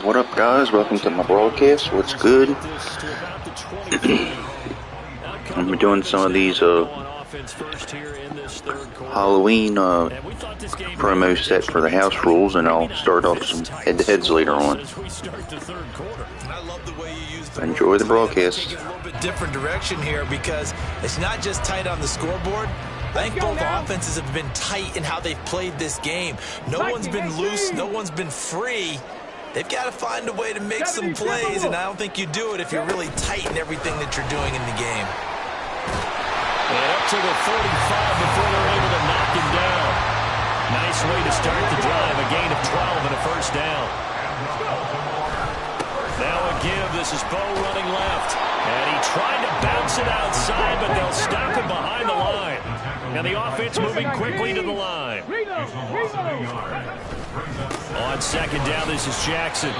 What up, guys? Welcome to my broadcast. What's good? I'm doing some of these Halloween promo set for the house rules, and I'll start off some head-to-heads later on. Enjoy the broadcast. A little bit different direction here because it's not just tight on the scoreboard. I think both offenses have been tight in how they've played this game. No one's been loose. No one's been free. They've got to find a way to make some plays, and I don't think you do it if you're really tight in everything that you're doing in the game. And up to the 45 before they're able to knock him down. Nice way to start the drive. A gain of 12 and a first down. Now a give. This is Bo running left. And he tried to bounce it outside, but they'll stop him behind the line. And the offense moving quickly to the line. On second down, this is Jackson.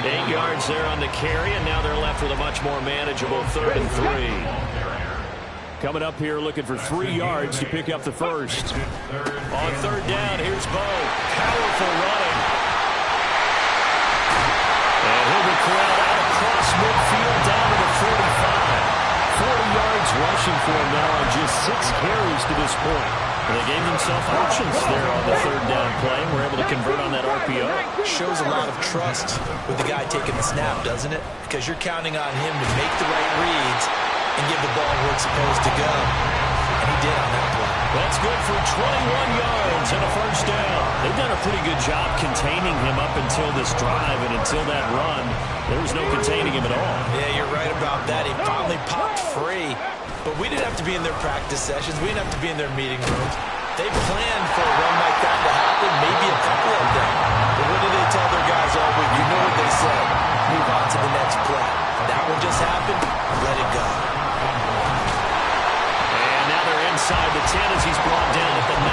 8 yards there on the carry, and now they're left with a much more manageable 3rd and 3. Coming up here looking for 3 yards to pick up the first. On 3rd down, here's Bo. Powerful running. And he'll be corralled out across midfield down to the 45. 40 yards rushing for him now on just 6 carries to this point. They gave themselves options there on the 3rd down play. We're able to convert on that RPO. Shows a lot of trust with the guy taking the snap, doesn't it? Because you're counting on him to make the right reads and give the ball where it's supposed to go. And he did on that play. That's good for 21 yards and a first down. They've done a pretty good job containing him up until this drive, and until that run, there was no containing him at all. Yeah, you're right about that. He finally popped free. But we didn't have to be in their practice sessions. We didn't have to be in their meeting rooms. They planned for a run like that to happen, maybe a couple of them. But what did they tell their guys all week? You know what they said. Move on to the next play. That one just happened. Let it go. And now they're inside the 10 as he's brought down at the 9.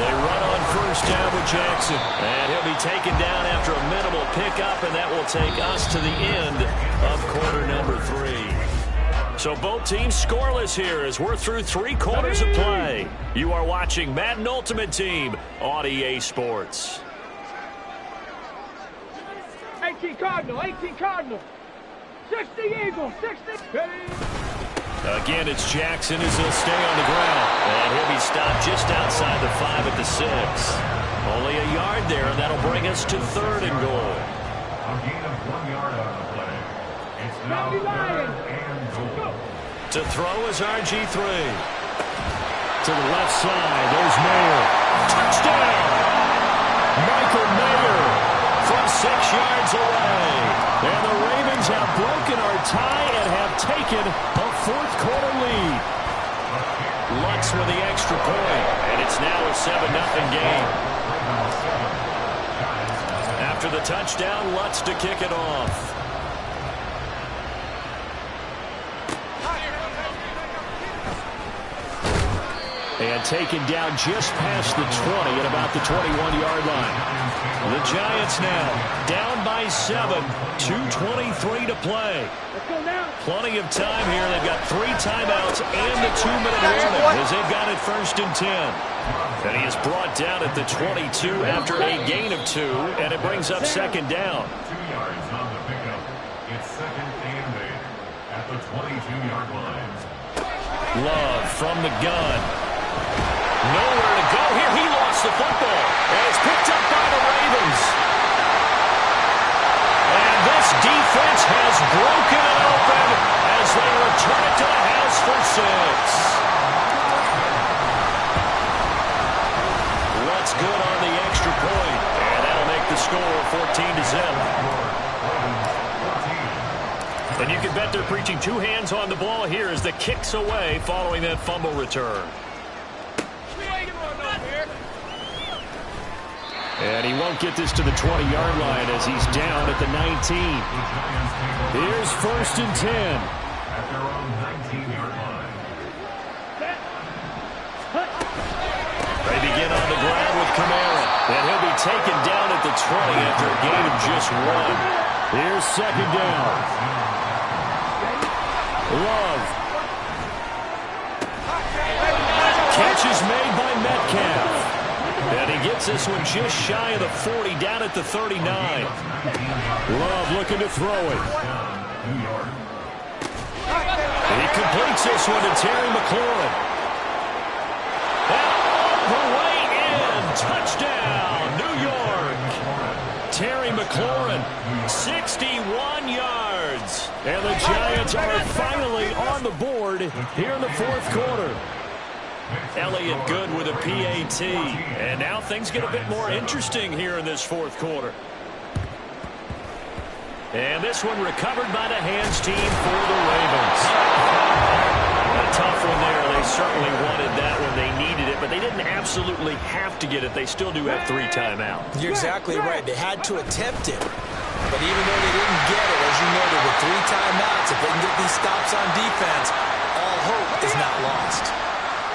They run on first down with Jackson. And he'll be taken down after a minimal pickup, and that will take us to the end of quarter number 3. So both teams scoreless here as we're through 3 quarters of play. You are watching Madden Ultimate Team on EA Sports. 18 Cardinal, 18 Cardinal. 60 Eagles, 60. Again, it's Jackson as he'll stay on the ground. And he'll be stopped just outside the 5 at the 6. Only a yard there, and that'll bring us to 3rd and goal. A gain of 1 yard on the play. It's now 3rd and goal. To throw is RG3. To the left side, there's Mayer. Touchdown! Michael Mayer from 6 yards away. And the Ravens have broken our tie and have taken a 4th quarter lead. Lutz with the extra point, and it's now a 7-0 game. After the touchdown, Lutz to kick it off. And taken down just past the 20 at about the 21-yard line. The Giants now down by 7, 2:23 to play. Plenty of time here. They've got 3 timeouts and a 2-minute warning as they've got it 1st and 10. And he is brought down at the 22 after a gain of 2, and it brings up 2nd down. 2 yards on the pickup. It's 2nd and 8 at the 22-yard line. Love from the gun. Nowhere to go here. He lost the football. And it's picked up by the Ravens. And this defense has broken it open as they return it to the house for 6. What's good on the extra point. And that'll make the score 14-0. And you can bet they're preaching 2 hands on the ball here as the kick's away following that fumble return. And he won't get this to the 20-yard line as he's down at the 19. Here's 1st and 10. At their own 19-yard line. They begin on the ground with Kamara. And he'll be taken down at the 20 after a gain of just 1. Here's 2nd down. Love. Catch is made by Metcalf. And he gets this one just shy of the 40, down at the 39. Love looking to throw it. He completes this one to Terry McLaurin. And all the way in. Touchdown, New York. Terry McLaurin, 61 yards. And the Giants are finally on the board here in the fourth quarter. Elliott good with a PAT. And now things get a bit more interesting here in this fourth quarter. And this one recovered by the hands team for the Ravens. A tough one there. They certainly wanted that when they needed it, but they didn't absolutely have to get it. They still do have 3 timeouts. You're exactly right. They had to attempt it. But even though they didn't get it, as you noted, with 3 timeouts, if they can get these stops on defense, all hope is not lost.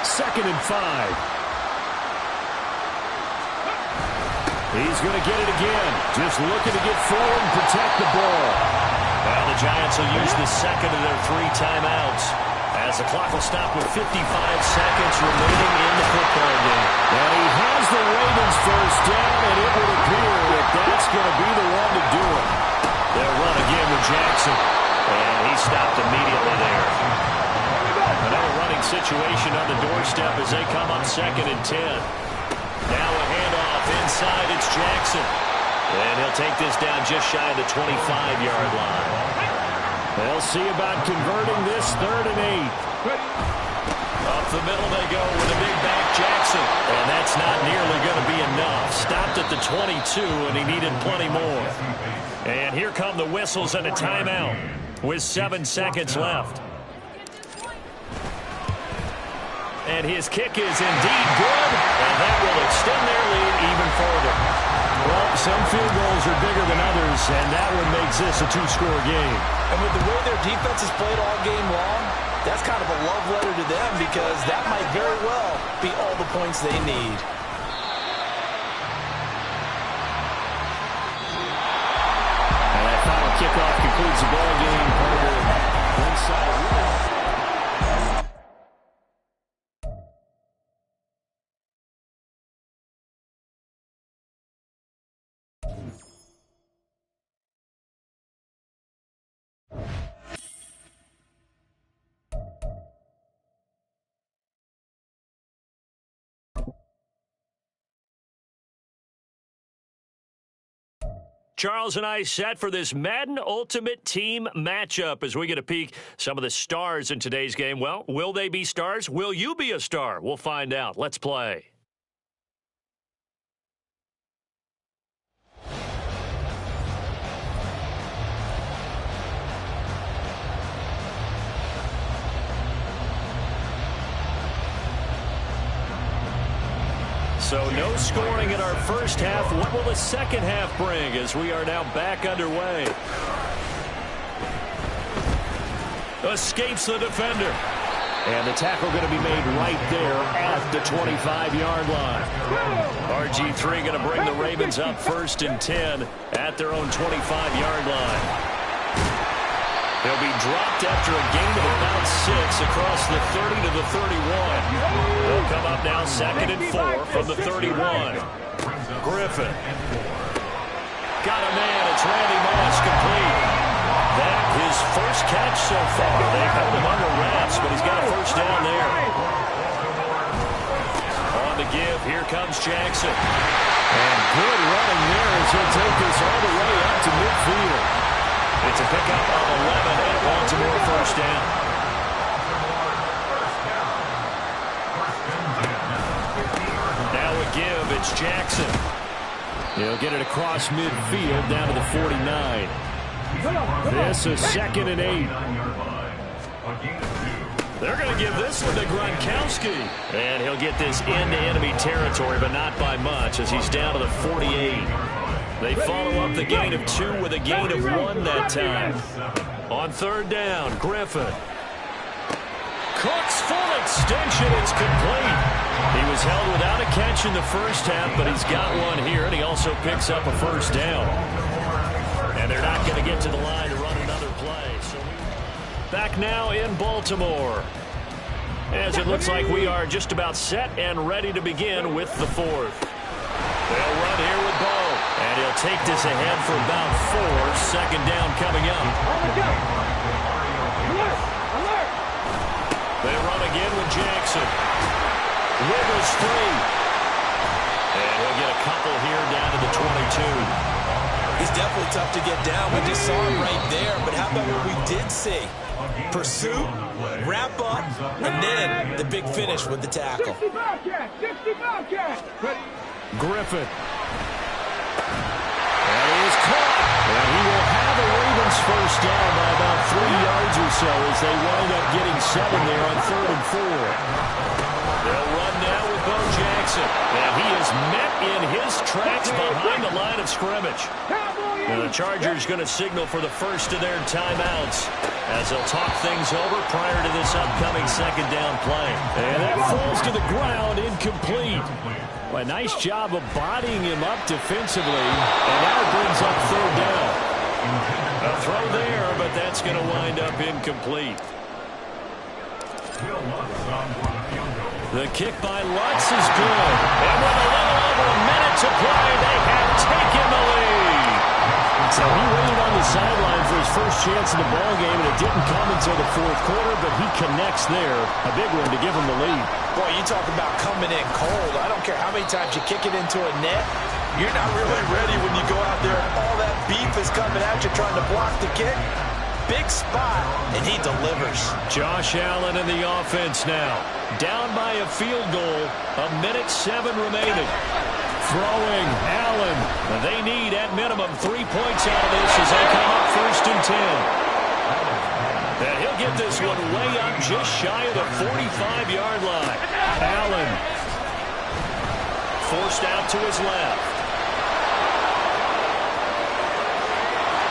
2nd and 5. He's going to get it again. Just looking to get forward and protect the ball. Well, the Giants will use the second of their 3 timeouts as the clock will stop with 55 seconds remaining in the football game. And he has the Ravens first down, and it would appear that that's going to be the one to do it. They'll run again with Jackson, and he stopped immediately there. Another running situation on the doorstep as they come up 2nd and 10. Now a handoff inside, it's Jackson. And he'll take this down just shy of the 25-yard line. They'll see about converting this 3rd and 8. Up the middle they go with a big back Jackson. And that's not nearly going to be enough. Stopped at the 22, and he needed plenty more. And here come the whistles and a timeout with 7 seconds left. And his kick is indeed good, and that will extend their lead even further. Well, some field goals are bigger than others, and that one makes this a 2-score game. And with the way their defense has played all game long, that's kind of a love letter to them because that might very well be all the points they need. And that final kickoff concludes the ball game. Inside. Charles and I set for this Madden Ultimate Team matchup as we get a peek some of the stars in today's game. Well, will they be stars? Will you be a star? We'll find out. Let's play. So no scoring in our first half. What will the second half bring as we are now back underway? Escapes the defender. And the tackle going to be made right there at the 25-yard line. RG3 going to bring the Ravens up 1st and 10 at their own 25-yard line. They'll be dropped after a gain of about 6 across the 30 to the 31. They'll come up now 2nd and 4 from the 31. Griffin. Got a man. It's Randy Moss complete. That his first catch so far. They've held him under wraps, but he's got a first down there. On the give, here comes Jackson. And good running there as he'll take this all the way up to midfield. It's a pickup of 11 and Baltimore first down. Now a give, it's Jackson. He'll get it across midfield down to the 49. This is 2nd and 8. They're going to give this one to Gronkowski. And he'll get this into enemy territory, but not by much as he's down to the 48. They follow up the gain of 2 with a gain of 1 that time. On 3rd down, Griffin. Cook's full extension. It's complete. He was held without a catch in the first half, but he's got one here, and he also picks up a first down. And they're not going to get to the line to run another play. So back now in Baltimore, as it looks like we are just about set and ready to begin with the 4th. They'll run here with Bo. And he'll take this ahead for about 4. Second down coming up. They run again with Jackson. Wiggles free. And he'll get a couple here down to the 22. He's definitely tough to get down. We just saw him right there. But how about what we did see? Pursuit, wrap up, and then the big finish with the tackle. 65 catch, 65 catch. Griffin. And he is caught. And he will have the Ravens first down by about 3 yards or so as they wind up getting 7 there on 3rd and 4. They'll run now with Bo Jackson. And he is met in his tracks behind the line of scrimmage. And the Chargers going to signal for the first of their timeouts as they'll talk things over prior to this upcoming second down play. And that falls to the ground, incomplete. Well, a nice job of bodying him up defensively. And now it brings up 3rd down. A throw there, but that's going to wind up incomplete. The kick by Lutz is good. And with a little over a minute to play, they have taken the lead. So he waited on the sideline for his first chance in the ballgame, and it didn't come until the 4th quarter, but he connects there. A big one to give him the lead. Boy, you talk about coming in cold. I don't care how many times you kick it into a net. You're not really ready when you go out there and all that beef is coming at you trying to block the kick. Big spot, and he delivers. Josh Allen in the offense now. Down by a field goal. 1:07 remaining. Throwing, Allen. They need, at minimum, 3 points out of this as they come up 1st and 10. And he'll get this one way up just shy of the 45-yard line. Allen. Forced out to his left.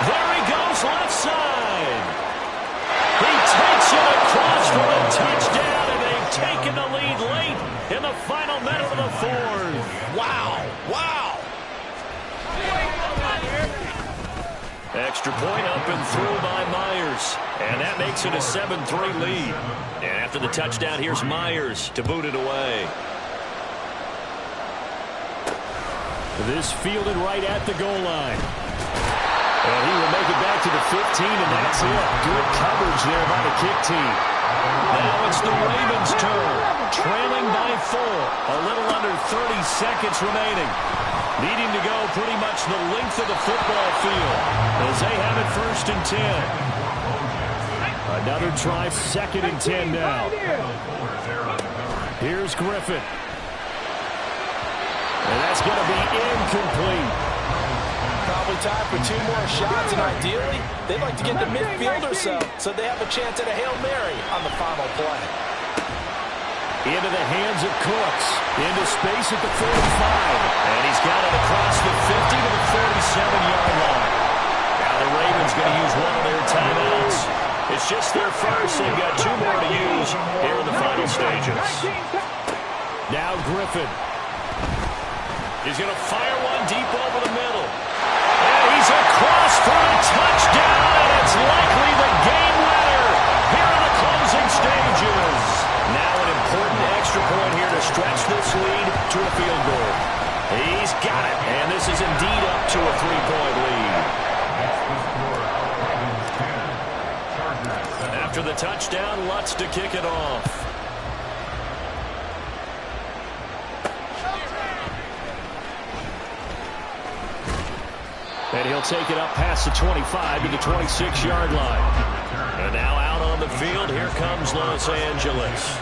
There he goes, left side. He takes it across for a touchdown, and they've taken the lead late in the final minute of the 4th. Wow, wow. Extra point up and through by Myers. And that makes it a 7-3 lead. And after the touchdown, here's Myers to boot it away. This fielded right at the goal line. And he will make it back to the 15, and that's it. Good coverage there by the kick team. Now it's the Ravens' turn. Trailing by 4. A little under 30 seconds remaining. Needing to go pretty much the length of the football field as they have it 1st and 10. Another try, 2nd and 10 now. Here's Griffin. And that's going to be incomplete. Probably time for 2 more shots, and ideally, they'd like to get to midfield or so they have a chance at a Hail Mary on the final play. Into the hands of Cooks. Into space at the 45. And he's got it across the 50 to the 47-yard line. Now the Ravens going to use one of their timeouts. It's just their first. They've got 2 more to use here in the final stages. Now Griffin. He's going to fire one deep over the middle. And he's across for a touchdown, and it's likely the game winner here in the closing stages. Now an important extra point here to stretch this lead to a field goal. He's got it, and this is indeed up to a 3-point lead. After the touchdown, Lutz to kick it off. And he'll take it up past the 25 to the 26-yard line. And now out on the field, here comes Los Angeles.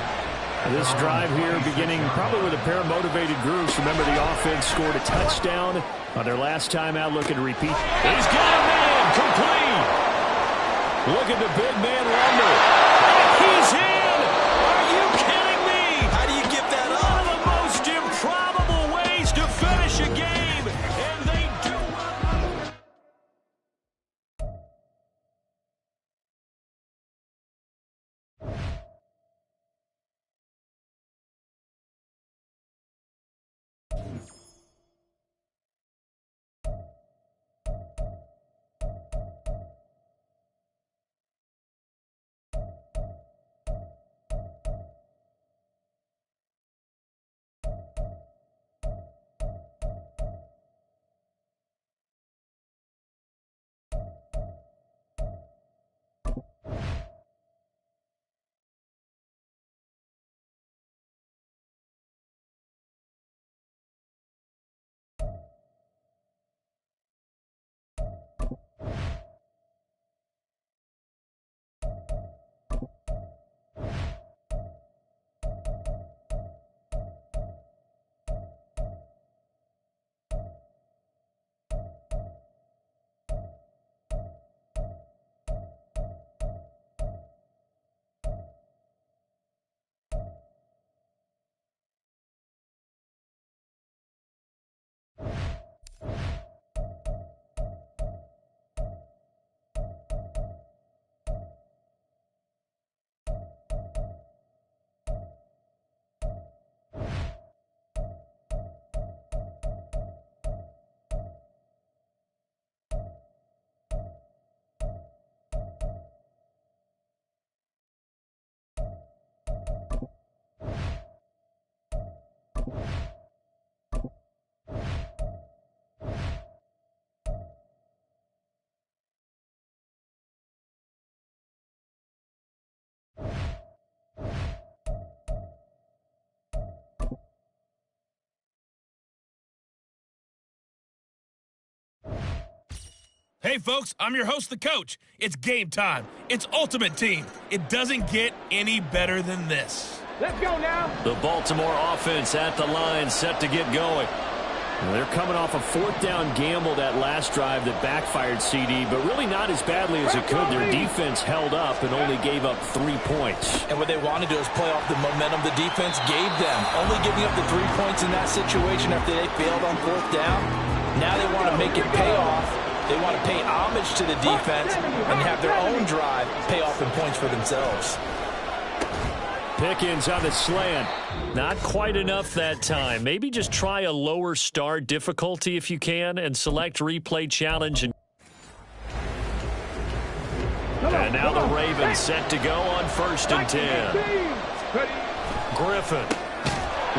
This drive here beginning probably with a pair of motivated groups. Remember, the offense scored a touchdown on their last time out, looking to repeat. He's got a man, complete. Look at the big man rumble. And he's in. Are you kidding me? How do you give that up? One of the most improbable ways to finish a game. And they do well. Hey, folks, I'm your host, the coach. It's game time. It's Ultimate Team. It doesn't get any better than this. Let's go now. The Baltimore offense at the line, set to get going. They're coming off a fourth down gamble that last drive that backfired, CD, but really not as badly as it could. Their defense held up and only gave up 3 points. And what they want to do is play off the momentum the defense gave them. Only giving up the 3 points in that situation after they failed on fourth down. Now they want to make it pay off. They want to pay homage to the defense and have their own drive pay off in points for themselves. Pickens on the slant. Not quite enough that time. Maybe just try a lower start difficulty if you can and select replay challenge. And now the Ravens set to go on 1st and 10. Griffin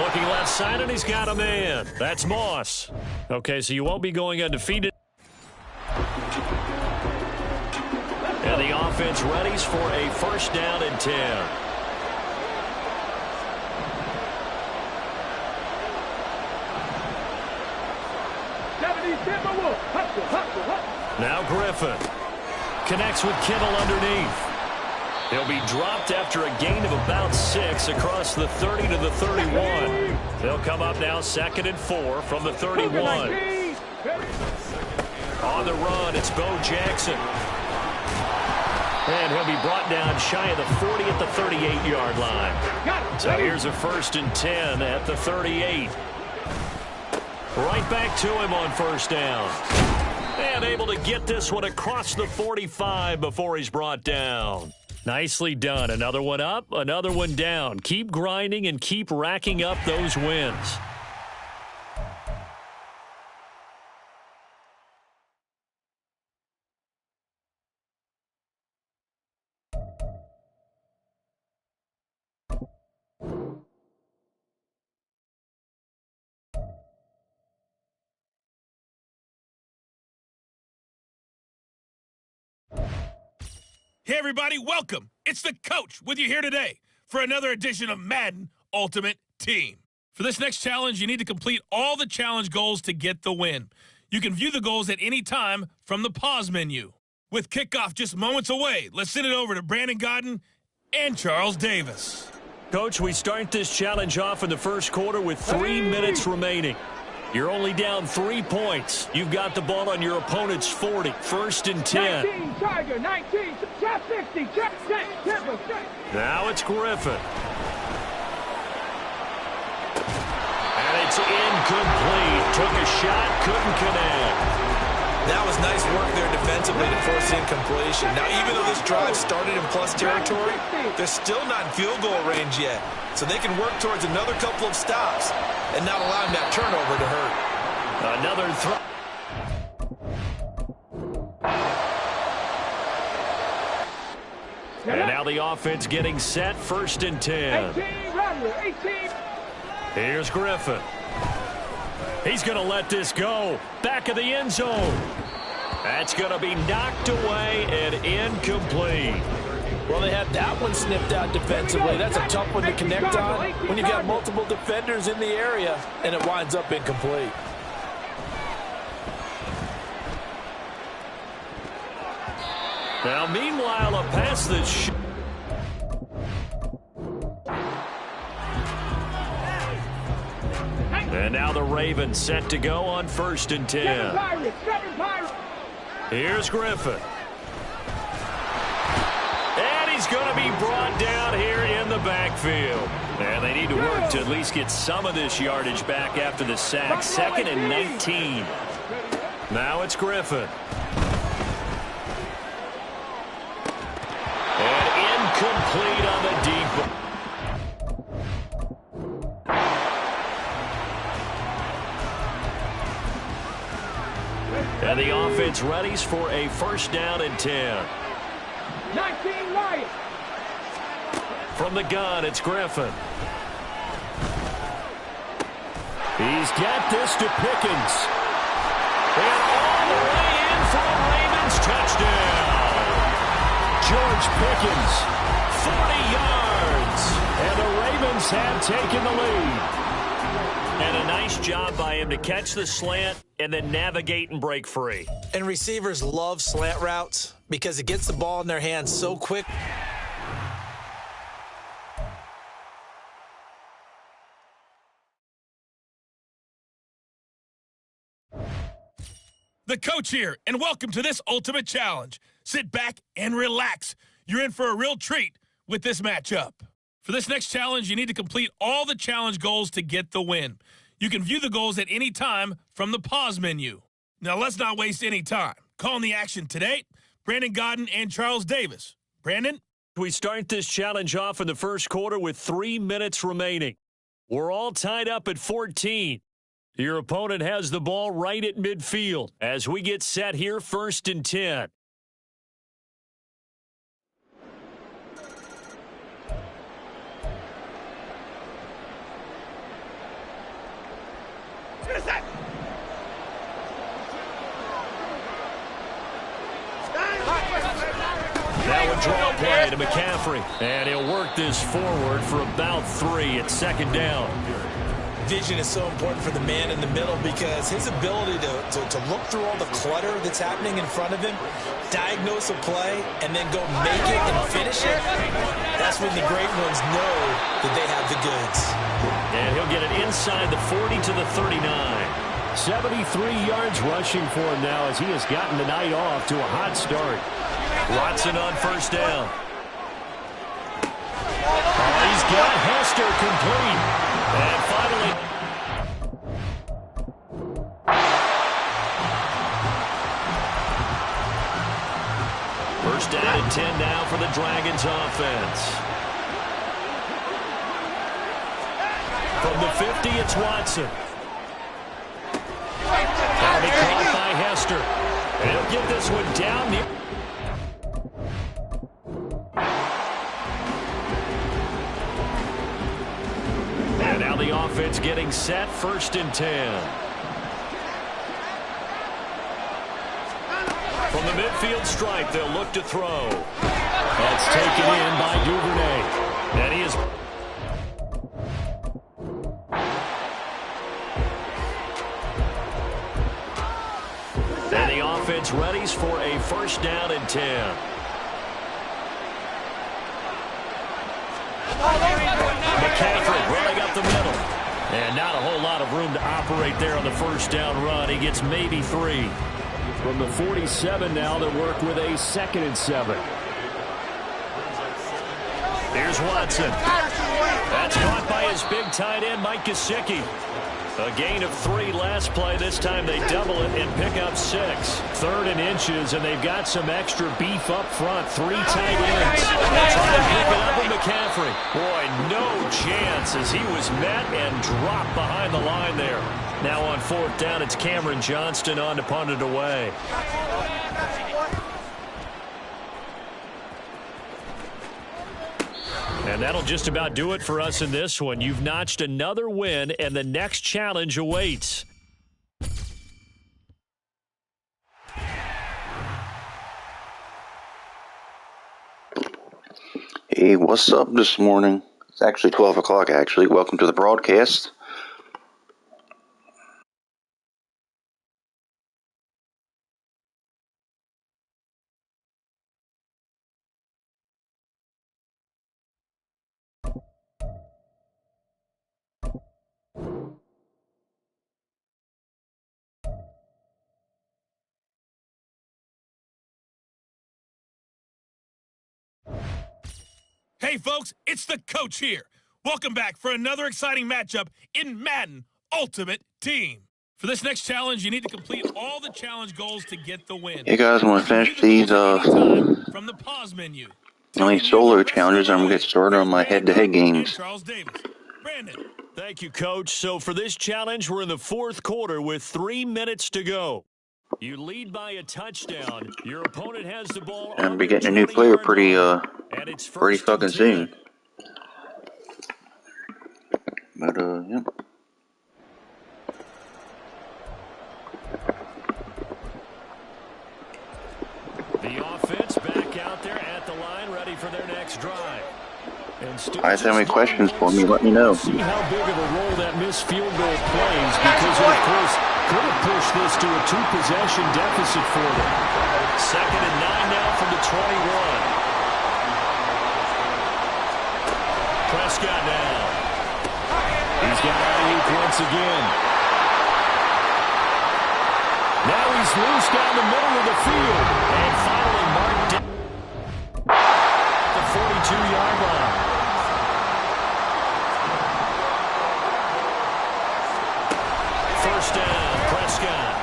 looking left side, and he's got a man. That's Moss. Okay, so you won't be going undefeated. And the offense readies for a 1st down and 10. Now Griffin connects with Kittle underneath. He'll be dropped after a gain of about 6 across the 30 to the 31. They'll come up now 2nd and 4 from the 31. On the run, it's Bo Jackson. And he'll be brought down shy of the 40 at the 38-yard line. So here's a 1st and 10 at the 38. Right back to him on 1st down. And able to get this one across the 45 before he's brought down. Nicely done. Another one up, another one down. Keep grinding and keep racking up those wins. Hey, everybody, welcome. It's the coach with you here today for another edition of Madden Ultimate Team. For this next challenge, you need to complete all the challenge goals to get the win. You can view the goals at any time from the pause menu. With kickoff just moments away, let's send it over to Brandon Godden and Charles Davis. Coach, we start this challenge off in the first quarter with 3 minutes remaining. You're only down 3 points. You've got the ball on your opponent's 40. 1st and 10. 19, Tiger, 19, check 60, check. Now it's Griffin. And it's incomplete. Took a shot, couldn't connect. That was nice work there defensively to force incompletion. Now, even though this drive started in plus territory, they're still not in field goal range yet. So they can work towards another couple of stops and not allowing that turnover to hurt. Another throw. And now the offense getting set, 1st and 10. 18. Here's Griffin. He's going to let this go. Back of the end zone. That's going to be knocked away and incomplete. Well, they had that one snipped out defensively. That's a tough one to connect on when you've got multiple defenders in the area, and it winds up incomplete. Now, meanwhile, a pass that's... And now the Ravens set to go on 1st and 10. Here's Griffin. And he's going to be brought down here in the backfield. And they need to work to at least get some of this yardage back after the sack. 2nd and 19. Now it's Griffin. And incomplete on the deep. And the offense readies for a 1st down and 10. 19 Lions. From the gun, it's Griffin. He's got this to Pickens. And all the way in for a Ravens touchdown. George Pickens, 40 yards. And the Ravens have taken the lead. And a Nice job by him to catch the slant and then navigate and break free. And receivers love slant routes because it gets the ball in their hands so quick. The coach here, and welcome to this ultimate challenge. Sit back and relax. You're in for a real treat with this matchup. For this next challenge, you need to complete all the challenge goals to get the win. You can view the goals at any time from the pause menu. Now, let's not waste any time. Calling the action today, Brandon Godden and Charles Davis. Brandon? We start this challenge off in the first quarter with 3 minutes remaining. We're all tied up at 14. Your opponent has the ball right at midfield as we get set here, 1st and 10. Now a draw play to McCaffrey. And he'll work this forward for about 3 at 2nd down. Vision is so important for the man in the middle because his ability to look through all the clutter that's happening in front of him, diagnose a play, and then go make it and finish it, that's when the great ones know that they have the goods. And he'll get it inside the 40 to the 39. 73 yards rushing for him now as he has gotten the night off to a hot start. Watson on 1st down. He's got Hester complete. And finally, first down and 10 now for the Dragons offense. From the 50, it's Watson. That'll be caught by Hester. And he'll get this one down near. And now the offense getting set, 1st and 10. From the midfield stripe, they'll look to throw. That's taken in by Duvernay. And he is... And the offense readies for a 1st down and 10. McCaffrey running up the middle. And not a whole lot of room to operate there on the 1st down run. He gets maybe 3. From the 47 now, they work with a 2nd and 7. Here's Watson. That's caught by his big tight end, Mike Gesicki. A gain of 3 last play. This time they double it and pick up 6. 3rd and inches, and they've got some extra beef up front. 3 tight ends. They're trying to pick it up with McCaffrey. Boy, no chance as he was met and dropped behind the line there. Now on 4th down, it's Cameron Johnston on to punt it away. And that'll just about do it for us in this one. You've notched another win, and the next challenge awaits. Hey, what's up this morning? It's actually 12 o'clock, actually. Welcome to the broadcast. Hey, folks, it's the coach here. Welcome back for another exciting matchup in Madden Ultimate Team. For this next challenge, you need to complete all the challenge goals to get the win. Hey guys, I'm gonna finish these from the pause menu. solo challenges. I'm gonna get started on my head-to-head games. Charles Davis. Brandon. Thank you, Coach. So for this challenge, we're in the 4th quarter with 3 minutes to go. You lead by a touchdown. Your opponent has the ball. I'm gonna be getting a new player pretty fucking soon. But yeah. The offense back out there at the line, ready for their next drive. If you have any questions for me, let me know. See how big of a role that not miss field goal plays because it, of course, could have pushed this to a two-possession deficit for them. 2nd and 9 now from the 21. Prescott now. He's got Ayuk once again. Now he's loose down the middle of the field. And finally marked down the 42-yard line. First down, Prescott.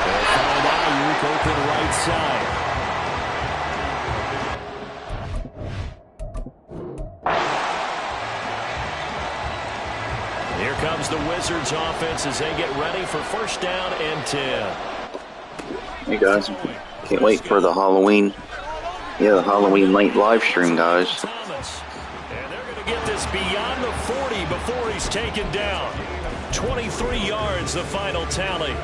They'll find Ayuk open right side. Here comes the Wizards offense as they get ready for first down and 10. Hey guys, can't wait for the Halloween night live stream, guys. And they're going to get this beyond the 40 before he's taken down. 23 yards, the final tally.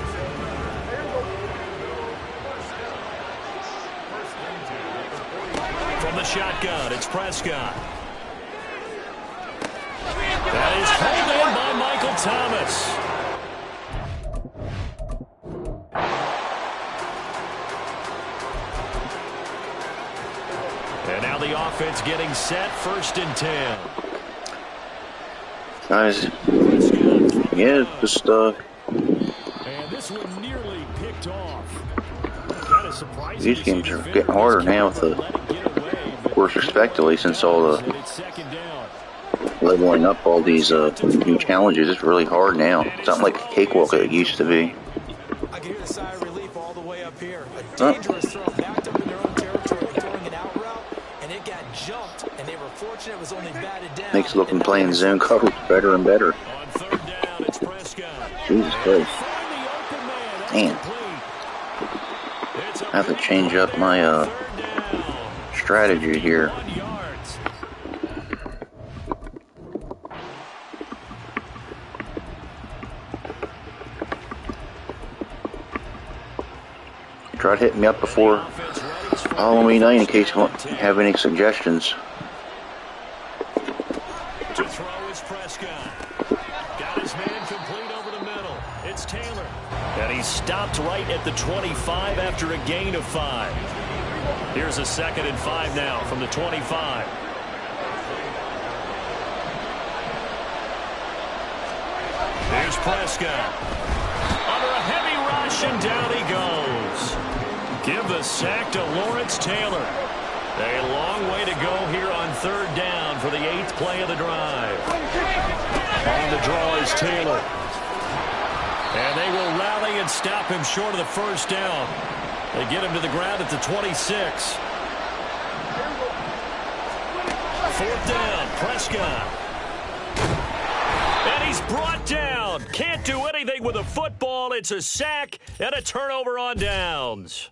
From the shotgun, it's Prescott. That is pulled in by Michael Thomas. And now the offense getting set, 1st and 10. Guys, yeah, just And this one nearly picked off. Kind of surprising. These games are getting harder now with of course, respectively, since all the leveling up all these new challenges. It's really hard now. It's not like a cakewalk it used to be. I can hear the sigh of relief all the way up here. A dangerous throw backed up in their own territory, throwing an out route, and it got jumped, and they were fortunate it was only batted down. Makes looking playing zone coverage better and better. On 3rd down, it's Prescott. Jesus Christ. Damn. I have to change up my strategy here. Try to hit me up before Halloween night in case you have any suggestions. To throw is Prescott. Got his man complete over the middle. It's Taylor. And he stopped right at the 25 after a gain of 5. Here's a 2nd and 5 now from the 25. Here's Prescott. Under a heavy rush, and down he goes. Give the sack to Lawrence Taylor. A long way to go here on 3rd down for the 8th play of the drive. On the draw is Taylor. And they will rally and stop him short of the 1st down. They get him to the ground at the 26. 4th down, Prescott. And he's brought down. Can't do anything with a football. It's a sack and a turnover on downs.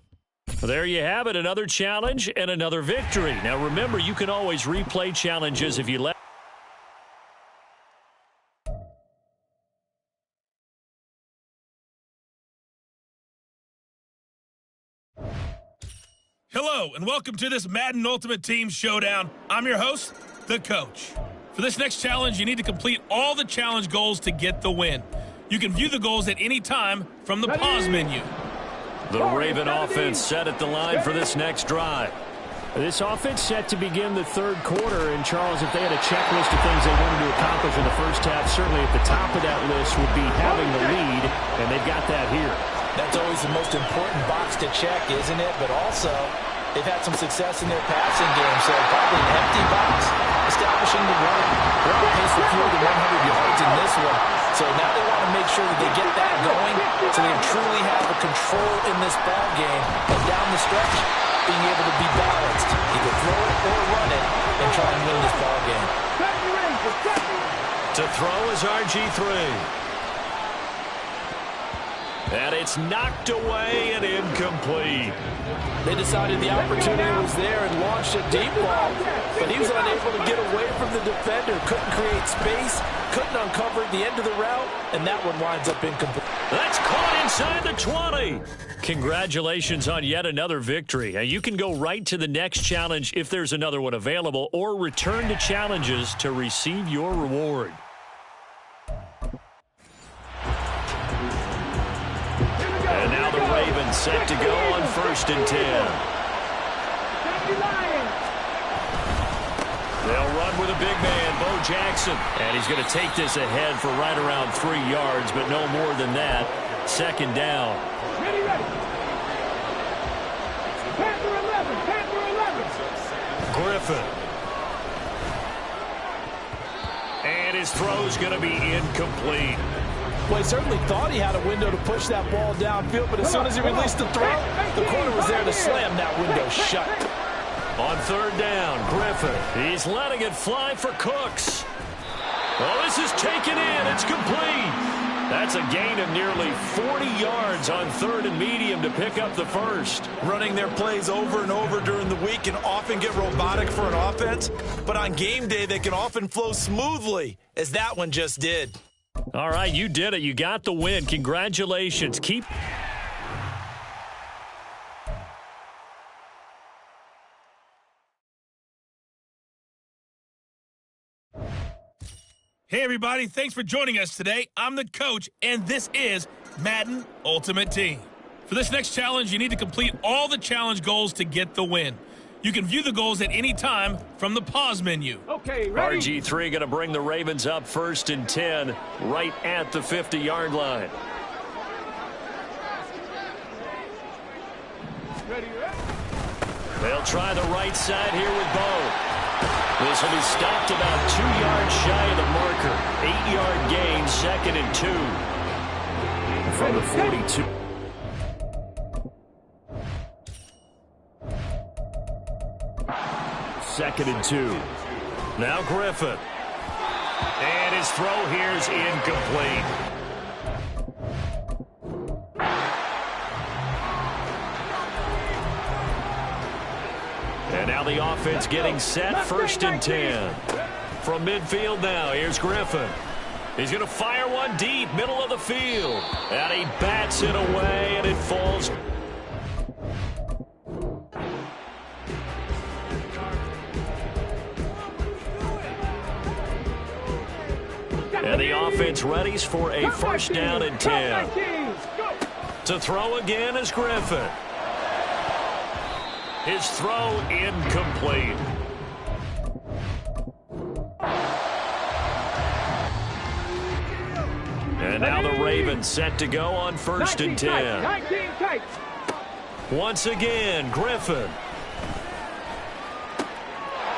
There you have it, another challenge and another victory. Now remember, you can always replay challenges if you let. Hello, and welcome to this Madden Ultimate Team Showdown. I'm your host, the Coach. For this next challenge, you need to complete all the challenge goals to get the win. You can view the goals at any time from the pause menu. The Raven offense set at the line for this next drive. This offense set to begin the 3rd quarter, and Charles, if they had a checklist of things they wanted to accomplish in the first half, certainly at the top of that list would be having the lead, and they've got that here. That's always the most important box to check, isn't it? But also, they've had some success in their passing game, so probably an empty box, establishing the run. They're on pace for fewer than 100 yards in this one. So now they want to make sure that they get that going so they truly have a control in this ball game. And down the stretch, being able to be balanced, either throw it or run it, and try and win this ball game. To throw is RG3. And it's knocked away and incomplete. They decided the opportunity was there and launched a deep ball, but he was unable to get away from the defender, couldn't create space, couldn't uncover at the end of the route, and that one winds up incomplete. That's caught inside the 20. Congratulations on yet another victory. Now you can go right to the next challenge if there's another one available, or return to challenges to receive your reward. Ravens set to go on 1st and 10. They'll run with a big man, Bo Jackson. And he's going to take this ahead for right around 3 yards, but no more than that. 2nd down. Ready. Panther 11. Griffin. And his throw's going to be incomplete. Well, he certainly thought he had a window to push that ball downfield, but as soon as he released the throw, the corner was there to slam that window shut. On 3rd down, Griffin. He's letting it fly for Cooks. Oh, this is taken in. It's complete. That's a gain of nearly 40 yards on 3rd and medium to pick up the first. Running their plays over and over during the week can often get robotic for an offense, but on game day they can often flow smoothly, as that one just did. All right, you did it. You got the win. Congratulations. Keep... Hey, everybody. Thanks for joining us today. I'm the coach, and this is Madden Ultimate Team. For this next challenge, you need to complete all the challenge goals to get the win. You can view the goals at any time from the pause menu. Okay, ready. RG3 going to bring the Ravens up 1st and 10 right at the 50-yard line. Ready. They'll try the right side here with Bo. This will be stopped about 2 yards shy of the marker. 8-yard gain, 2nd and 2. From the 42. Second and 2. Now Griffin. And his throw here is incomplete. And now the offense getting set, 1st and 10. From midfield now, here's Griffin. He's going to fire one deep, middle of the field. And he bats it away, and it falls. And the offense readies for a 1st down and 10. To throw again is Griffin. His throw incomplete. And now the Ravens set to go on 1st and 10. Once again, Griffin.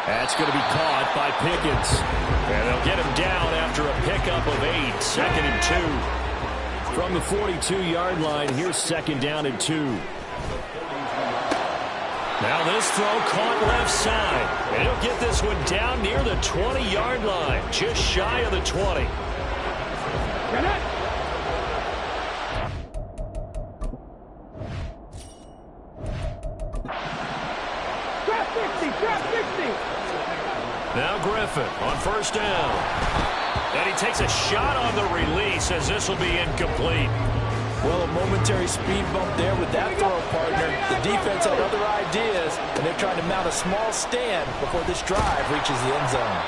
That's going to be caught by Pickens. And they'll get him down after a pickup of 8. 2nd and 2. From the 42-yard line, here's 2nd down and 2. Now this throw caught left side. And he'll get this one down near the 20-yard line, just shy of the 20. Now Griffin on 1st down. And he takes a shot on the release as this will be incomplete. Well, a momentary speed bump there with that throw partner. The defense had other ideas, and they're trying to mount a small stand before this drive reaches the end zone.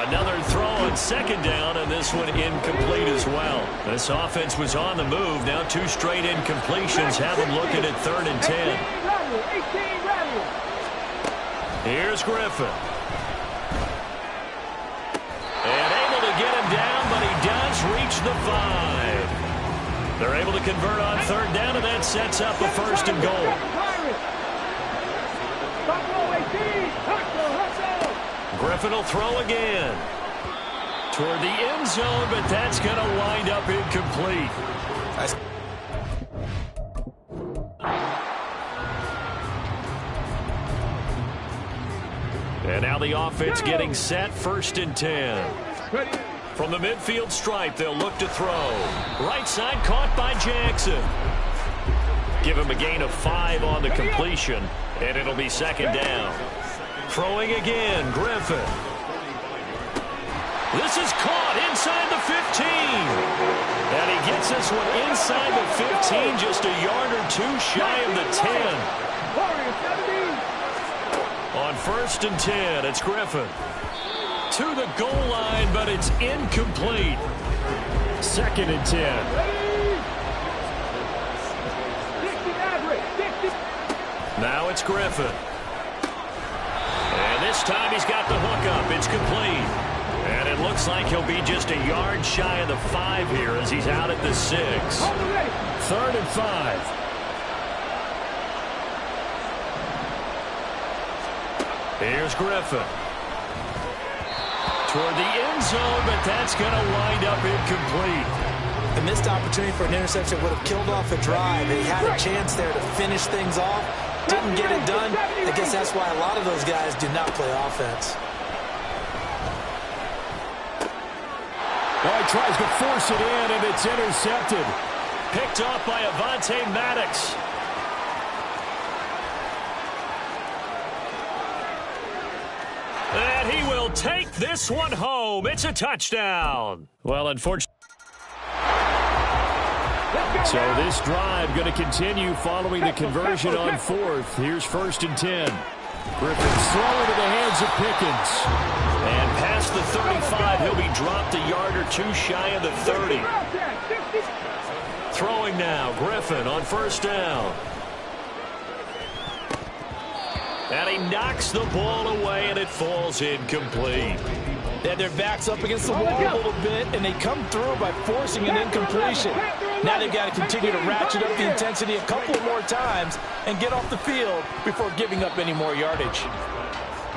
Another throw on 2nd down, and this one incomplete as well. This offense was on the move. Now 2 straight incompletions have them looking at 3rd and 10. Here's Griffin. And able to get him down, but he does reach the 5. They're able to convert on 3rd down, and that sets up a 1st and goal. Griffin will throw again. Toward the end zone, but that's going to wind up incomplete. And now the offense getting set, 1st and 10. From the midfield stripe, they'll look to throw. Right side caught by Jackson. Give him a gain of 5 on the completion, and it'll be 2nd down. Throwing again, Griffin. This is caught inside the 15. And he gets this one inside the 15, just a yard or 2 shy of the 10. On 1st and 10, it's Griffin. To the goal line, but it's incomplete. 2nd and 10. it's Griffin. And this time he's got the hook up. It's complete. And it looks like he'll be just a yard shy of the 5 here as he's out at the 6. 3rd and 5. Here's Griffin. Toward the end zone, but that's going to wind up incomplete. The missed opportunity for an interception would have killed off a drive. He had a chance there to finish things off. Didn't get it done. I guess that's why a lot of those guys do not play offense. Well, he tries to force it in, and it's intercepted. Picked off by Avonte Maddox. And he will take this one home. It's a touchdown. Well, unfortunately. So this drive going to continue following the conversion on 4th. Here's 1st and 10. Griffin's throwing to the hands of Pickens. And past the 35, he'll be dropped a yard or 2 shy of the 30. Throwing now, Griffin on 1st down. And he knocks the ball away, and it falls incomplete. They had their backs up against the wall a little bit, and they come through by forcing an incompletion. Now they've got to continue to ratchet up the intensity a couple more times and get off the field before giving up any more yardage.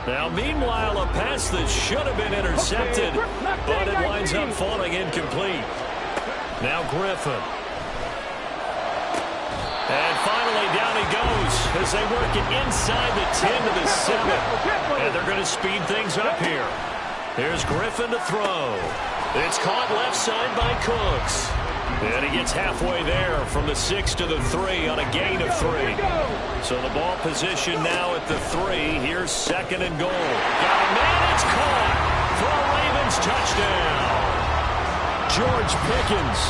Now, meanwhile, a pass that should have been intercepted, but it winds up falling incomplete. Now Griffin. And finally, down he goes as they work it inside the 10 to the 7. And they're going to speed things up here. Here's Griffin to throw. It's caught left side by Cooks. And he gets halfway there from the 6 to the 3 on a gain of 3. So the ball position now at the 3. Here's 2nd and goal. Got a man, it's caught for a Ravens touchdown. George Pickens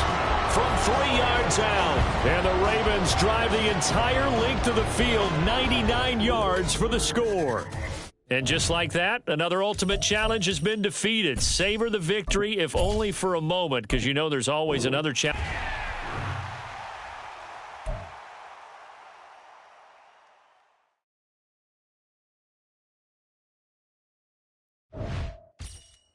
from 3 yards out. And the Ravens drive the entire length of the field, 99 yards for the score. And just like that, another ultimate challenge has been defeated. Savor the victory, if only for a moment, because you know there's always another challenge.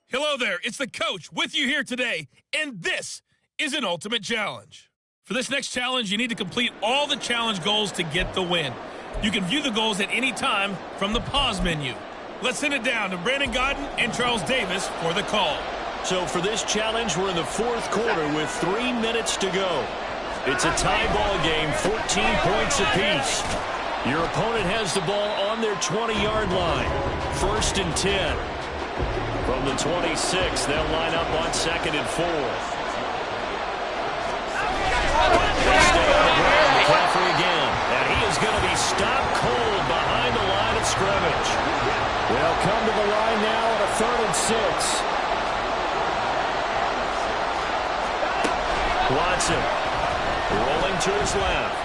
Hello there, it's the coach with you here today, and this is an ultimate challenge. For this next challenge, you need to complete all the challenge goals to get the win. You can view the goals at any time from the pause menu. Let's send it down to Brandon Godden and Charles Davis for the call. So for this challenge, we're in the 4th quarter with 3 minutes to go. It's a tie ball game, 14 points apiece. Your opponent has the ball on their 20-yard line. 1st and 10. From the 26, they'll line up on 2nd and 4. They stay on the ground. McCaffrey again. And he is going to be stopped cold behind the line of scrimmage. They'll come to the line now on a 3rd and 6. Watson rolling to his left.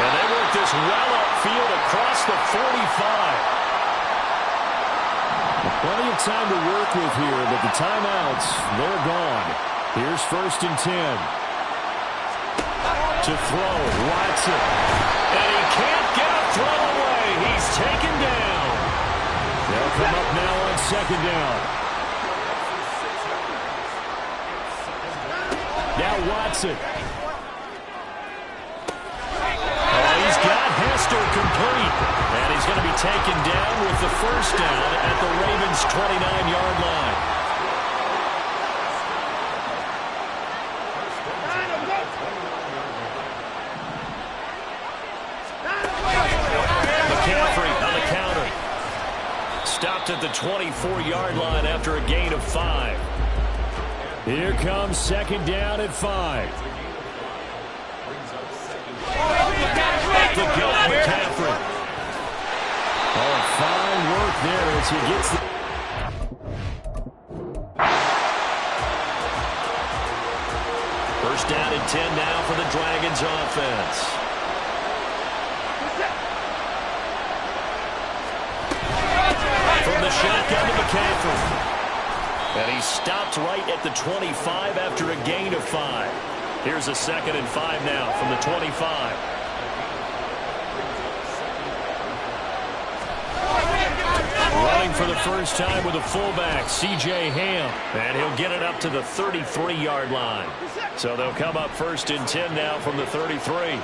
And they work this well upfield across the 45. Plenty of time to work with here, but the timeouts, they're gone. Here's 1st and 10. To throw, Watson. And he can't get a throw away. He's taken down. They'll come up now on 2nd down. Now Watson. Oh, he's got Hester complete. And he's going to be taken down with the 1st down at the Ravens' 29-yard line. McCaffrey on the counter. Stopped at the 24-yard line after a gain of 5. Here comes 2nd down at 5. The gun, McCaffrey. Oh, fine work there as he gets the... First down and 10 now for the Dragons offense. From the shotgun to McCaffrey. And he stopped right at the 25 after a gain of 5. Here's a 2nd and 5 now from the 25. throwing for the first time with a fullback, C.J. Ham. And he'll get it up to the 33-yard line. So they'll come up 1st and 10 now from the 33.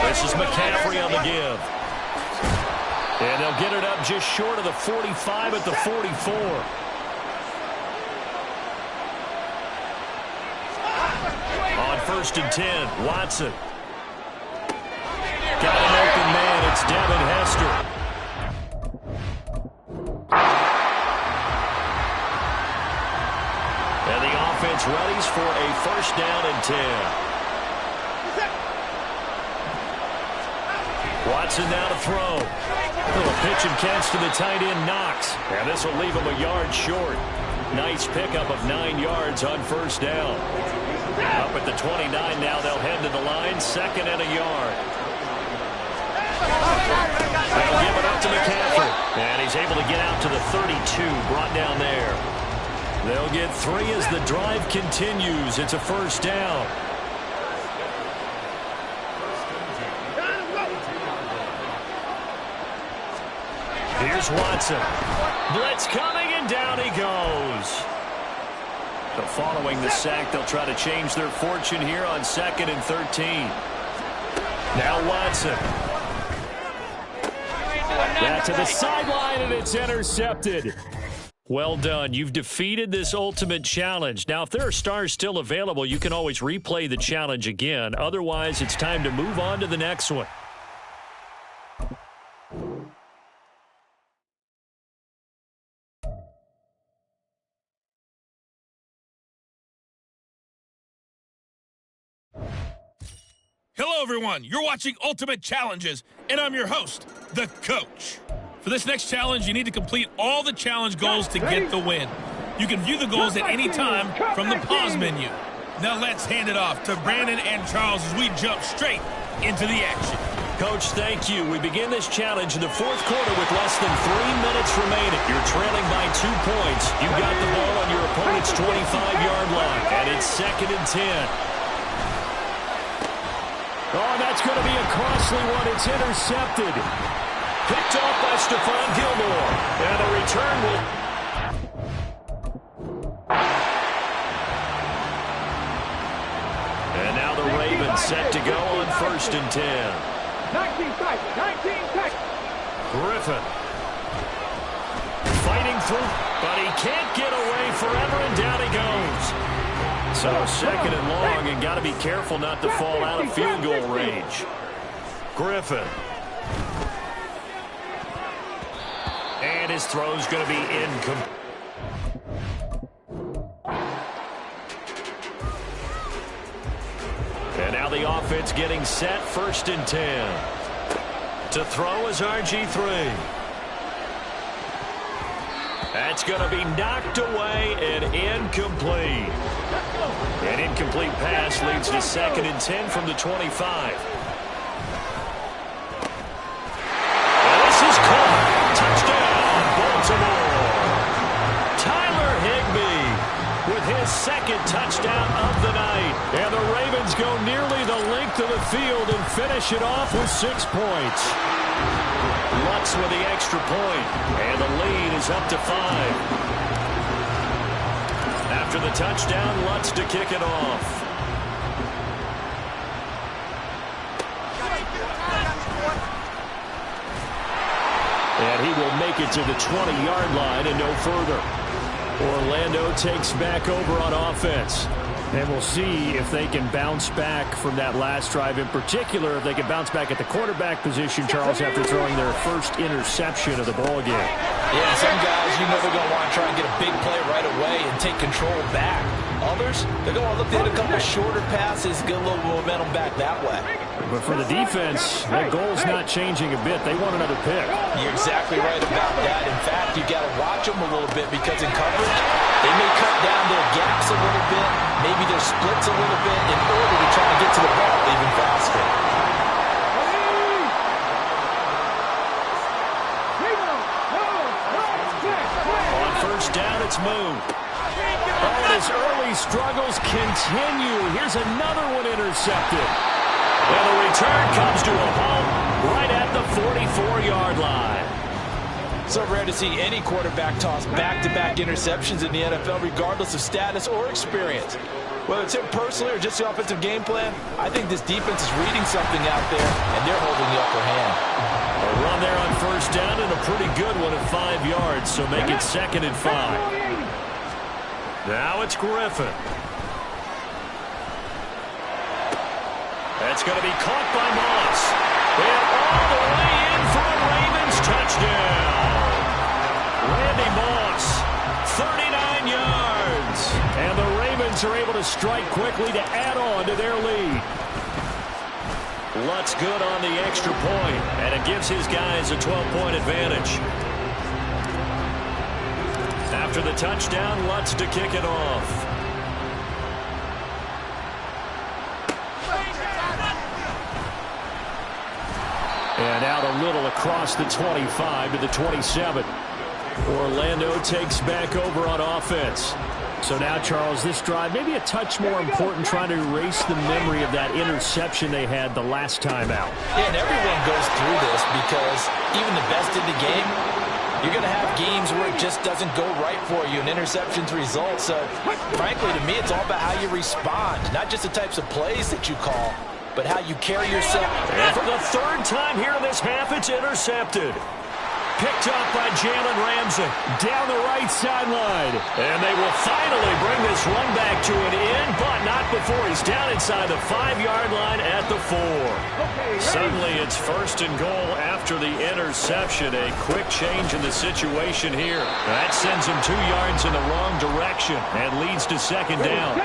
This is McCaffrey on the give. And they'll get it up just short of the 45 at the 44. On 1st and 10, Watson. Got an open man. It's Devin Hester. And the offense readies for a 1st down and 10. Watson now to throw. Little pitch and catch to the tight end, Knox. And this will leave him a yard short. Nice pickup of 9 yards on 1st down. Up at the 29 now, they'll head to the line. 2nd and a yard. They'll give it up to McCaffrey. And he's able to get out to the 32, brought down there. They'll get 3 as the drive continues. It's a 1st down. Here's Watson. Blitz coming, and down he goes. So following the sack, they'll try to change their fortune here on 2nd and 13. Now Watson. That to the sideline, and it's intercepted. Well done. You've defeated this ultimate challenge. Now, if there are stars still available, you can always replay the challenge again. Otherwise, it's time to move on to the next one. Hello, everyone. You're watching Ultimate Challenges, and I'm your host, The Coach. For this next challenge, you need to complete all the challenge goals to get the win. You can view the goals at any time from the pause menu. Now let's hand it off to Brandon and Charles as we jump straight into the action. Coach, thank you. We begin this challenge in the 4th quarter with less than 3 minutes remaining. You're trailing by 2 points. You got the ball on your opponent's 25-yard line, and it's 2nd and 10. Oh, that's going to be a costly one. It's intercepted. Picked off by Stephon Gilmore. And the return will... And now the Ravens set to go on 1st and 10. 19 seconds. 19 seconds. Griffin. Fighting through, but he can't get away forever, and down he goes. So 2nd and long, and got to be careful not to fall out of field goal range. Griffin. And his throw's going to be incomplete. And now the offense getting set, 1st and 10. To throw is RG3. That's going to be knocked away and incomplete. An incomplete pass leads to 2nd and 10 from the 25. And this is caught. Touchdown, Baltimore. Tyler Higbee with his 2nd touchdown of the night. And the Ravens go nearly the length of the field and finish it off with 6 points. Lutz with the extra point, and the lead is up to 5. After the touchdown, Lutz to kick it off. And he will make it to the 20-yard line and no further. Orlando takes back over on offense. And we'll see if they can bounce back from that last drive. In particular, if they can bounce back at the quarterback position, Charles, after throwing their first interception of the ball game. Yeah, some guys, you know they're going to want to try and get a big play right away and take control back. Others, they're going to look to hit a couple shorter passes, get a little momentum back that way. But for the defense, that goal's not changing a bit. They want another pick. You're exactly right about that. In fact, you got to watch them a little bit because in coverage, they may cut down their gaps a little bit, maybe their splits a little bit in order to try to get to the ball even faster. On 1st down, it's moved. Oh, and his early struggles continue. Here's another one intercepted. And the return comes to a halt right at the 44-yard line. So rare to see any quarterback toss back-to-back interceptions in the NFL, regardless of status or experience. Whether it's him personally or just the offensive game plan, I think this defense is reading something out there, and they're holding the upper hand. A run there on first down and a pretty good one at 5 yards, so make it 2nd and 5. Now it's Griffin. That's going to be caught by Moss. And all the way in for a Ravens touchdown. Randy Moss, 39 yards. And the Ravens are able to strike quickly to add on to their lead. Lutz good on the extra point, and it gives his guys a 12-point advantage. After the touchdown, Lutz to kick it off. And out a little across the 25 to the 27. Orlando takes back over on offense. So now, Charles, this drive maybe a touch more important, trying to erase the memory of that interception they had the last time out. Yeah, and everyone goes through this because even the best in the game, you're going to have games where it just doesn't go right for you, and interceptions result. So, frankly, to me, it's all about how you respond, not just the types of plays that you call, but how you carry yourself. And for the 3rd time here in this half, it's intercepted. Picked up by Jalen Ramsey down the right sideline. And they will finally bring this run back to an end, but not before he's down inside the 5-yard line at the 4. Suddenly it's 1st and goal after the interception. A quick change in the situation here. That sends him 2 yards in the wrong direction and leads to 2nd down.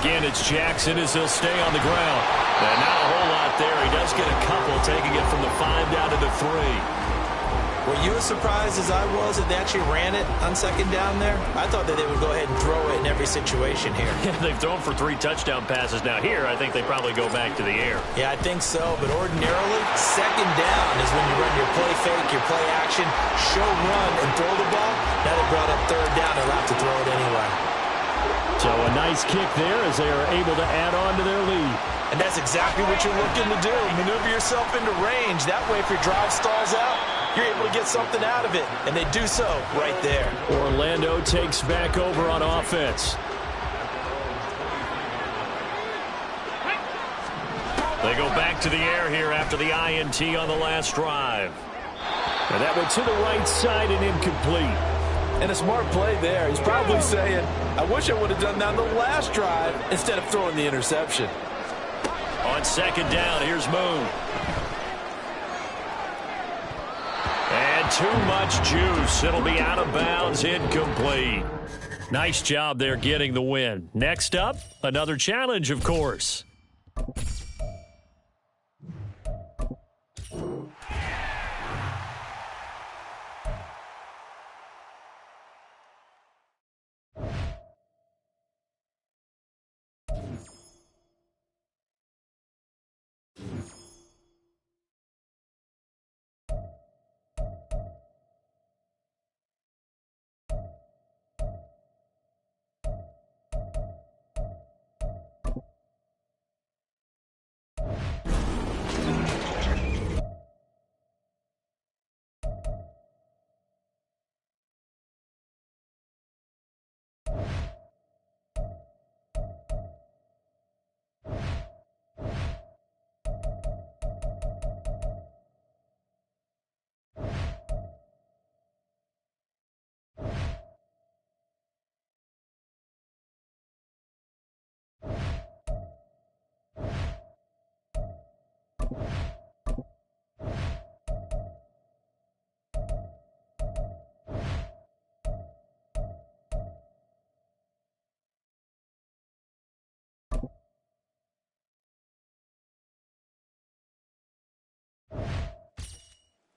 Again, it's Jackson as he'll stay on the ground. And not a whole lot there. He does get a couple, taking it from the 5 down to the 3. Were you as surprised as I was that they actually ran it on 2nd down there? I thought that they would go ahead and throw it in every situation here. They've thrown for 3 touchdown passes now. Here, I think they probably go back to the air. Yeah, I think so. But ordinarily, 2nd down is when you run your play fake, your play action, show run, and throw the ball. Now they brought up 3rd down. They'll have to throw it anyway. So a nice kick there as they are able to add on to their lead. And that's exactly what you're looking to do. Maneuver yourself into range. That way, if your drive stalls out, you're able to get something out of it. And they do so right there. Orlando takes back over on offense. They go back to the air here after the INT on the last drive. And that went to the right side and incomplete. And a smart play there. He's probably saying, I wish I would have done that on the last drive instead of throwing the interception. On 2nd down, here's Moon. And too much juice. It'll be out of bounds, incomplete. Nice job there getting the win. Next up, another challenge, of course.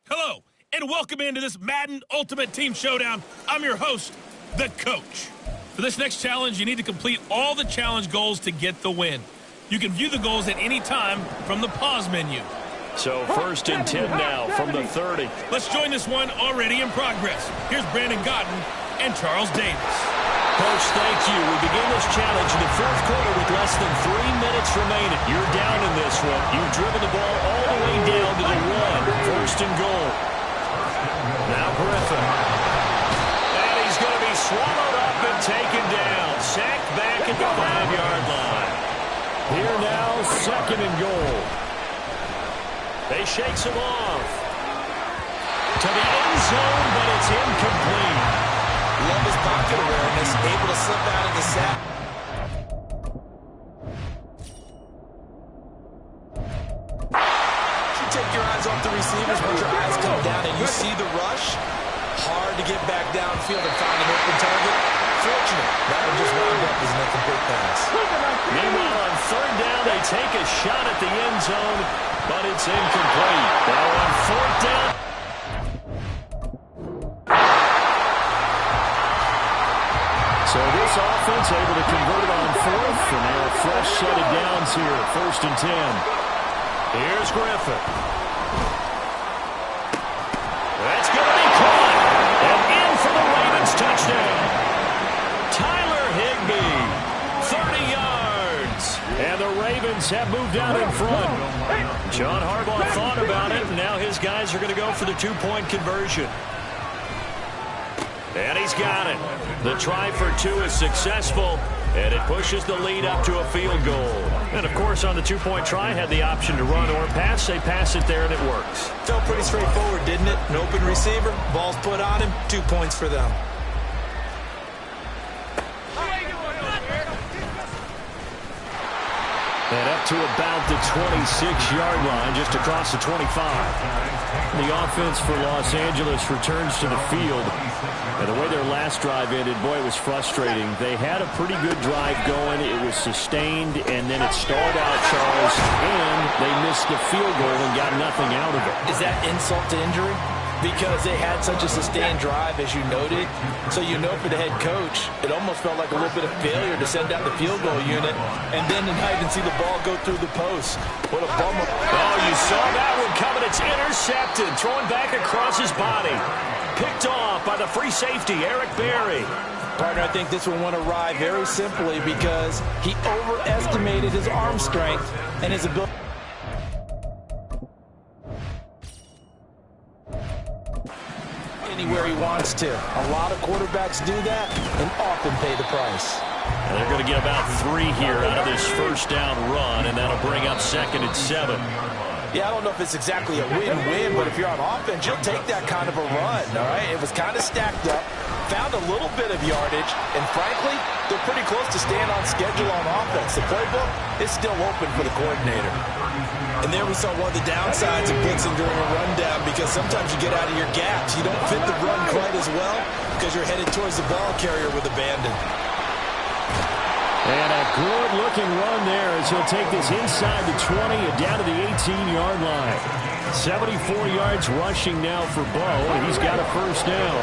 Hello, and welcome into this Madden Ultimate Team Showdown. I'm your host, the Coach. For this next challenge, you need to complete all the challenge goals to get the win. You can view the goals at any time from the pause menu. So 1st and 10 now from the 30. Let's join this one already in progress. Here's Brandon Godden and Charles Davis. Coach, thank you. We begin this challenge in the 4th quarter with less than 3 minutes remaining. You're down in this one. You've driven the ball all the way down to the 1. 1st and goal. Now Griffin. And he's going to be swallowed up and taken down. Sacked back at the 5-yard line. Here now, 2nd and goal. They shakes him off. To the end zone, but it's incomplete. Love his pocket awareness, able to slip out of the sack. You take your eyes off the receivers, once your eyes come down and you see the rush, hard to get back downfield and find an open target. Fortunate, that one just wound up as an incomplete pass. Meanwhile, on 3rd down, they take a shot at the end zone, but it's incomplete. Now on 4th down. So this offense able to convert it on 4th, and now a fresh set of downs here, 1st and 10. Here's Griffin. That's going to be caught, and in for the Ravens touchdown. Tyler Higbee, 30 yards, and the Ravens have moved out in front. John Harbaugh thought about it, and now his guys are going to go for the 2-point conversion. And he's got it. The try for 2 is successful, and it pushes the lead up to a field goal. And, of course, on the 2-point try, had the option to run or pass. They pass it there, and it works. Felt pretty straightforward, didn't it? An open receiver, ball's put on him, 2 points for them. And up to about the 26-yard line, just across the 25. The offense for Los Angeles returns to the field. And the way their last drive ended, boy, it was frustrating. They had a pretty good drive going. It was sustained, and then it stalled out, Charles, and they missed the field goal and got nothing out of it. Is that insult to injury? Because they had such a sustained drive, as you noted. So you know for the head coach, it almost felt like a little bit of failure to send out the field goal unit and then to not even see the ball go through the post. What a bummer. Oh, you saw that one coming. It's intercepted. Throwing back across his body. Picked off by the free safety, Eric Berry. Partner, I think this one went awry very simply because he overestimated his arm strength and his ability. Anywhere he wants to. A lot of quarterbacks do that and often pay the price. And they're going to get about 3 here out of this 1st down run, and that'll bring up 2nd and 7. Yeah, I don't know if it's exactly a win-win, but if you're on offense, you'll take that kind of a run, all right? It was kind of stacked up, found a little bit of yardage, and frankly, they're pretty close to staying on schedule on offense. The playbook is still open for the coordinator. And there we saw one of the downsides of blitzing during a rundown because sometimes you get out of your gaps. You don't fit the run quite as well because you're headed towards the ball carrier with abandon. And a good-looking run there as he'll take this inside the 20 and down to the 18-yard line. 74 yards rushing now for Bo, and he's got a 1st down.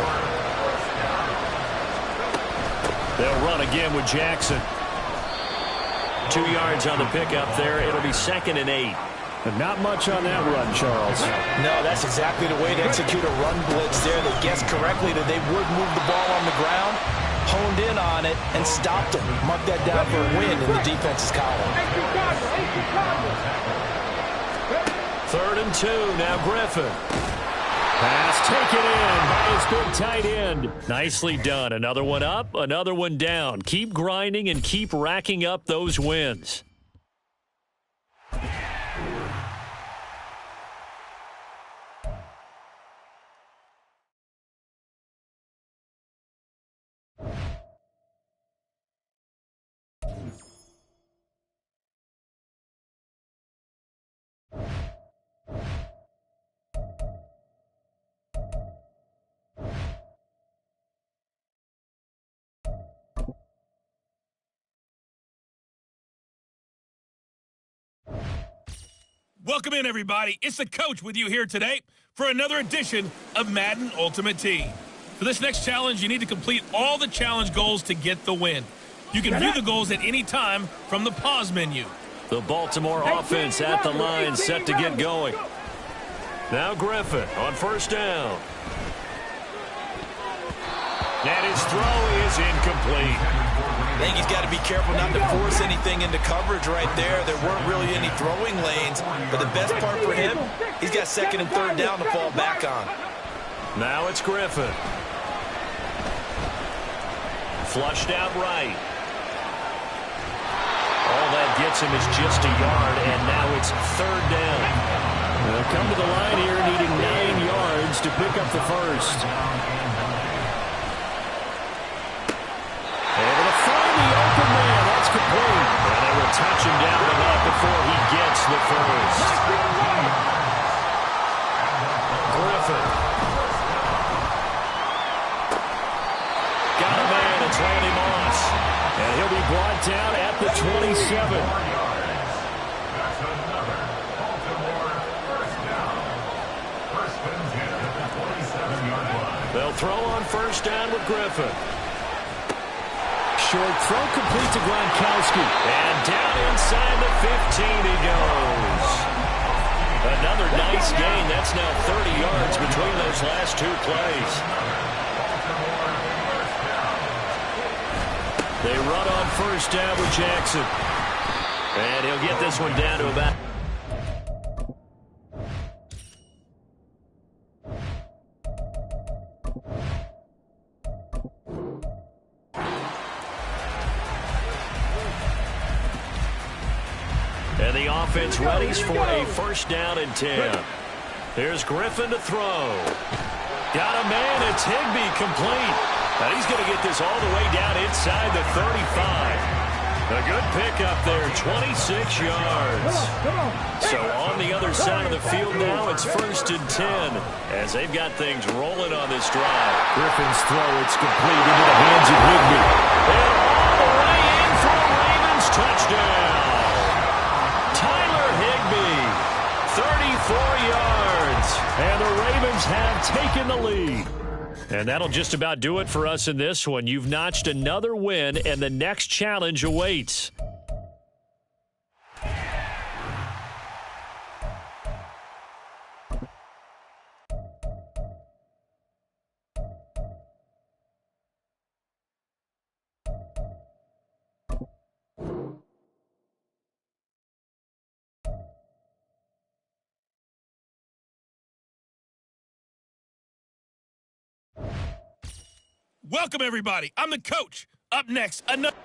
They'll run again with Jackson. 2 yards on the pickup there. It'll be 2nd and 8. But not much on that run, Charles. No, that's exactly the way to execute a run blitz there. They guessed correctly that they would move the ball on the ground, honed in on it, and stopped them. Mark that down for a win in the defense's column. 3rd and 2, now Griffin. Pass taken in by his big tight end. Nicely done. Another one up, another one down. Keep grinding and keep racking up those wins. Welcome in, everybody. It's the coach with you here today for another edition of Madden Ultimate Team. For this next challenge, you need to complete all the challenge goals to get the win. You can view the goals at any time from the pause menu. The Baltimore offense at the line, set to get going. Now Griffin on first down. And his throw is incomplete. I think he's got to be careful not to force anything into coverage right there. There weren't really any throwing lanes, but the best part for him, he's got second and third down to fall back on. Now it's Griffin. Flushed out right. All that gets him is just a yard, and now it's third down. They'll come to the line here needing 9 yards to pick up the first. Able to find the open man. That's complete. And they will touch him down the net before he gets the first. Griffin. Got a man. It's Randy Moss. And he'll be brought down at the 27. That's another Baltimore first down. First and 10 at the 27-yard line. They'll throw on first down with Griffin. Short throw complete to Gronkowski. And down inside the 15 he goes. Another nice gain. That's now 30 yards between those last 2 plays. They run on first down with Jackson. And he'll get this one down to about... And the offense readies for a first down and 10. Here's Griffin to throw. Got a man. It's Higbee complete. Now he's going to get this all the way down inside the 35. A good pickup there, 26 yards. So on the other side of the field now, it's first and 10 as they've got things rolling on this drive. Griffin's throw, it's complete into the hands of Higbee. And all the way in for a Ravens touchdown. Tyler Higbee, 34 yards. And the Ravens have taken the lead. And that'll just about do it for us in this one. You've notched another win, and the next challenge awaits. Welcome, everybody. I'm the coach. Up next, another...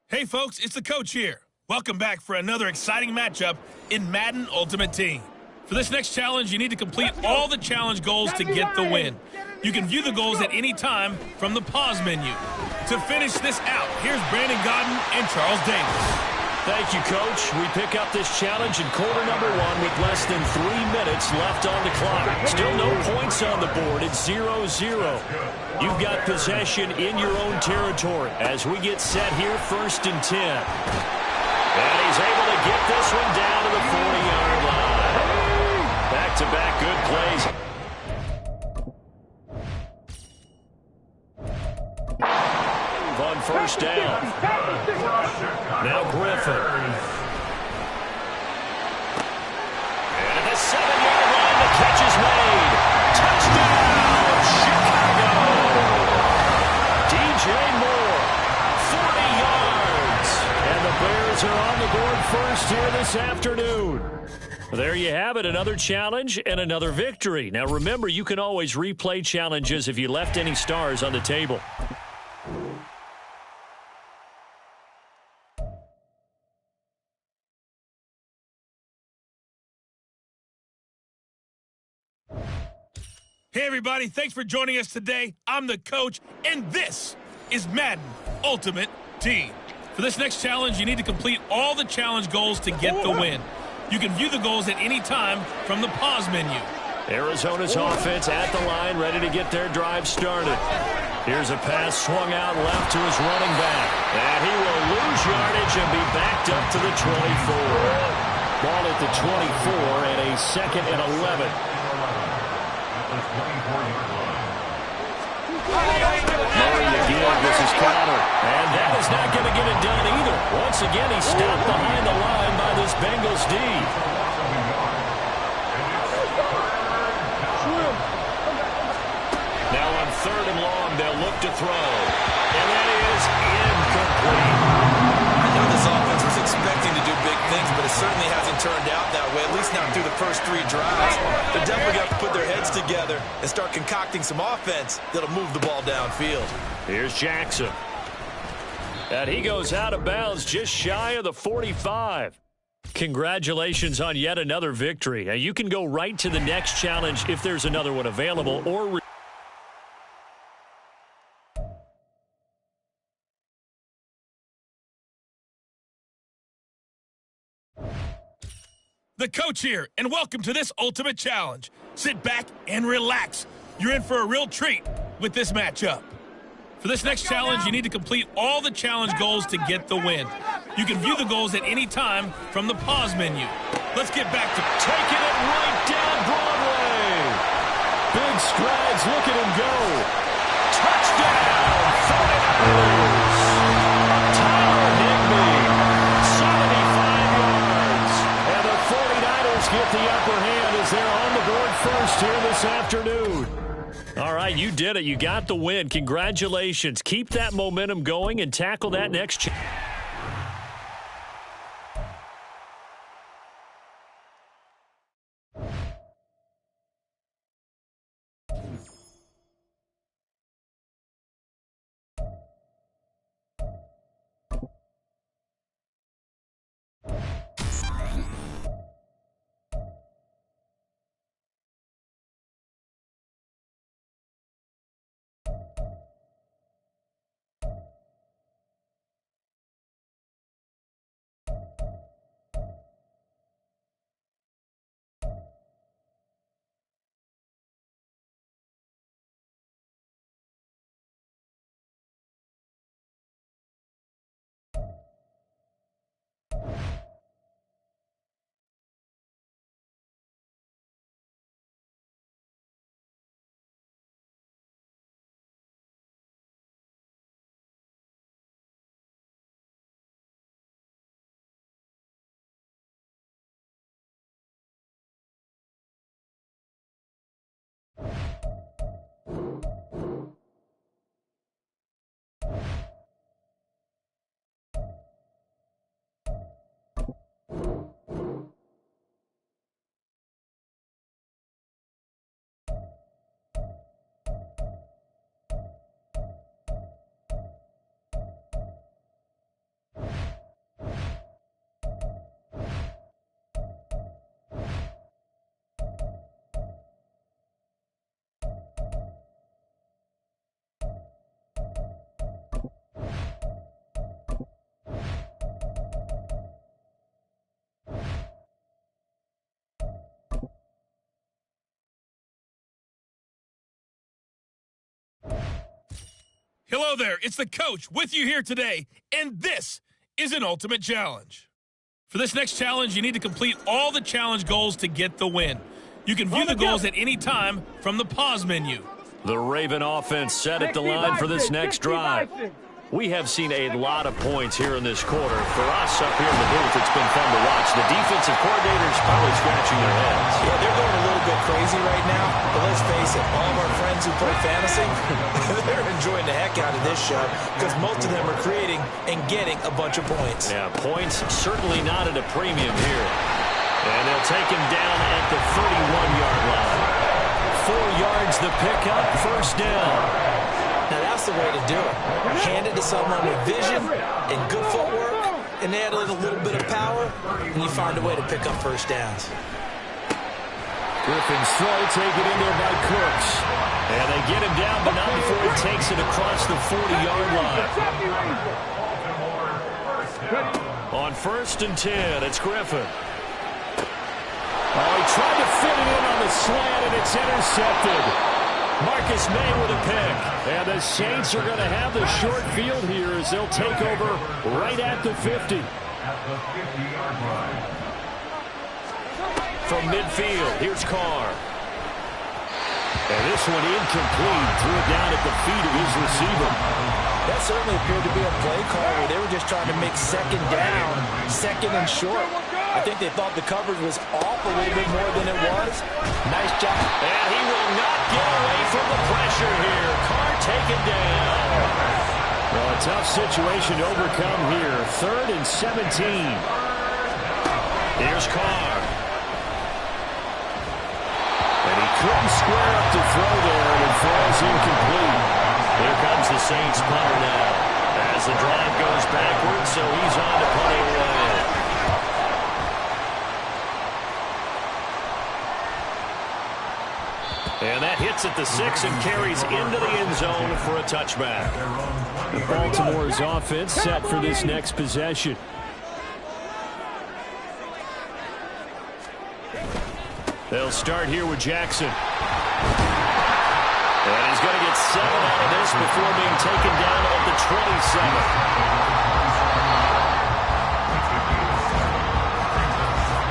Hey, folks, it's the coach here. Welcome back for another exciting matchup in Madden Ultimate Team. For this next challenge, you need to complete all the challenge goals to get the win. You can view the goals at any time from the pause menu. To finish this out, here's Brandon Godden and Charles Davis. Thank you, Coach. We pick up this challenge in quarter number 1 with less than 3 minutes left on the clock. Still no points on the board. It's 0-0. You've got possession in your own territory as we get set here, first and 10. And he's able to get this one down to the 40-yard line. Back-to-back good plays. On first down. Now Griffin. And at the 7-yard line, the catch is made. first here this afternoon. There you have it, another challenge and another victory. Now remember, you can always replay challenges if you left any stars on the table. Hey, everybody. Thanks for joining us today. I'm the coach, and this is Madden Ultimate Team. For this next challenge, you need to complete all the challenge goals to get the win. You can view the goals at any time from the pause menu. Arizona's offense at the line, ready to get their drive started. Here's a pass swung out left to his running back. And he will lose yardage and be backed up to the 24. Ball at the 24 and a 2nd and 11. Murray again, this is counter. And that is not going to get it done either. Once again, he's stopped behind the line by this Bengals D. Now on 3rd and long, they'll look to throw. And that is incomplete. I know this offense was expecting to do big things, but it certainly hasn't turned out that way, at least not through the first 3 drives. They're definitely going to put their heads together and start concocting some offense that'll move the ball downfield. Here's Jackson. And he goes out of bounds just shy of the 45. Congratulations on yet another victory. Now you can go right to the next challenge if there's another one available, or The coach here, and welcome to this Ultimate Challenge. Sit back and relax. You're in for a real treat with this matchup. For this next challenge, you need to complete all the challenge goals to get the win. You can view the goals at any time from the pause menu. Let's get back to taking it right down Broadway. Big strides, look at him go. Touchdown, 49ers. Tyler Higbee, 75 yards. And the 49ers get the upper hand as they're on the board first here this afternoon. All right, you did it. You got the win. Congratulations. Keep that momentum going and tackle that next challenge. Hello there, it's the coach with you here today, and this is an Ultimate Challenge. For this next challenge, you need to complete all the challenge goals to get the win. You can view the goals at any time from the pause menu. The Raven offense set at the line for this next drive. We have seen a lot of points here in this quarter. For us up here in the booth, it's been fun to watch. The defensive coordinators probably scratching their heads. Yeah, they're going a little bit crazy right now, but let's face it, all of our friends who play fantasy, they're enjoying the heck out of this show because most of them are creating and getting a bunch of points. Yeah, points certainly not at a premium here. And they'll take him down at the 31-yard line. 4 yards the pickup, first down. Now that's the way to do it. Hand it to someone with vision and good footwork, and add a little bit of power, and you find a way to pick up first downs. Griffin's throw taken in there by Cooks. And they get him down, but not before he takes it across the 40-yard line. On 1st and 10, it's Griffin. Oh, he tried to fit it in on the slant, and it's intercepted. Marcus May with a pick. And the Saints are going to have the short field here as they'll take over right at the 50. At the 50-yard line. From midfield, here's Carr. And this one incomplete. Threw it down at the feet of his receiver. That certainly appeared to be a play call where they were just trying to make second down, second and short. I think they thought the coverage was off a little bit more than it was. Nice job. And he will not get away from the pressure here. Carr taken down. Well, a tough situation to overcome here. 3rd and 17. Here's Carr. And he couldn't square up to throw there, and it falls incomplete. Here comes the Saints punter now. As the drive goes backwards, so he's on to punting away. And that hits at the 6 and carries into the end zone for a touchback. Baltimore's offense set for this next possession. They'll start here with Jackson. And he's going to get 7 out of this before being taken down at the 27.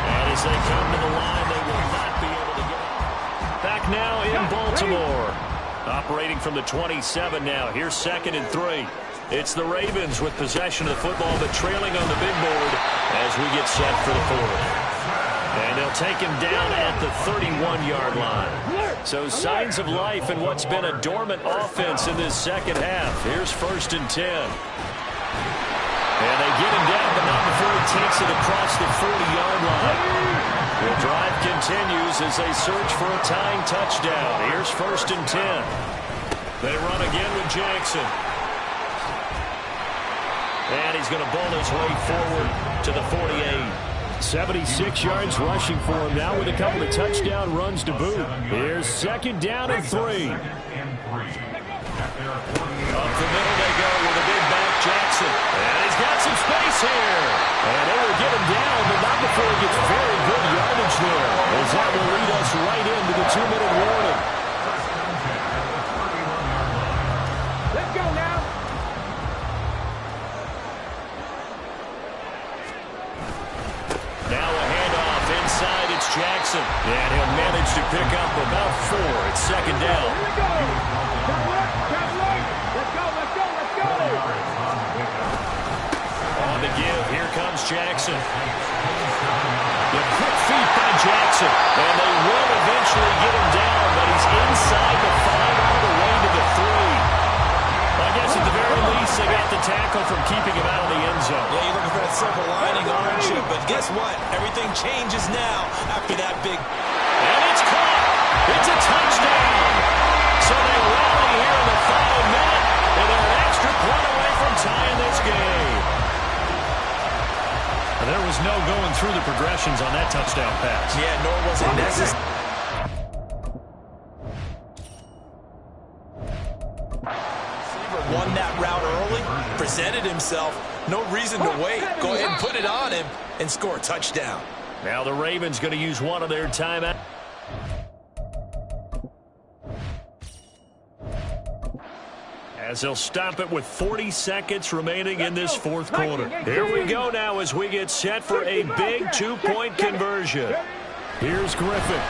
And as they come to the line, they will not be able to get it. Back now in Baltimore. Operating from the 27 now. Here's 2nd and 3. It's the Ravens with possession of the football, but trailing on the big board as we get set for the 4th. And they'll take him down at the 31-yard line. So signs of life in what's been a dormant offense in this second half. Here's 1st and 10. And they get him down, but not before he takes it across the 40-yard line. The drive continues as they search for a tying touchdown. Here's 1st and 10. They run again with Jackson. And he's going to bull his way forward to the 48. 76 yards rushing for him now with a couple of touchdown runs to boot. Here's 2nd down and 3. Up the middle they go with a big back Jackson. And he's got some space here. And they will get him down, but not before he gets very good yardage there. As that will lead us right into the 2-minute warning. Let's go now. Now a handoff inside, it's Jackson. And he'll manage to pick up about 4. It's 2nd down. Here we go. Got right. Let's go. On the give, here comes Jackson. The quick feet by Jackson. And they will eventually get him down, but he's inside the 5 all the way to the 3. I guess at the very least, they got the tackle from keeping him out of the end zone. Yeah, you're looking for that silver lining, aren't you? But guess what? Everything changes now after that big... And it's caught. It's a touchdown. So they rally here in the final minute, and they're an extra point away from tying this game. There was no going through the progressions on that touchdown pass. Yeah, nor was it necessary. Won that route early, presented himself, no reason to wait. Go ahead and put it on him and score a touchdown. Now the Ravens going to use one of their timeouts. As they'll stop it with 40 seconds remaining in this 4th quarter. Here we go now as we get set for a big 2-point conversion. Here's Griffin.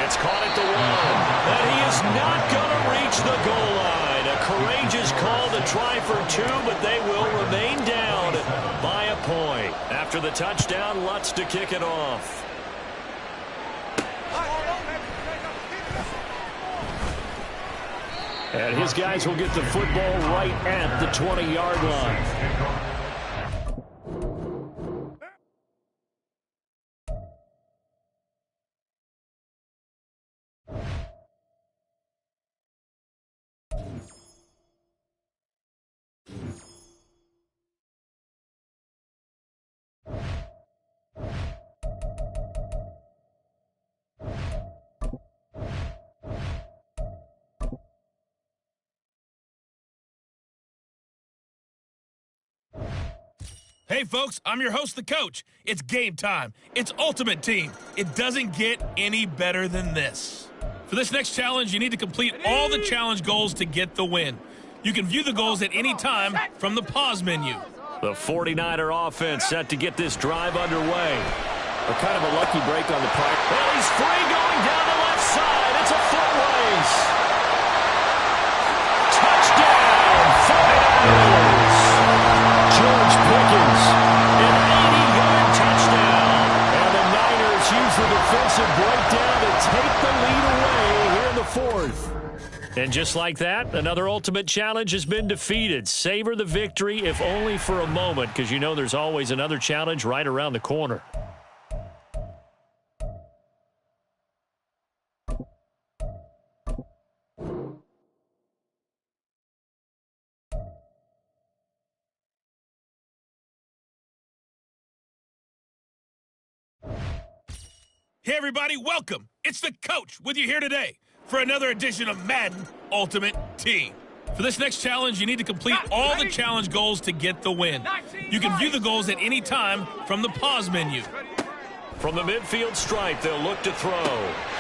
It's caught at the 1. And he is not going to reach the goal line. A courageous call to try for 2, but they will remain down by a point. After the touchdown, Lutz to kick it off. And his guys will get the football right at the 20-yard line. Hey, folks, I'm your host, the coach. It's game time. It's Ultimate Team. It doesn't get any better than this. For this next challenge, you need to complete all the challenge goals to get the win. You can view the goals at any time from the pause menu. The 49er offense set to get this drive underway. A kind of a lucky break on the part. Well, he's free going down the left side. It's a foot race. Touchdown, 49ers. George Pickens, an 80-yard touchdown. And the Niners use the defensive breakdown to take the lead away here in the fourth. And just like that, another ultimate challenge has been defeated. Savor the victory, if only for a moment, because you know there's always another challenge right around the corner. Hey, everybody, welcome. It's the coach with you here today for another edition of Madden Ultimate Team. For this next challenge, you need to complete all the challenge goals to get the win. You can view the goals at any time from the pause menu. From the midfield stripe, they'll look to throw.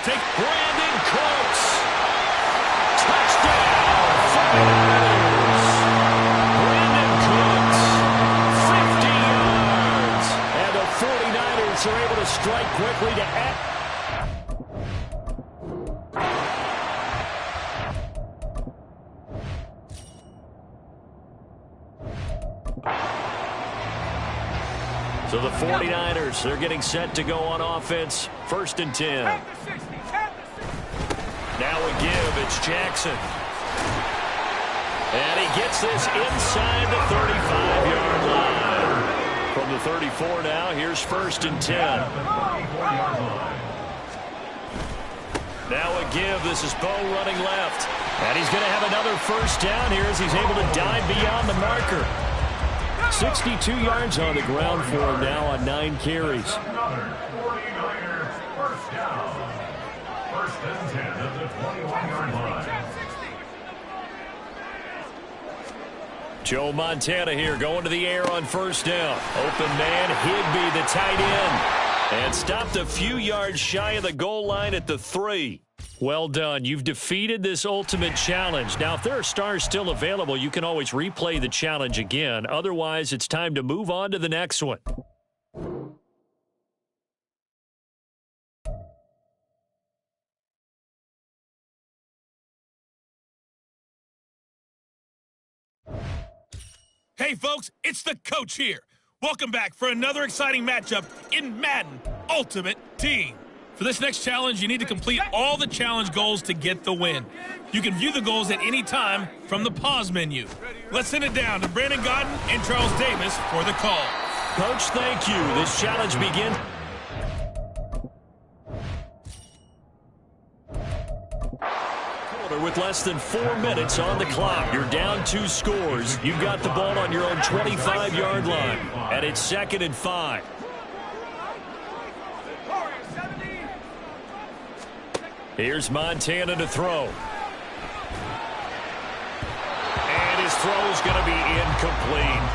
Take Brandon Cooks. Touchdown, 49ers. Brandon Cooks, 50 yards. And the 49ers are able to strike quickly to add. So the 49ers, they're getting set to go on offense. 1st and 10. Now a give. It's Jackson. And he gets this inside the 35-yard line. From the 34 now, here's 1st and 10. Now a give. This is Bo running left. And he's going to have another first down here as he's able to dive beyond the marker. 62 yards on the ground for him now on 9 carries. Another 49er first down. 1st and 10 at the 21-yard line. Joe Montana here going to the air on 1st down. Open man, Higbee, the tight end. And stopped a few yards shy of the goal line at the 3. Well done. You've defeated this ultimate challenge. Now, if there are stars still available, you can always replay the challenge again. Otherwise, it's time to move on to the next one. Hey, folks, it's the coach here. Welcome back for another exciting matchup in Madden Ultimate Team. For this next challenge, you need to complete all the challenge goals to get the win. You can view the goals at any time from the pause menu. Let's send it down to Brandon Godden and Charles Davis for the call. Coach, thank you. This challenge begins. With less than 4 minutes on the clock. You're down 2 scores. You've got the ball on your own 25-yard line. And it's 2nd and 5. Here's Montana to throw. And his throw's going to be incomplete.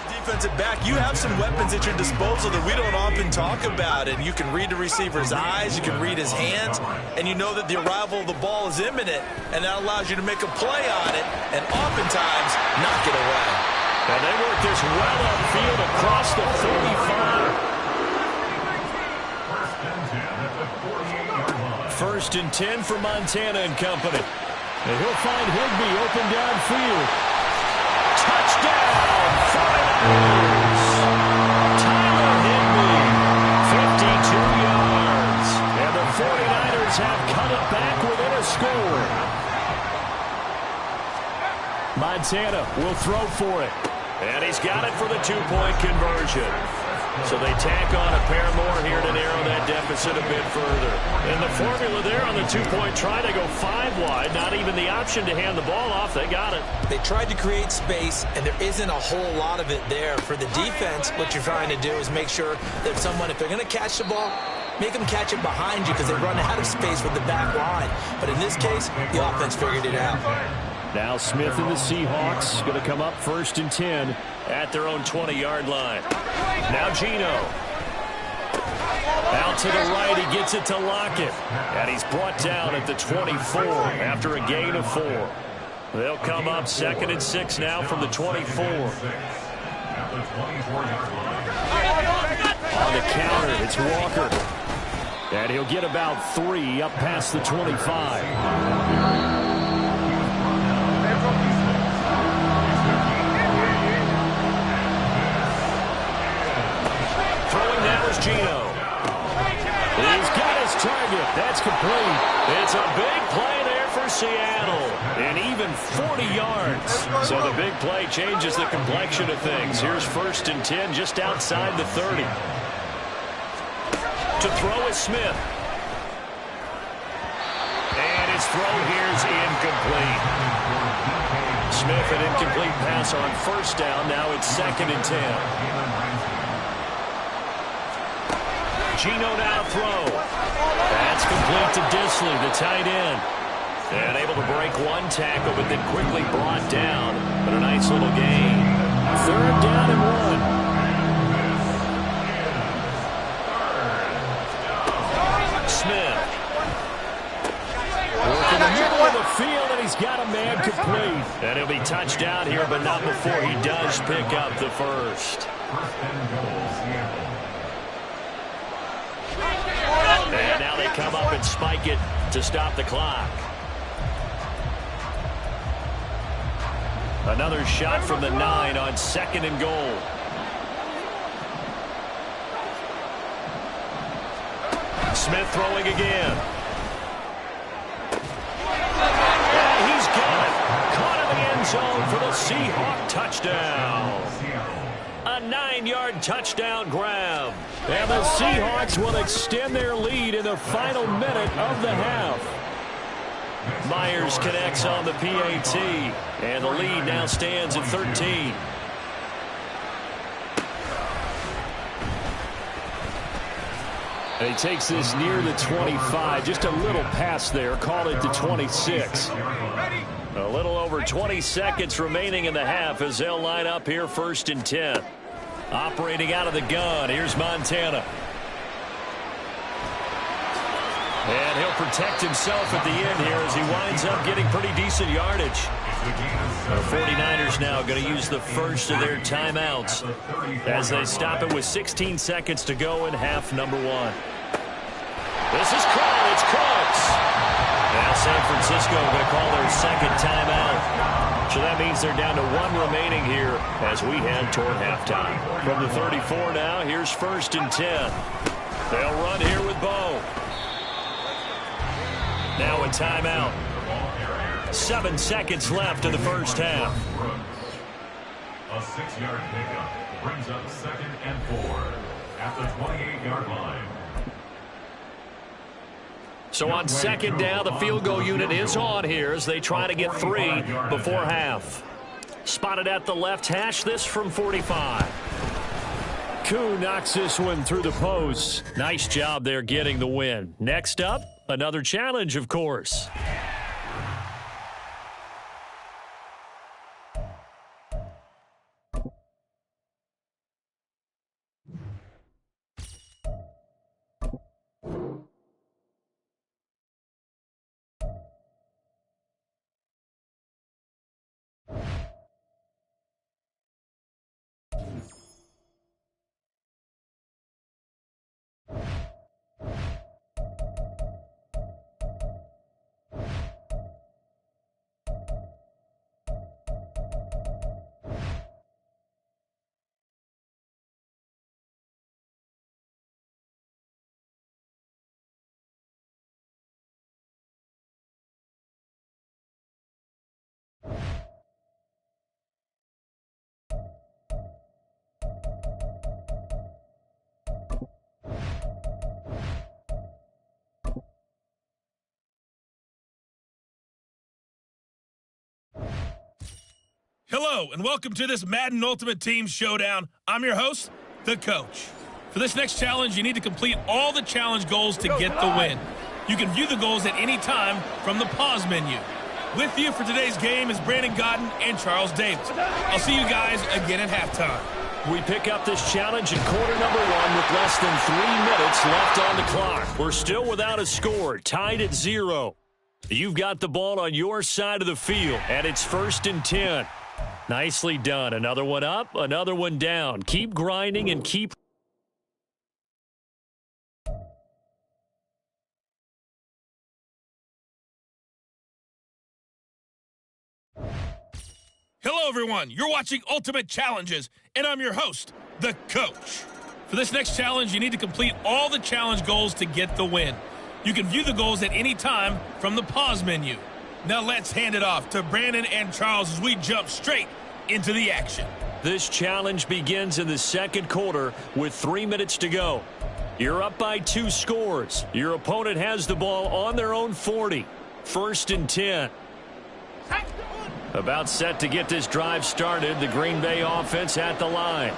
Defensive back, you have some weapons at your disposal that we don't often talk about, and you can read the receiver's eyes, you can read his hands, and you know that the arrival of the ball is imminent, and that allows you to make a play on it and oftentimes knock it away. And they work this well upfield across the 45. 1st and 10 for Montana and company. And he'll find Higbee open downfield. Touchdown, 49ers. Tyler Higbee, 52 yards. And the have cut it back within a score. Montana will throw for it. And he's got it for the two-point conversion. So they tack on a pair more here to narrow that deficit a bit further. And the formula there on the two-point try to go 5 wide. Not even the option to hand the ball off. They got it. They tried to create space, and there isn't a whole lot of it there. For the defense, what you're trying to do is make sure that someone, if they're going to catch the ball, make them catch it behind you because they run out of space with the back line. But in this case, the offense figured it out. Now Smith and the Seahawks going to come up 1st and 10 at their own 20-yard line. Now Geno. Out to the right, he gets it to Lockett. And he's brought down at the 24 after a gain of 4. They'll come up 2nd and 6 now from the 24. On the counter, it's Walker. And he'll get about 3 up past the 25. Geno. He's got his target. That's complete. It's a big play there for Seattle. And even 40 yards. So the big play changes the complexion of things. Here's 1st and 10 just outside the 30. To throw is Smith. And his throw here's incomplete. Smith, an incomplete pass on 1st down. Now it's 2nd and 10. Geno now to throw. That's complete to Disley, the tight end. And able to break 1 tackle, but then quickly brought down. But a nice little gain. 3rd down and 1. Smith. Working the middle of the field, and he's got a man complete. And he'll be touched down here, but not before he does pick up the first. And now they come up and spike it to stop the clock. Another shot from the 9 on 2nd and goal. Smith throwing again. And he's got it. Caught in the end zone for the Seahawk touchdown. A 9-yard touchdown grab. And the Seahawks will extend their lead in the final minute of the half. Myers connects on the PAT. And the lead now stands at 13. And he takes this near the 25. Just a little pass there. Call it the 26. A little over 20 seconds remaining in the half as they'll line up here 1st and 10. Operating out of the gun. Here's Montana. And he'll protect himself at the end here as he winds up getting pretty decent yardage. The 49ers now going to use the first of their timeouts as they stop it with 16 seconds to go in half number 1. This is called. It's Cooks. Now San Francisco going to call their 2nd timeout. So that means they're down to 1 remaining here as we head toward halftime. From the 34 now, here's 1st and 10. They'll run here with Bo. Now a timeout. 7 seconds left in the first half. A 6-yard pickup brings up 2nd and 4 at the 28-yard line. So on 2nd down, the field goal unit is on here as they try to get 3 before half. Spotted at the left hash, this from 45. Koo knocks this one through the post. Nice job there getting the win. Next up, another challenge, of course. Hello, and welcome to this Madden Ultimate Team Showdown. I'm your host, the Coach. For this next challenge, you need to complete all the challenge goals to get the win. You can view the goals at any time from the pause menu. With you for today's game is Brandon Godden and Charles Davis. I'll see you guys again at halftime. We pick up this challenge in quarter number 1 with less than 3 minutes left on the clock. We're still without a score, tied at 0. You've got the ball on your side of the field, and it's 1st and 10. Nicely done. Another one up, another one down. Keep grinding and keep... Hello, everyone. You're watching Ultimate Challenges, and I'm your host, the Coach. For this next challenge, you need to complete all the challenge goals to get the win. You can view the goals at any time from the pause menu. Now let's hand it off to Brandon and Charles as we jump straight into the action. This challenge begins in the second quarter with 3 minutes to go. You're up by 2 scores. Your opponent has the ball on their own 40. 1st and 10. About set to get this drive started, the Green Bay offense at the line.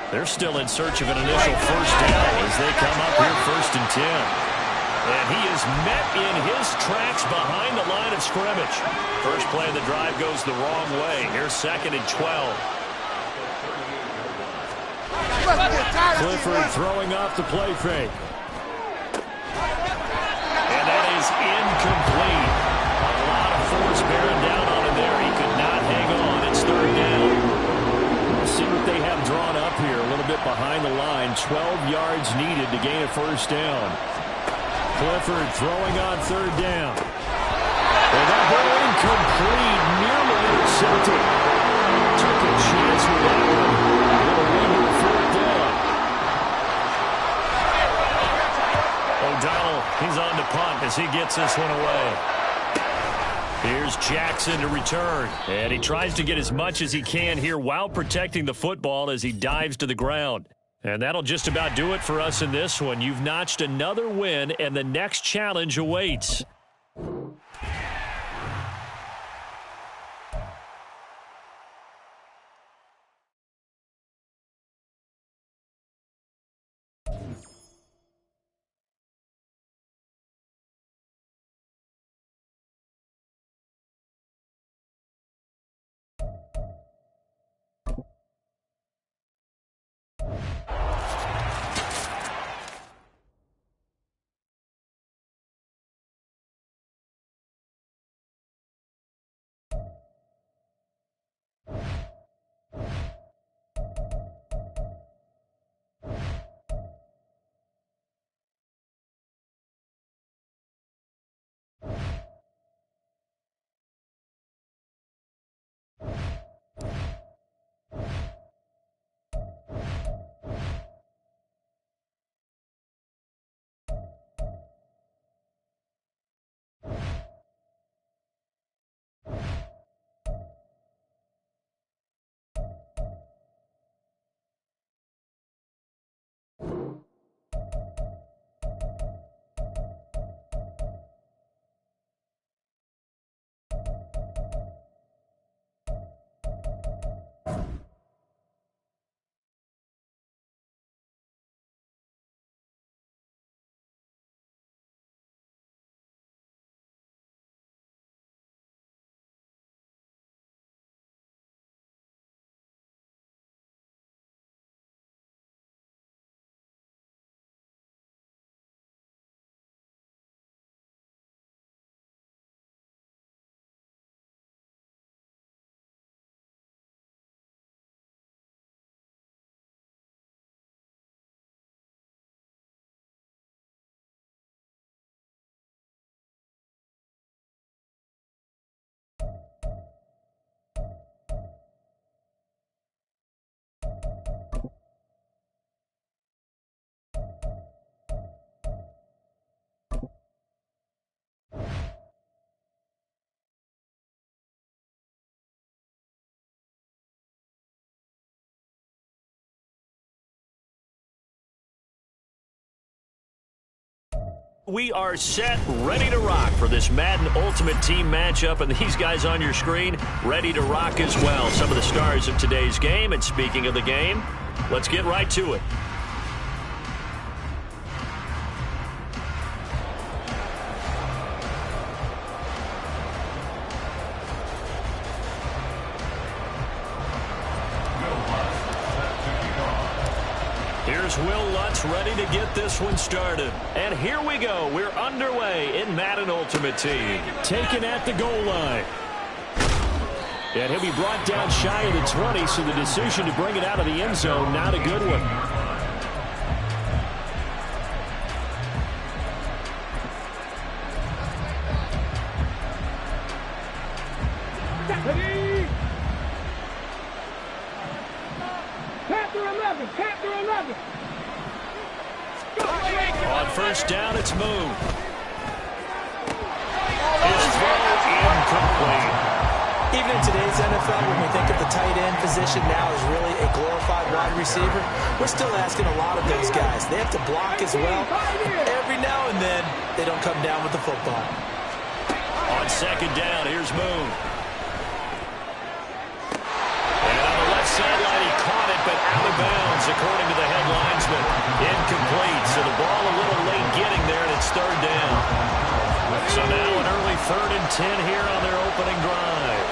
They're still in search of an initial first down as they come up here 1st and 10. And he is met in his tracks behind the line of scrimmage. First play of the drive goes the wrong way. Here's 2nd and 12. Clifford throwing off the play fake. And that is incomplete. A lot of force bearing down on him there. He could not hang on. It's 3rd down. Let's see what they have drawn up here. A little bit behind the line. 12 yards needed to gain a first down. Clifford throwing on 3rd down. And that ball incomplete, nearly intercepted. Took a chance with that one. Little window 4th down. O'Donnell, he's on to punt as he gets this one away. Here's Jackson to return. And he tries to get as much as he can here while protecting the football as he dives to the ground. And that'll just about do it for us in this one. You've notched another win, and the next challenge awaits. We are set, ready to rock for this Madden Ultimate Team matchup, and these guys on your screen ready to rock as well. Some of the stars of today's game, and speaking of the game, let's get right to it. Here's Will Lutz ready to get this one started. And here we go. We're underway in Madden Ultimate Team. Taken at the goal line. And he'll be brought down shy of the 20, so the decision to bring it out of the end zone, not a good one. Panther 11. On first down, it's moved. His throw incomplete. Even in today's NFL, when we think of the tight end position now as really a glorified wide receiver, we're still asking a lot of those guys. They have to block as well. Every now and then, they don't come down with the football. On second down, here's Moon. And on the left sideline, he caught it, but out of bounds, according to the head linesman. Incomplete, so the ball a little late getting there, and it's third down. So now an early 3rd and 10 here on their opening drive.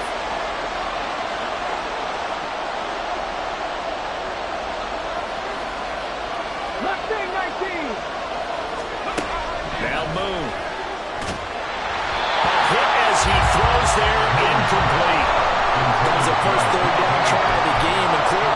Now Moon. A hit as he throws there, incomplete. That was the first 3rd down try of the game, and clear.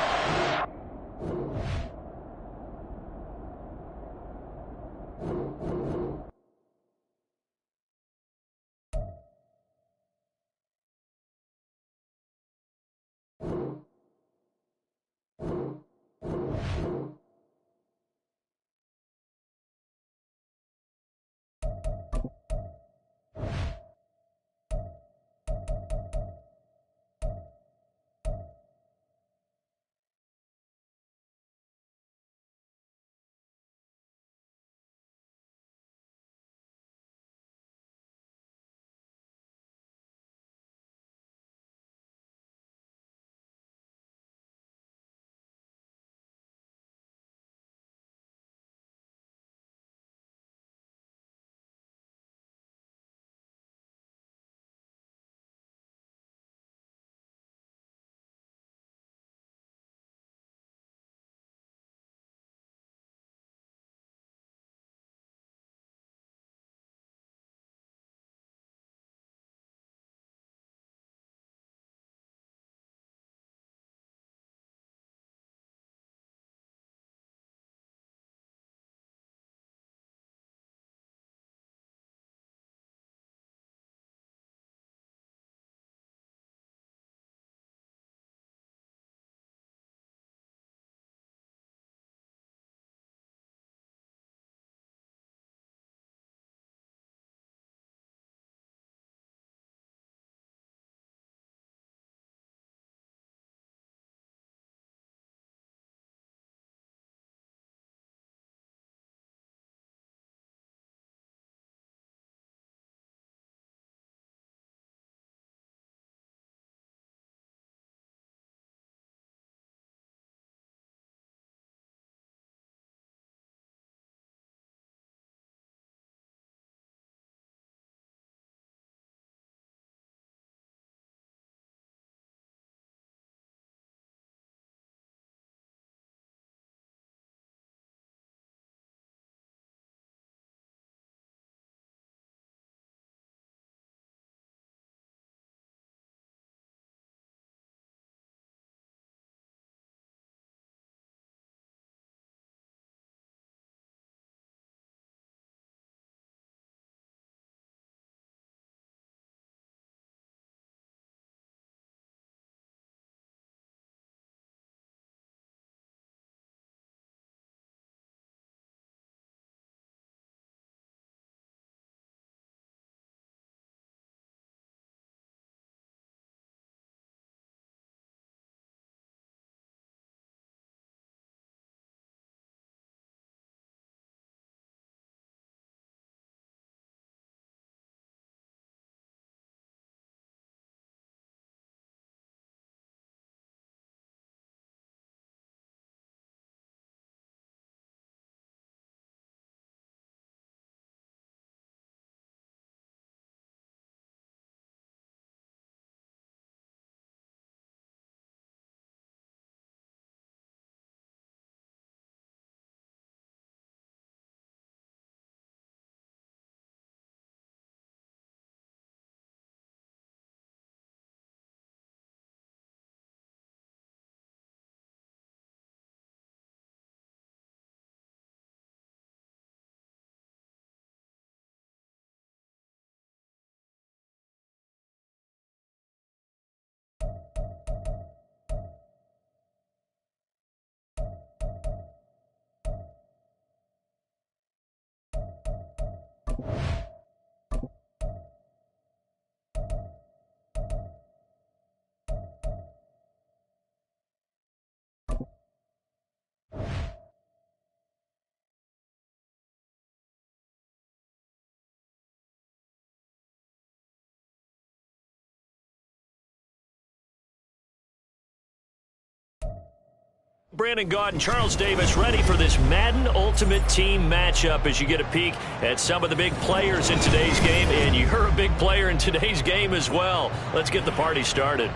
Brandon Gaud and Charles Davis ready for this Madden Ultimate Team matchup as you get a peek at some of the big players in today's game. And you're a big player in today's game as well. Let's get the party started.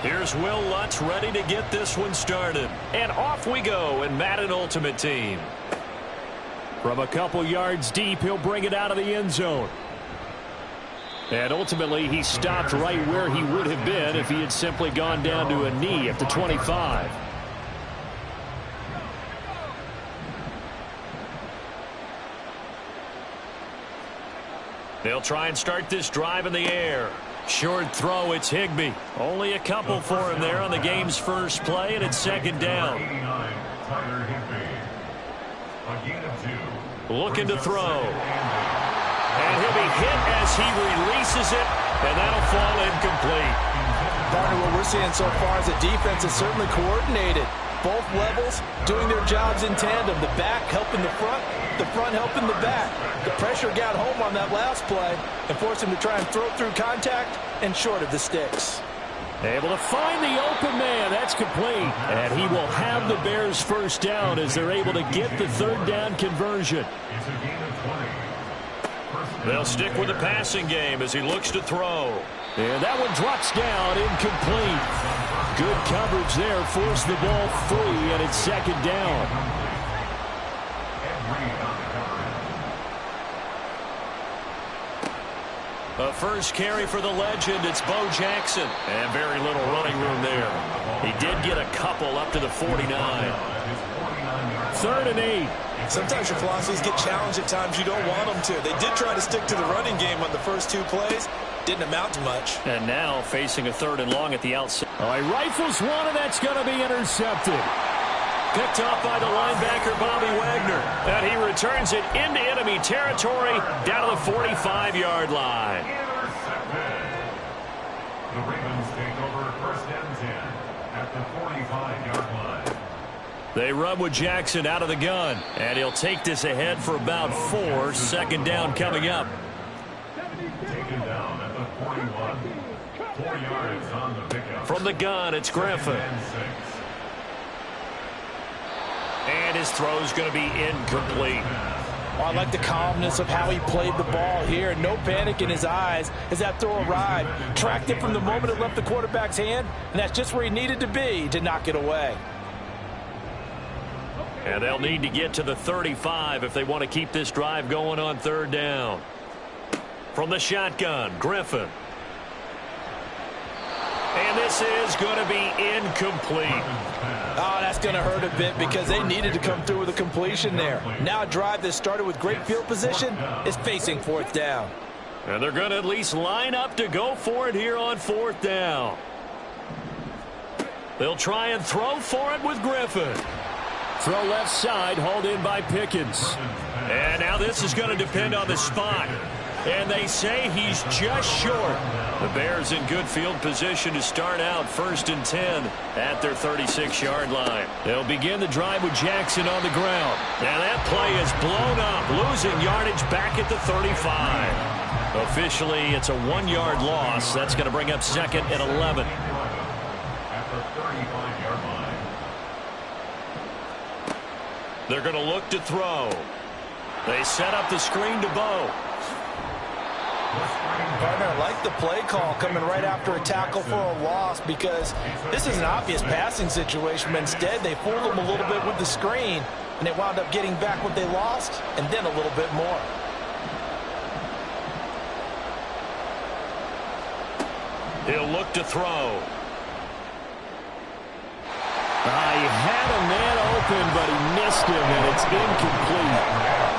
Here's Will Lutz ready to get this one started. And off we go in Madden Ultimate Team. From a couple yards deep, he'll bring it out of the end zone. And ultimately, he stopped right where he would have been if he had simply gone down to a knee at the 25. They'll try and start this drive in the air. Short throw, it's Higbee. Only a couple for him there on the game's first play, and it's second down. Looking to throw. And he'll be hit as he releases it, and that'll fall incomplete. Partner, what we're seeing so far is the defense is certainly coordinated. Both levels doing their jobs in tandem. The back helping the front helping the back. The pressure got home on that last play and forced him to try and throw through contact and short of the sticks. Able to find the open man. That's complete. And he will have the Bears first down as they're able to get the third down conversion. They'll stick with the passing game as he looks to throw. And that one drops down, incomplete. Good coverage there, forced the ball free, and it's second down. A first carry for the legend, it's Bo Jackson. And very little running room there. He did get a couple up to the 49. 3rd and 8. Sometimes your philosophies get challenged at times you don't want them to. They did try to stick to the running game on the first 2 plays. Didn't amount to much. And now facing a 3rd and long at the outside. He rifles one, and that's going to be intercepted. Picked off by the linebacker, Bobby Wagner. And he returns it into enemy territory down to the 45-yard line. The Ravens take over 1st and 10 at the 45-yard line. They run with Jackson out of the gun. And he'll take this ahead for about 4. Second down coming up. Taken down at the 41. 4 yards on the pickup. From the gun, it's Griffin. And his throw's going to be incomplete. Oh, I like the calmness of how he played the ball here. No panic in his eyes as that throw arrived. Tracked it from the moment it left the quarterback's hand, and that's just where he needed to be to knock it away. And they'll need to get to the 35 if they want to keep this drive going on 3rd down. From the shotgun, Griffin. And this is going to be incomplete. Oh, that's going to hurt a bit because they needed to come through with a completion there. Now a drive that started with great field position is facing 4th down. And they're going to at least line up to go for it here on 4th down. They'll try and throw for it with Griffin. Throw left side, hauled in by Pickens. And now this is going to depend on the spot. And they say he's just short. The Bears in good field position to start out 1st and 10 at their 36-yard line. They'll begin the drive with Jackson on the ground. And that play is blown up, losing yardage back at the 35. Officially, it's a 1-yard loss. That's going to bring up 2nd and 11. At the 35-yard line. They're going to look to throw. They set up the screen to Bo. Partner, I like the play call coming right after a tackle for a loss because this is an obvious passing situation, but instead they fooled him a little bit with the screen, and they wound up getting back what they lost and then a little bit more. He'll look to throw. He had a man open, but he missed him, and it's incomplete.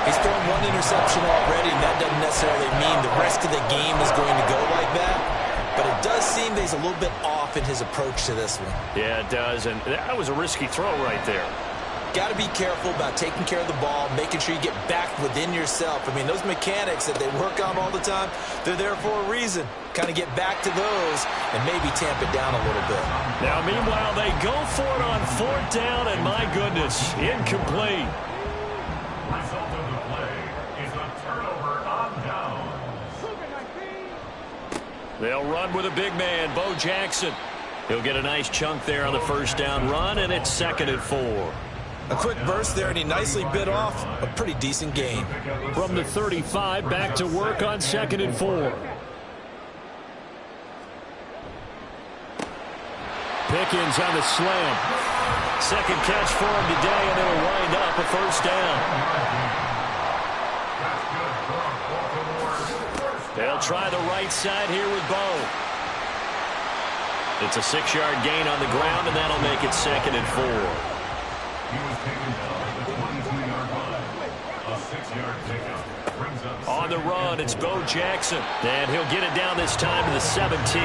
He's thrown 1 interception already, and that doesn't necessarily mean the rest of the game is going to go like that. But it does seem that he's a little bit off in his approach to this one. Yeah, it does, and that was a risky throw right there. got to be careful about taking care of the ball, making sure you get back within yourself. I mean, those mechanics that they work on all the time, they're there for a reason. Kind of get back to those and maybe tamp it down a little bit. Now, meanwhile, they go for it on 4th down, and my goodness, incomplete. Result of the play is a turnover on down. They'll run with a big man, Bo Jackson. He'll get a nice chunk there on the 1st down run, and it's 2nd and 4. A quick burst there, and he nicely bit off a pretty decent gain. From the 35, back to work on 2nd and 4. Pickens on the slam. Second catch for him today, and it'll wind up a 1st down. They'll try the right side here with Bo. It's a 6-yard gain on the ground, and that'll make it 2nd and 4. He was taken down at the 22-yard line. A 6-yard pickup brings up On the run, it's Bo Jackson. And he'll get it down this time to the 17.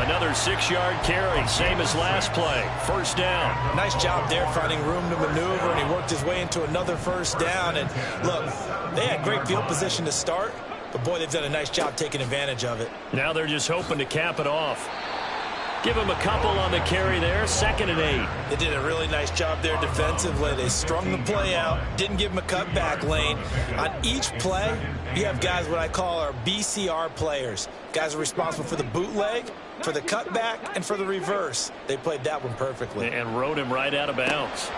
Another 6-yard carry, same as last play. 1st down. Nice job there finding room to maneuver, and he worked his way into another 1st down. And look, they had great field position to start, but boy, they've done a nice job taking advantage of it. Now they're just hoping to cap it off. Give him a couple on the carry there, 2nd and 8. They did a really nice job there defensively. They strung the play out, didn't give him a cutback lane. On each play, you have guys what I call our BCR players. Guys are responsible for the bootleg, for the cutback, and for the reverse. They played that one perfectly. And rode him right out of bounds.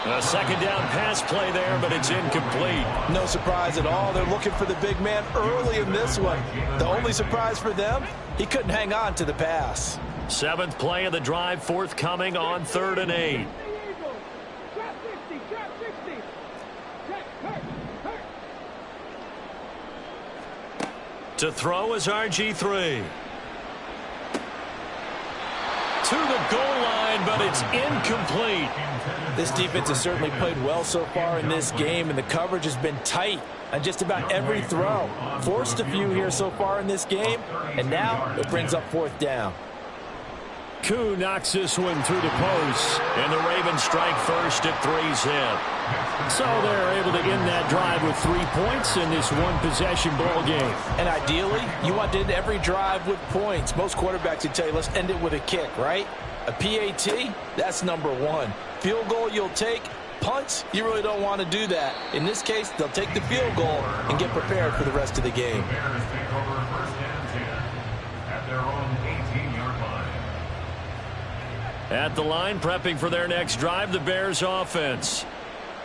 A 2nd down pass play there, but it's incomplete. No surprise at all. They're looking for the big man early in this one. The only surprise for them, he couldn't hang on to the pass. 7th play of the drive, forthcoming on 3rd and 8. To throw is RG3. To the goal line, but it's incomplete. This defense has certainly played well so far in this game, and the coverage has been tight on just about every throw. Forced a few here so far in this game, and now it brings up 4th down. Koo knocks this one through the post, and the Ravens strike first at 3's hit. So they're able to end that drive with 3 points in this one-possession ball game. And ideally, you want to end every drive with points. Most quarterbacks would tell you, let's end it with a kick, right? A PAT, that's number 1. Field goal you'll take. Punts, you really don't want to do that. In this case, they'll take the field goal and get prepared for the rest of the game. The Bears take over 1st and 10 at their own 18-yard line. At the line, prepping for their next drive, the Bears offense.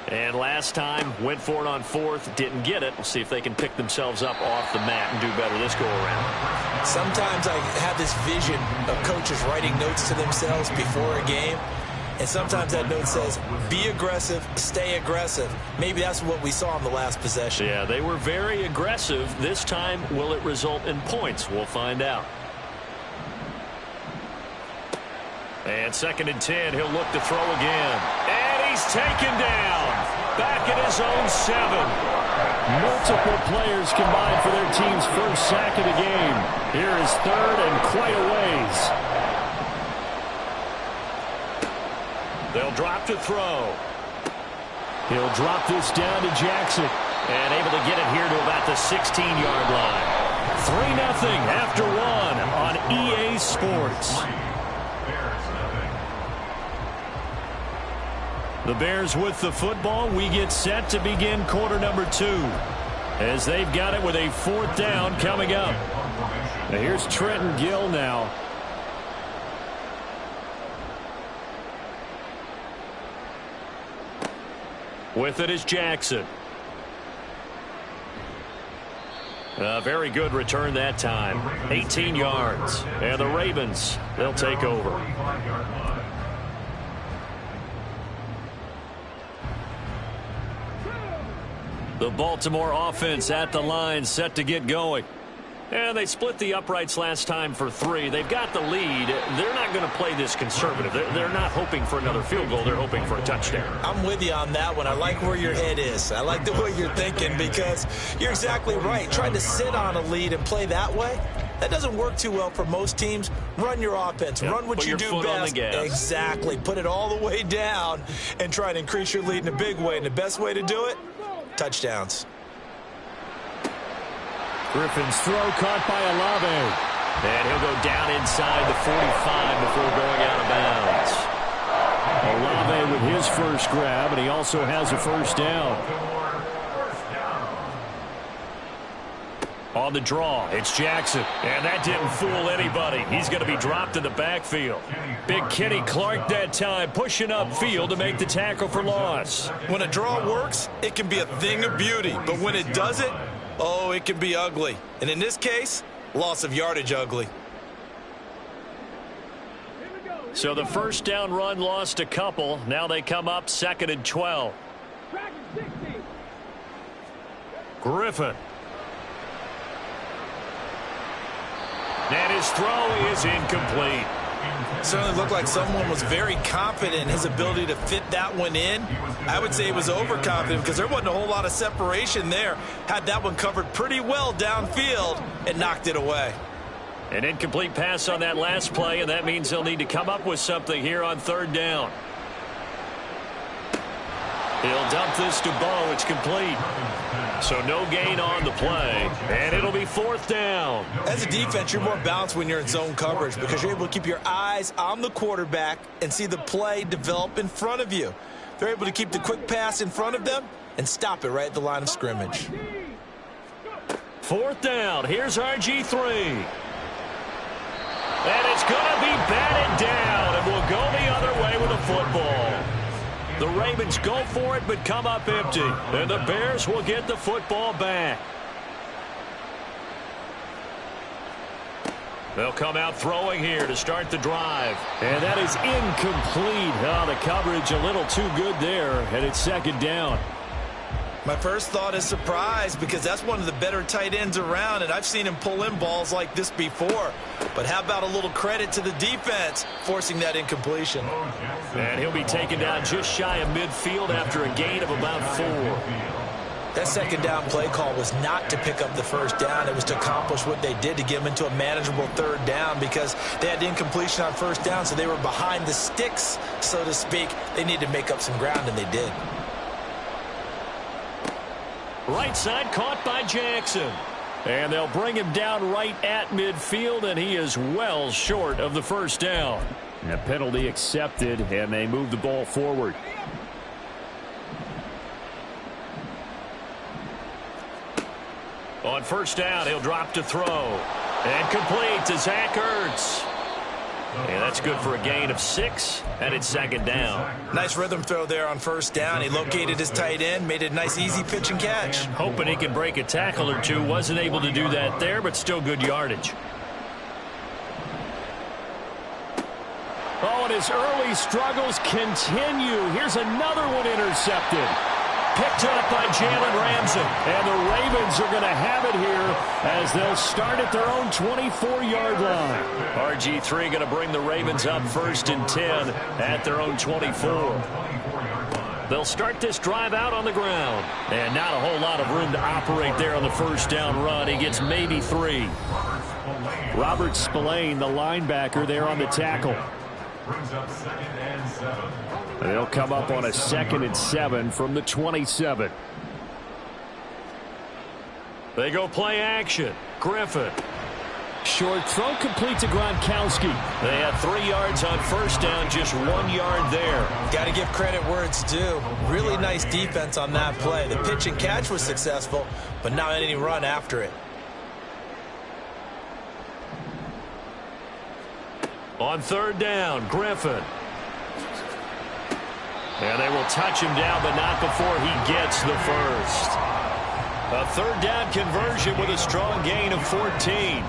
And last time, went for it on 4th, didn't get it. We'll see if they can pick themselves up off the mat and do better this go-around. Sometimes I have this vision of coaches writing notes to themselves before a game. And sometimes that note says, be aggressive, stay aggressive. Maybe that's what we saw in the last possession. Yeah, they were very aggressive. This time, will it result in points? We'll find out. And 2nd and 10, he'll look to throw again. And he's taken down. Back at his own 7. Multiple players combined for their team's first sack of the game. Here is 3rd and quite a ways. They'll drop to throw. He'll drop this down to Jackson. And able to get it here to about the 16-yard line. 3-0 after 1 on EA Sports. The Bears with the football. We get set to begin quarter number 2 as they've got it with a 4th down coming up. Now here's Trenton Gill now. With it is Jackson. A very good return that time. 18 yards. And the Ravens, they'll take over. The Baltimore offense at the line, set to get going. And they split the uprights last time for 3. They've got the lead. They're not going to play this conservative. They're not hoping for another field goal. They're hoping for a touchdown. I'm with you on that one. I like where your head is. I like the way you're thinking because you're exactly right. Trying to sit on a lead and play that way, That doesn't work too well for most teams. Run your offense. Run what you do best. Exactly. Put it all the way down and try to increase your lead in a big way. And the best way to do it, touchdowns. Griffin's throw caught by Olave. And he'll go down inside the 45 before going out of bounds. Olave with his first grab, and he also has a first down. On the draw, it's Jackson. And that didn't fool anybody. He's going to be dropped in the backfield. Big Kenny Clark that time, pushing upfield to make the tackle for loss. When a draw works, it can be a thing of beauty. But when it doesn't, oh, it can be ugly. And in this case, loss of yardage ugly. So the first down run lost a couple. Now they come up 2nd and 12. Griffin. And his throw is incomplete. Certainly looked like someone was very confident in his ability to fit that one in. I would say he was overconfident because there wasn't a whole lot of separation there. Had that one covered pretty well downfield and knocked it away. An incomplete pass on that last play, and that means they'll need to come up with something here on 3rd down. He'll dump this to Bo. It's complete. So no gain on the play, and it'll be 4th down. As a defense, you're more balanced when you're in zone coverage because you're able to keep your eyes on the quarterback and see the play develop in front of you. They're able to keep the quick pass in front of them and stop it right at the line of scrimmage. 4th down. Here's RG3. And it's going to be batted down, and we'll go the other way with the football. The Ravens go for it, but come up empty. And the Bears will get the football back. They'll come out throwing here to start the drive. And that is incomplete. Oh, the coverage a little too good there, and it's 2nd down. My first thought is surprise because that's one of the better tight ends around, and I've seen him pull in balls like this before. But how about a little credit to the defense forcing that incompletion? And he'll be taken down just shy of midfield after a gain of about 4. That 2nd down play call was not to pick up the first down. It was to accomplish what they did to get them into a manageable 3rd down because they had the incompletion on 1st down, so they were behind the sticks, so to speak. They needed to make up some ground, and they did. Right side caught by Jackson. And they'll bring him down right at midfield, and he is well short of the first down. A penalty accepted, and they move the ball forward. On 1st down, he'll drop to throw. And complete to Zach Ertz. And that's good for a gain of 6, and it's 2nd down. Nice rhythm throw there on 1st down. He located his tight end, made it a nice easy pitch and catch. Hoping he can break a tackle or two. Wasn't able to do that there, but still good yardage. Oh, and his early struggles continue. Here's another one intercepted. Picked up by Jalen Ramsey. And the Ravens are going to have it here as they'll start at their own 24-yard line. RG3 going to bring the Ravens up 1st and 10 at their own 24. They'll start this drive out on the ground. And not a whole lot of room to operate there on the 1st down run. He gets maybe 3. Robert Spillane, the linebacker, there on the tackle. Brings up 2nd and 7. They'll come up on a 2nd and 7 from the 27. They go play action. Griffin. Short throw complete to Gronkowski. They had 3 yards on 1st down, just 1 yard there. Got to give credit where it's due. Really nice defense on that play. The pitch and catch was successful, but not any run after it. On 3rd down, Griffin. And they will touch him down, but not before he gets the first. A 3rd down conversion with a strong gain of 14. And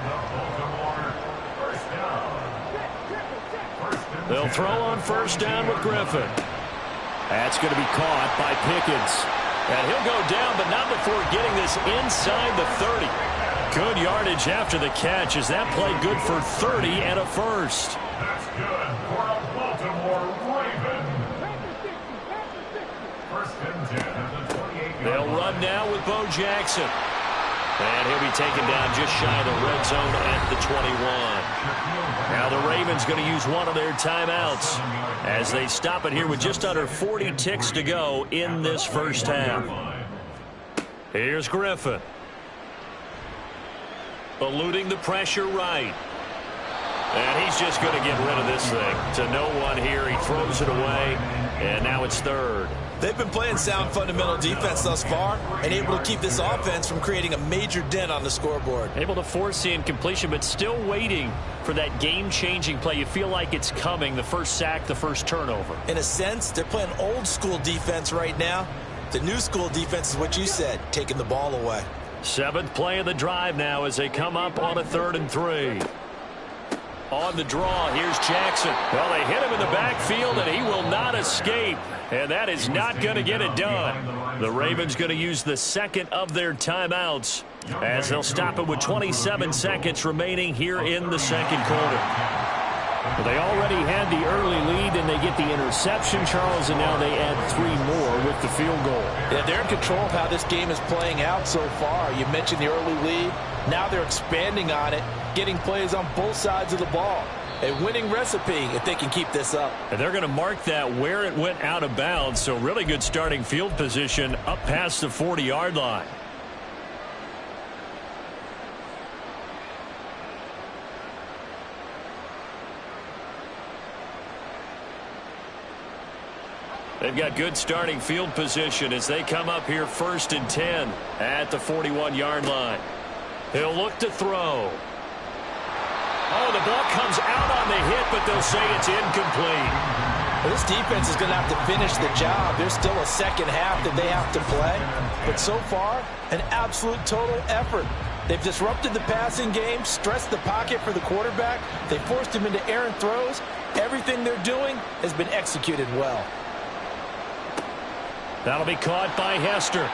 the Baltimore 1st down. They'll throw on 1st down with Griffin. That's going to be caught by Pickens. And he'll go down, but not before getting this inside the 30. Good yardage after the catch. Is that play good for 30 and a first? That's good for a Baltimore Ravens. 1st and 10 at the 28. They'll run now with Bo Jackson. And he'll be be taken down just shy of the red zone at the 21. Now the Ravens going to use one of their timeouts as they stop it here with just under 40 ticks to go in this first half. Here's Griffin. Eluding the pressure right. And he's just going to get rid of this thing to no one here. He throws it away, and now it's third. They've been playing sound fundamental defense thus far and able to keep this offense from creating a major dent on the scoreboard. Able to force the incompletion, but still waiting for that game-changing play. You feel like it's coming, the first sack, the first turnover. In a sense, they're playing old-school defense right now. The new-school defense is what you said, taking the ball away. Seventh play of the drive now as they come up on a 3rd and 3. On the draw, here's Jackson. Well, they hit him in the backfield, and he will not escape. And that is not going to get it done. The Ravens going to use the second of their timeouts as they'll stop it with 27 seconds remaining here in the second quarter. Well, they already had the early lead, and they get the interception, Charles, and now they add 3 more with the field goal. Yeah, they're in control of how this game is playing out so far. You mentioned the early lead. Now they're expanding on it, getting plays on both sides of the ball. A winning recipe if they can keep this up. And they're going to mark that where it went out of bounds, so really good starting field position up past the 40-yard line. They've got good starting field position as they come up here 1st and 10 at the 41-yard line. He'll look to throw. Oh, the ball comes out on the hit, but they'll say it's incomplete. Well, this defense is going to have to finish the job. There's still a second half that they have to play. But so far, an absolute total effort. They've disrupted the passing game, stressed the pocket for the quarterback. They forced him into errant throws. Everything they're doing has been executed well. That'll be caught by Hester.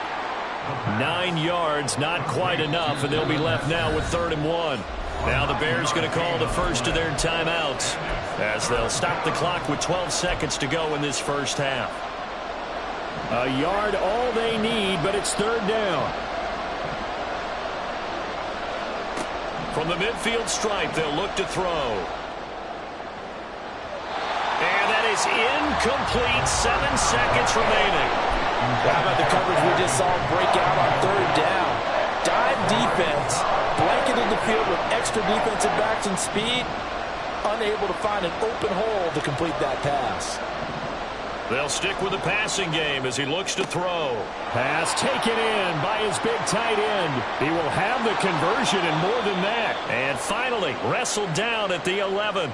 9 yards, not quite enough, and they'll be left now with 3rd and 1. Now the Bears going to call the first of their timeouts as they'll stop the clock with 12 seconds to go in this first half. A yard all they need, but it's 3rd down. From the midfield stripe, they'll look to throw. And that is incomplete. 7 seconds remaining. How about the coverage we just saw break out on 3rd down? Dive defense, blanketed the field with extra defensive backs and speed, unable to find an open hole to complete that pass. They'll stick with the passing game as he looks to throw. Pass taken in by his big tight end. He will have the conversion and more than that. And finally, wrestled down at the 11.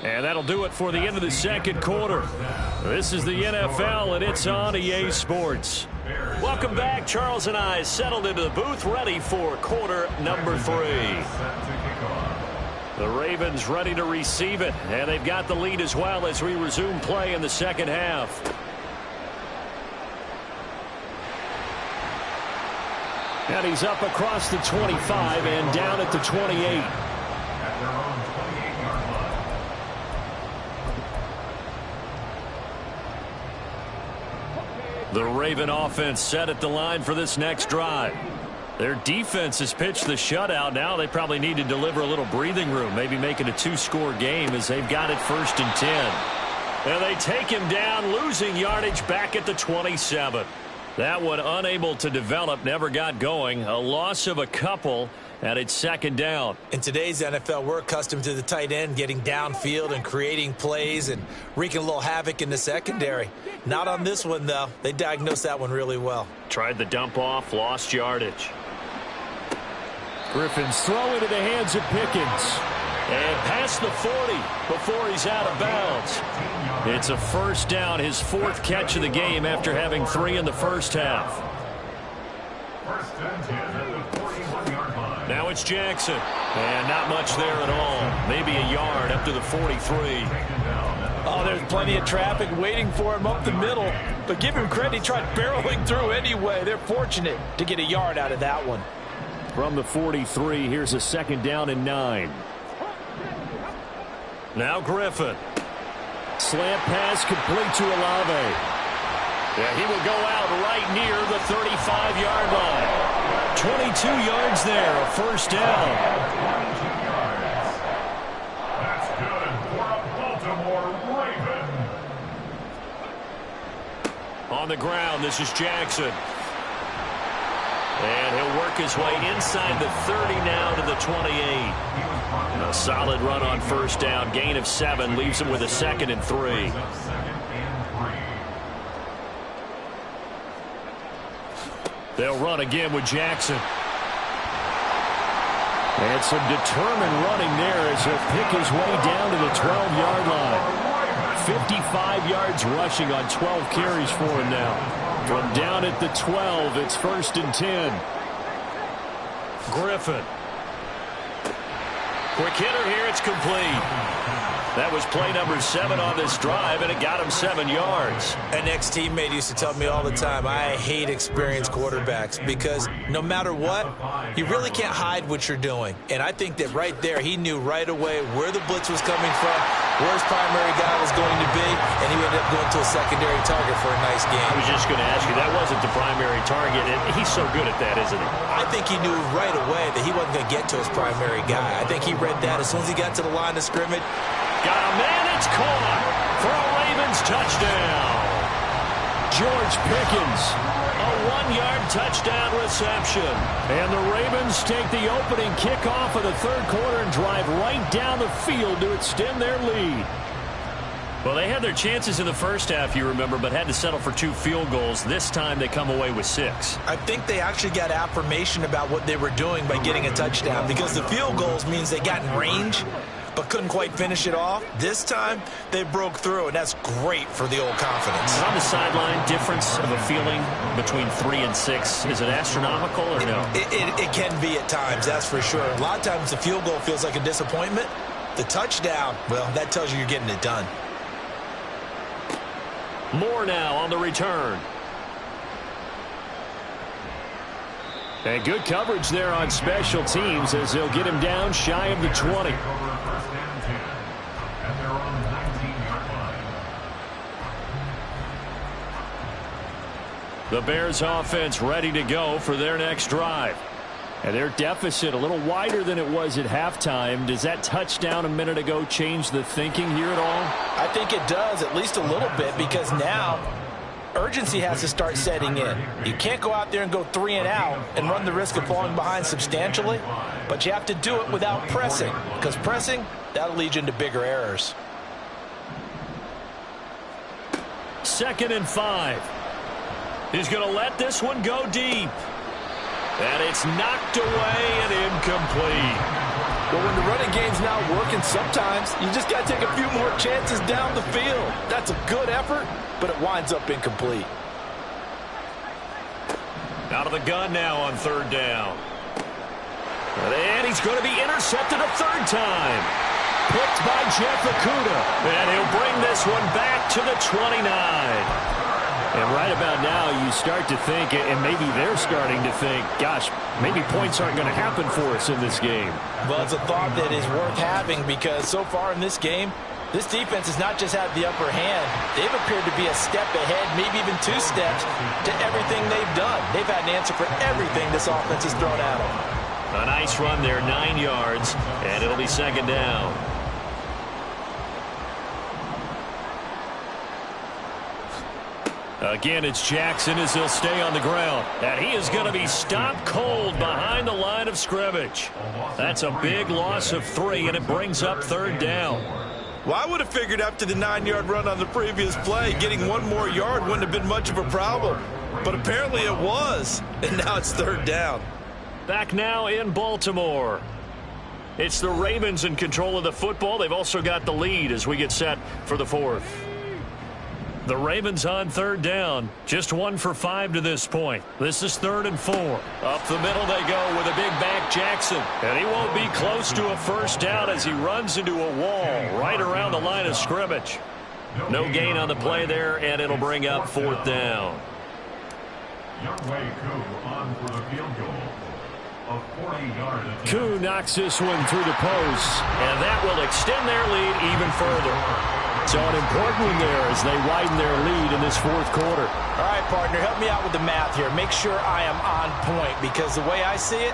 And that'll do it for the end of the second quarter. This is the NFL, and it's on EA Sports. Welcome back. Charles and I settled into the booth, ready for quarter number 3. The Ravens ready to receive it, and they've got the lead as well as we resume play in the second half. And he's up across the 25 and down at the 28. The Raven offense set at the line for this next drive. Their defense has pitched the shutout. Now they probably need to deliver a little breathing room, maybe make it a 2-score game as they've got it 1st and 10. And they take him down, losing yardage back at the 27. That one unable to develop, never got going. A loss of a couple, and it's 2nd down. In today's NFL, we're accustomed to the tight end getting downfield and creating plays and wreaking a little havoc in the secondary. Not on this one, though. They diagnosed that one really well. Tried the dump off, lost yardage. Griffin's throw into the hands of Pickens. And past the 40 before he's out of bounds. It's a 1st down, his 4th catch of the game after having 3 in the first half. 1st and 10 at the 41-yard line. Now it's Jackson. And not much there at all. Maybe a yard up to the 43. Oh, there's plenty of traffic waiting for him up the middle. But give him credit, he tried barreling through anyway. They're fortunate to get a yard out of that one. From the 43, here's a 2nd down and 9. Now Griffin. Slant pass complete to Olave. Yeah, he will go out right near the 35-yard line. 22 yards there, a first down. 22 yards. That's good for a Baltimore Raven. On the ground, this is Jackson. And he'll work his way inside the 30 now to the 28. A solid run on first down. Gain of 7 leaves him with a 2nd and 3. They'll run again with Jackson. And some determined running there as he'll pick his way down to the 12-yard line. 55 yards rushing on 12 carries for him now. From down at the 12, it's 1st and 10. Griffin. Quick hitter here, it's complete. That was play number 7 on this drive, and it got him 7 yards. An ex-teammate used to tell me all the time, I hate experienced quarterbacks because no matter what, you really can't hide what you're doing. And I think that right there, he knew right away where the blitz was coming from, where his primary guy was going to be, and he ended up going to a secondary target for a nice game. I was just going to ask you, that wasn't the primary target, and he's so good at that, isn't he? I think he knew right away that he wasn't going to get to his primary guy. I think he read that as soon as he got to the line of scrimmage. Got a man, it's caught for a Ravens touchdown. George Pickens, a 1-yard touchdown reception. And the Ravens take the opening kickoff of the 3rd quarter and drive right down the field to extend their lead. Well, they had their chances in the first half, you remember, but had to settle for 2 field goals. This time they come away with 6. I think they actually got affirmation about what they were doing by getting a touchdown because the field goals means they got in range but couldn't quite finish it off. This time, they broke through, and that's great for the old confidence. On the sideline, difference of a feeling between 3 and 6, is it astronomical or no? It can be at times, that's for sure. A lot of times the field goal feels like a disappointment. The touchdown, well, that tells you you're getting it done. Moore now on the return. And good coverage there on special teams as they'll get him down shy of the 20. The Bears offense ready to go for their next drive. And their deficit a little wider than it was at halftime. Does that touchdown a minute ago change the thinking here at all? I think it does, at least a little bit, because now urgency has to start setting in. You can't go out there and go 3 and out and run the risk of falling behind substantially, but you have to do it without pressing, because pressing, that'll lead you into bigger errors. 2nd and 5. He's going to let this one go deep. And it's knocked away and incomplete. Well, when the running game's not working, sometimes you just got to take a few more chances down the field. That's a good effort, but it winds up incomplete. Out of the gun now on 3rd down. And he's going to be intercepted a 3rd time. Picked by Jeff Okudah. And he'll bring this one back to the 29. And right about now, you start to think, and maybe they're starting to think, gosh, maybe points aren't going to happen for us in this game. Well, it's a thought that is worth having because so far in this game, this defense has not just had the upper hand. They've appeared to be a step ahead, maybe even 2 steps to everything they've done. They've had an answer for everything this offense has thrown at them. A nice run there, 9 yards, and it'll be 2nd down. Again, it's Jackson as he'll stay on the ground. And he is going to be stopped cold behind the line of scrimmage. That's a big loss of 3, and it brings up 3rd down. Well, I would have figured after the 9-yard run on the previous play, getting 1 more yard wouldn't have been much of a problem. But apparently it was, and now it's 3rd down. Back now in Baltimore. It's the Ravens in control of the football. They've also got the lead as we get set for the 4th. The Ravens on 3rd down. Just 1 for 5 to this point. This is 3rd and 4. Up the middle they go with a big back Jackson. And he won't be close to a 1st down as he runs into a wall right around the line of scrimmage. No gain on the play there, and it'll bring up 4th down. Koo knocks this one through the post. And that will extend their lead even further. So an important one there as they widen their lead in this fourth quarter. All right, partner, help me out with the math here. Make sure I am on point because the way I see it,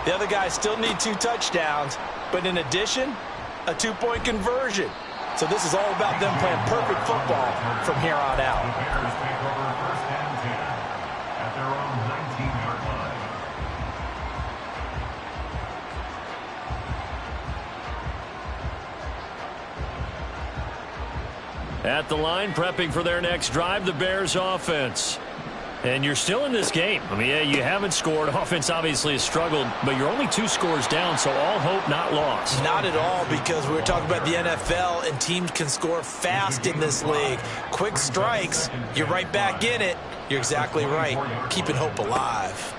the other guys still need 2 touchdowns, but in addition, a 2-point conversion. So this is all about them playing perfect football from here on out. The Bears take over first and 10 at their own 19-yard line. At the line, prepping for their next drive, the Bears offense. And you're still in this game. I mean, yeah, you haven't scored. Offense obviously has struggled, but you're only 2 scores down, so all hope not lost. Not at all, because we were talking about the NFL, and teams can score fast in this league. Quick strikes, you're right back in it. You're exactly right. Keeping hope alive.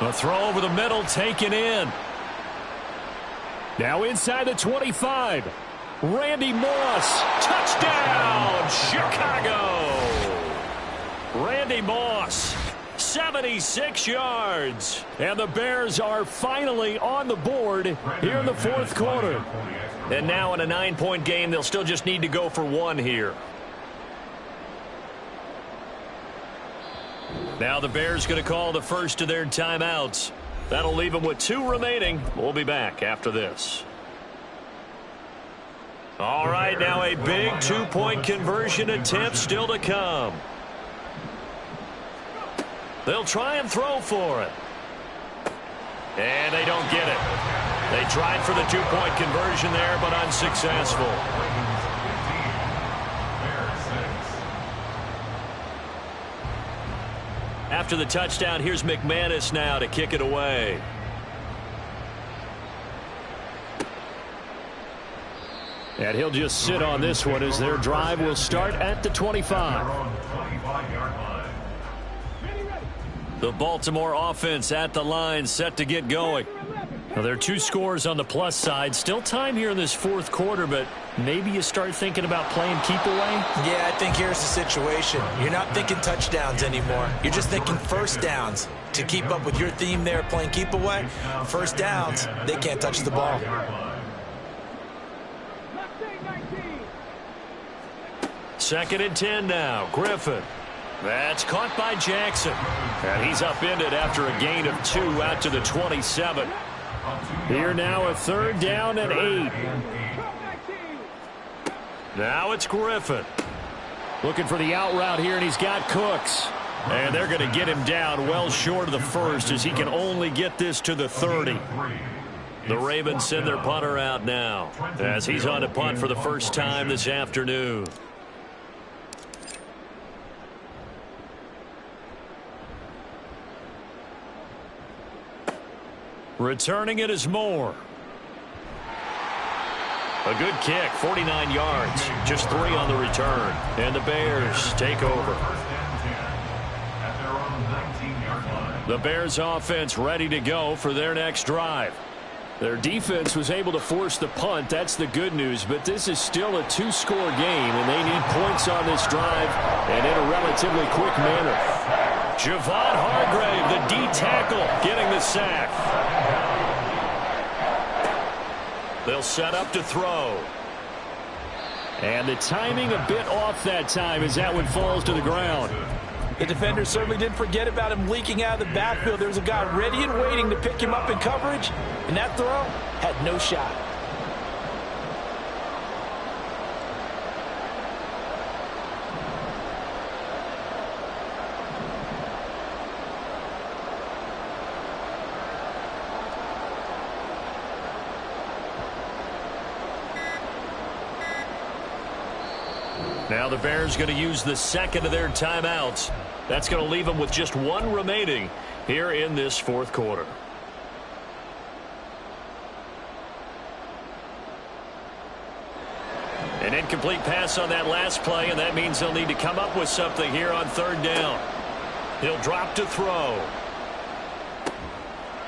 A throw over the middle, taken in. Now inside the 25. Randy Moss, touchdown, Chicago! Randy Moss, 76 yards. And the Bears are finally on the board here in the fourth quarter. And now in a 9-point game, they'll still just need to go for 1 here. Now the Bears going to call the first of their timeouts. That'll leave them with 2 remaining. We'll be back after this. All right, now a big 2-point conversion attempt still to come. They'll try and throw for it. And they don't get it. They tried for the 2-point conversion there, but unsuccessful. After the touchdown, here's McManus now to kick it away. And he'll just sit on this one as their drive will start at the 25. The Baltimore offense at the line, set to get going. Now, there are 2 scores on the plus side. Still time here in this fourth quarter, but maybe you start thinking about playing keep away? Yeah, I think here's the situation. You're not thinking touchdowns anymore. You're just thinking first downs. To keep up with your theme there, playing keep away, first downs, they can't touch the ball. Second and 10 now. Griffin. That's caught by Jackson. And he's upended after a gain of 2 out to the 27. Here now a 3rd down and 8. Now it's Griffin. Looking for the out route here, and he's got Cooks. And they're going to get him down well short of the first as he can only get this to the 30. The Ravens send their punter out now as he's on to punt for the first time this afternoon. Returning it is Moore. A good kick, 49 yards, just 3 on the return. And the Bears take over. The Bears offense ready to go for their next drive. Their defense was able to force the punt. That's the good news, but this is still a 2-score game, and they need points on this drive and in a relatively quick manner. Javon Hargrave, the D tackle, getting the sack. They'll set up to throw. And the timing a bit off that time as that one falls to the ground. The defender certainly didn't forget about him leaking out of the backfield. There's a guy ready and waiting to pick him up in coverage, and that throw had no shot. Now the Bears going to use the second of their timeouts. That's going to leave them with just 1 remaining here in this fourth quarter. An incomplete pass on that last play, and that means they'll need to come up with something here on 3rd down. He'll drop to throw.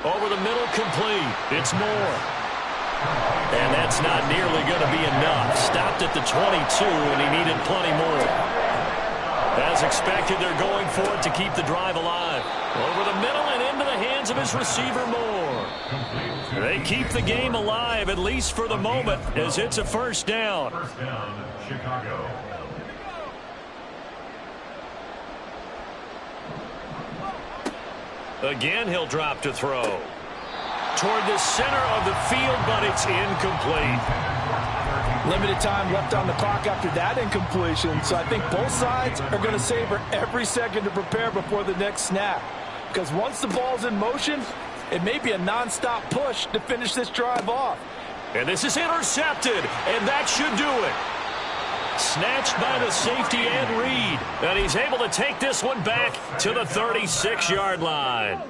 Over the middle, complete. It's Moore. And that's not nearly going to be enough. Stopped at the 22, and he needed plenty more. As expected, they're going for it to keep the drive alive. Over the middle and into the hands of his receiver, Moore. They keep the game alive, at least for the moment, as it's a first down. First down, Chicago. Again, he'll drop to throw. Toward the center of the field, but it's incomplete. Limited time left on the clock after that incompletion, so I think both sides are going to savor every second to prepare before the next snap. Because once the ball's in motion, it may be a nonstop push to finish this drive off. And this is intercepted, and that should do it. Snatched by the safety and Reed. And he's able to take this one back to the 36-yard line.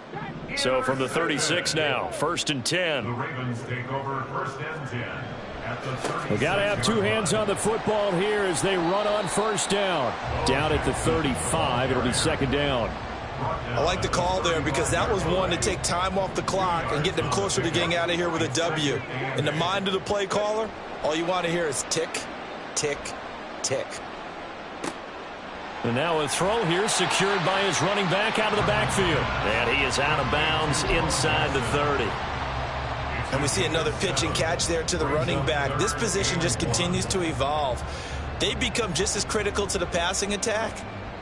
So from the 36 now, 1st and 10. The Ravens take over 1st and 10. We got to have two hands on the football here as they run on first down. Down at the 35, it'll be 2nd down. I like the call there because that was one to take time off the clock and get them closer to getting out of here with a W. In the mind of the play caller, all you want to hear is tick, tick, tick. And now a throw here secured by his running back out of the backfield. And he is out of bounds inside the 30. And we see another pitch and catch there to the running back. This position just continues to evolve. They become just as critical to the passing attack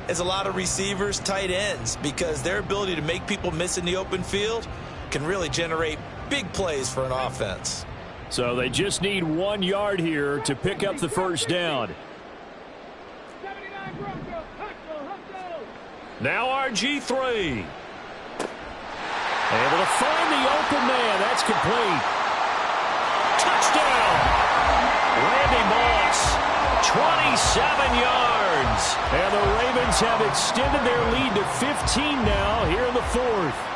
as a lot of receivers, tight ends, because their ability to make people miss in the open field can really generate big plays for an offense. So they just need 1 yard here to pick up the first down. Now RG3. Able to find the open man. That's complete. Touchdown. Randy Moss. 27 yards. And the Ravens have extended their lead to 15 now here in the 4th.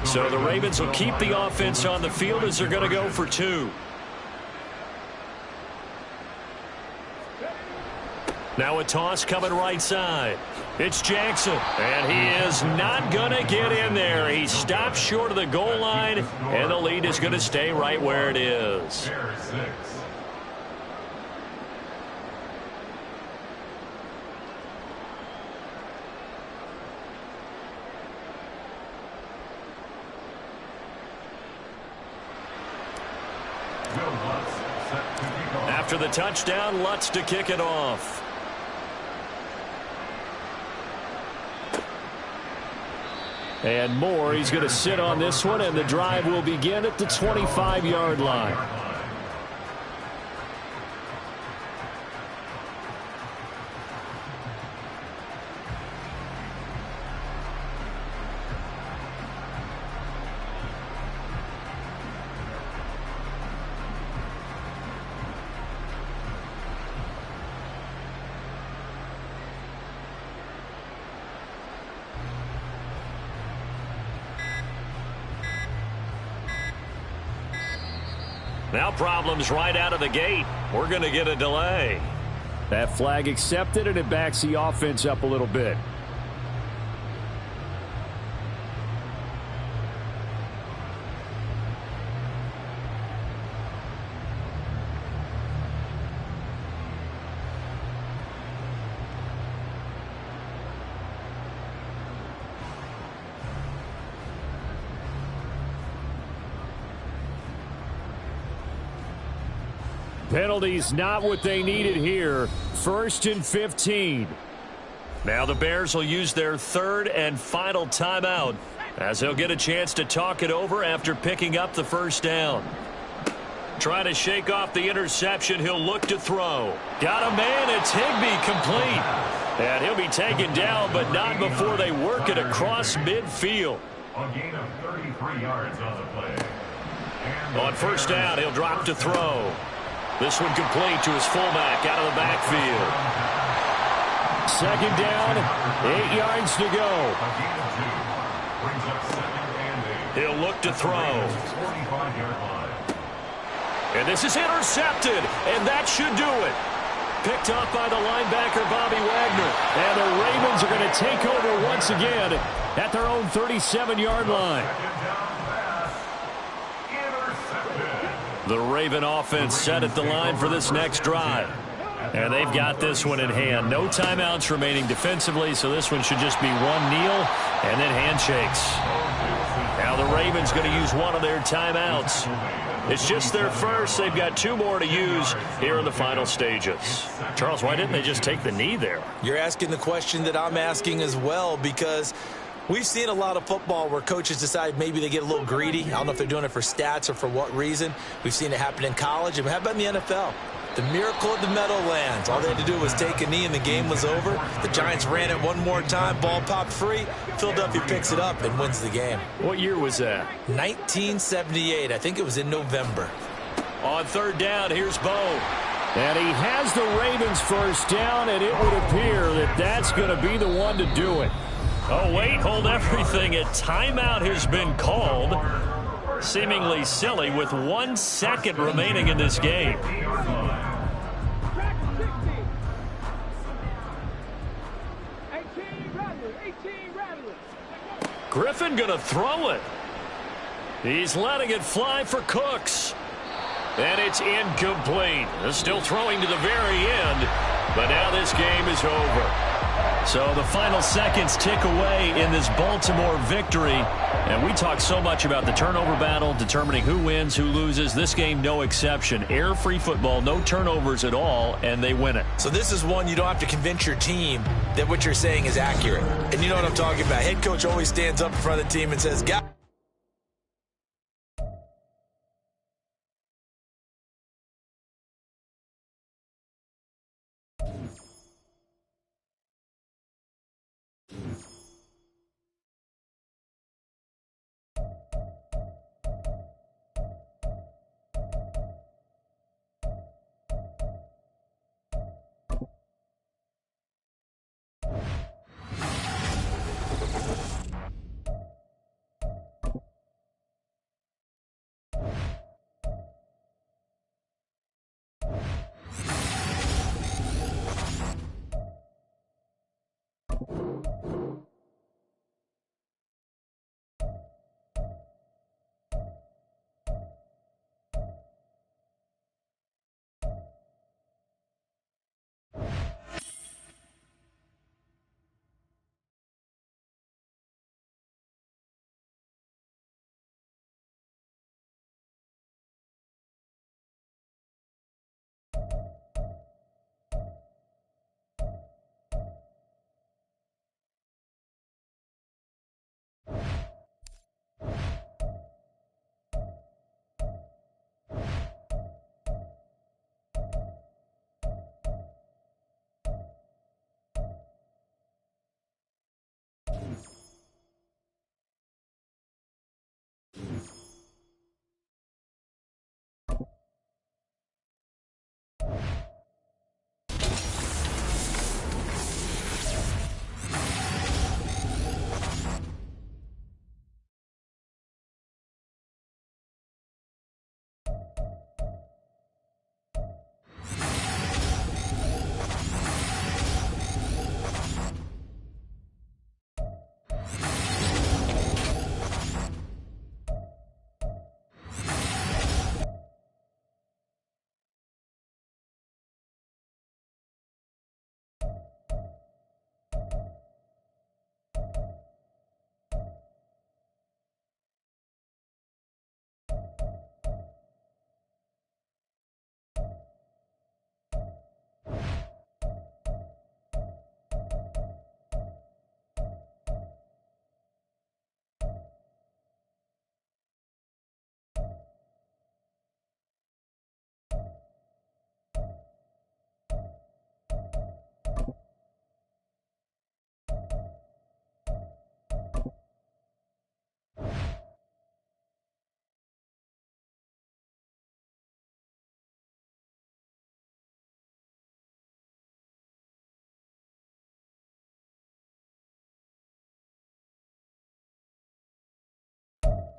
So the Ravens will keep the offense on the field as they're going to go for 2. Now a toss coming right side. It's Jackson, and he is not going to get in there. He stopped short of the goal line, and the lead is going to stay right where it is. After the touchdown, Lutz to kick it off. And Moore, he's going to sit on this one, and the drive will begin at the 25-yard line. Now problems right out of the gate. We're going to get a delay. That flag accepted, and it backs the offense up a little bit. Penalties not what they needed here. 1st and 15. Now the Bears will use their 3rd and final timeout as they'll get a chance to talk it over after picking up the first down. Trying to shake off the interception. He'll look to throw. Got a man. It's Higbee, complete. And he'll be taken down, but not before they work it across midfield. A gain of 33 yards on the play. On first down, he'll drop to throw. This one complete to his fullback out of the backfield. 2nd down, 8 yards to go. He'll look to throw. And this is intercepted, and that should do it. Picked up by the linebacker, Bobby Wagner. And the Ravens are going to take over once again at their own 37-yard line. The Raven offense set at the line for this next drive. And they've got this one in hand. No timeouts remaining defensively, so this one should just be one kneel and then handshakes. Now the Ravens going to use one of their timeouts. It's just their first. They've got 2 more to use here in the final stages. Charles, why didn't they just take the knee there? You're asking the question that I'm asking as well, because we've seen a lot of football where coaches decide maybe they get a little greedy. I don't know if they're doing it for stats or for what reason. We've seen it happen in college. And how about in the NFL? The miracle of the Meadowlands. All they had to do was take a knee and the game was over. The Giants ran it one more time. Ball popped free. Philadelphia picks it up and wins the game. What year was that? 1978. I think it was in November. On 3rd down, here's Bo. And he has the Ravens first down, and it would appear that that's going to be the one to do it. Oh, wait, hold everything. A timeout has been called. Seemingly silly with 1 second remaining in this game. Griffin going to throw it. He's letting it fly for Cooks. And it's incomplete. Still throwing to the very end, but now this game is over. So the final seconds tick away in this Baltimore victory. And we talk so much about the turnover battle, determining who wins, who loses. This game, no exception. Air-free football, no turnovers at all, and they win it. So this is one you don't have to convince your team that what you're saying is accurate. And you know what I'm talking about. Head coach always stands up in front of the team and says, "Guys."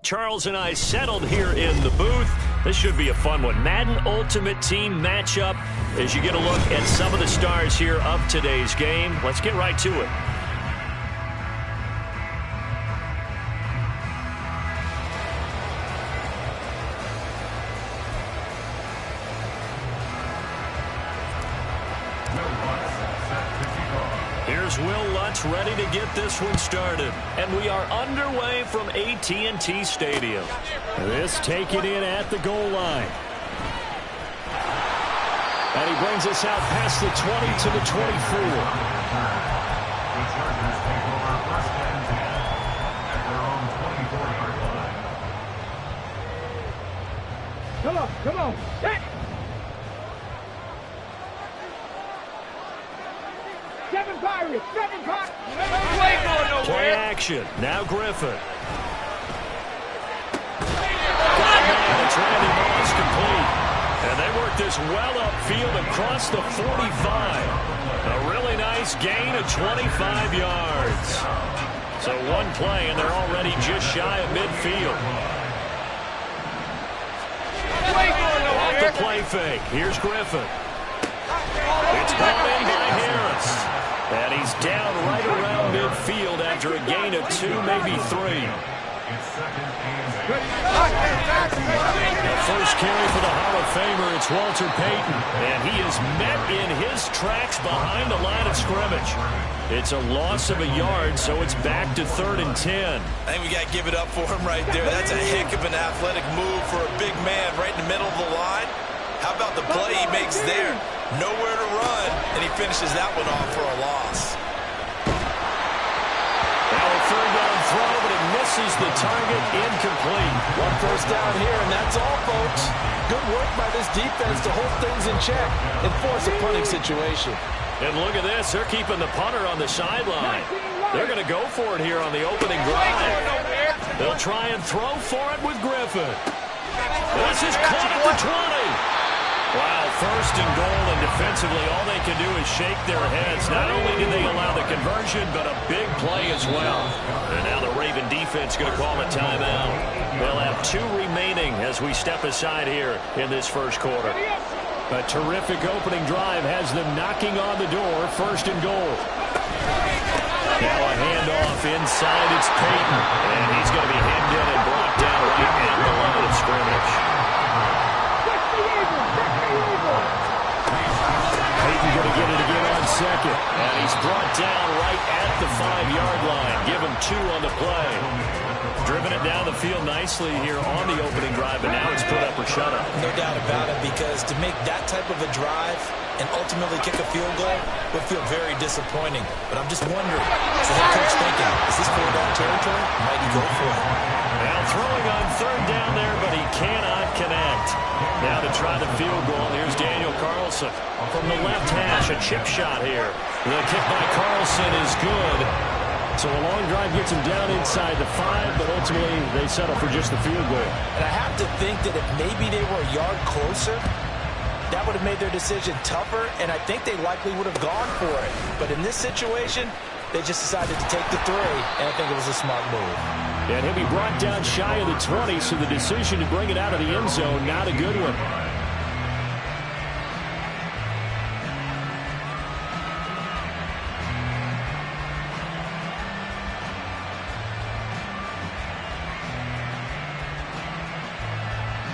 Charles and I settled here in the booth. This should be a fun one. Madden Ultimate Team matchup as you get a look at some of the stars here of today's game. Let's get right to it. Here's Will Lutz ready to get this one started. And we are underway from AT&T Stadium. This taken in at the goal line. And he brings us out past the 20 to the 24. The Chargers take over first and 10 at their own 24-yard line. Come on. Set. 7 Pirates. Play action. Now Griffin. Got a man. It's Randy Moss complete. And they work this well upfield across the 45. A really nice gain of 25 yards. So one play, and they're already just shy of midfield. Off the play fake. Here's Griffin. It's brought in by Harris. And he's down right around midfield after a gain of 2, maybe 3. The first carry for the Hall of Famer, it's Walter Payton. And he is met in his tracks behind the line of scrimmage. It's a loss of a yard, so it's back to 3rd and 10. I think we got to give it up for him right there. That's a heck of an athletic move for a big man right in the middle of the line. How about the play he makes there? Nowhere to run, and he finishes that one off for a loss. Now a 3rd down throw, but it misses the target, incomplete. 1 first down here, and that's all, folks. Good work by this defense to hold things in check and force a punting situation. And look at this. They're keeping the punter on the sideline. They're going to go for it here on the opening drive. They'll try and throw for it with Griffin. This is caught at the 20. Wow, 1st and goal, and defensively all they can do is shake their heads. Not only did they allow the conversion, but a big play as well. And now the Raven defense going to call a timeout. They'll have 2 remaining as we step aside here in this first quarter. A terrific opening drive has them knocking on the door, 1st and goal. Now a handoff inside, it's Payton. And he's going to be hemmed in and brought down right at the line of scrimmage. Payton going to get it again on 2nd. And he's brought down right at the 5-yard line. Give him 2 on the play. Driven it down the field nicely here on the opening drive, but now it's put up or shut up. No doubt about it, because to make that type of a drive and ultimately kick a field goal would feel very disappointing. But I'm just wondering, is the head coach thinking, is this 4-down territory? Might he go for it? Now throwing on 3rd down there, but he cannot connect. Now to try the field goal, here's Daniel Carlson from the left hash, a chip shot here. The kick by Carlson is good. So a long drive gets him down inside the 5, but ultimately they settle for just the field goal. And I have to think that if maybe they were a yard closer, that would have made their decision tougher, and I think they likely would have gone for it. But in this situation, they just decided to take the 3, and I think it was a smart move. And he'll be brought down shy of the 20, so the decision to bring it out of the end zone, not a good one.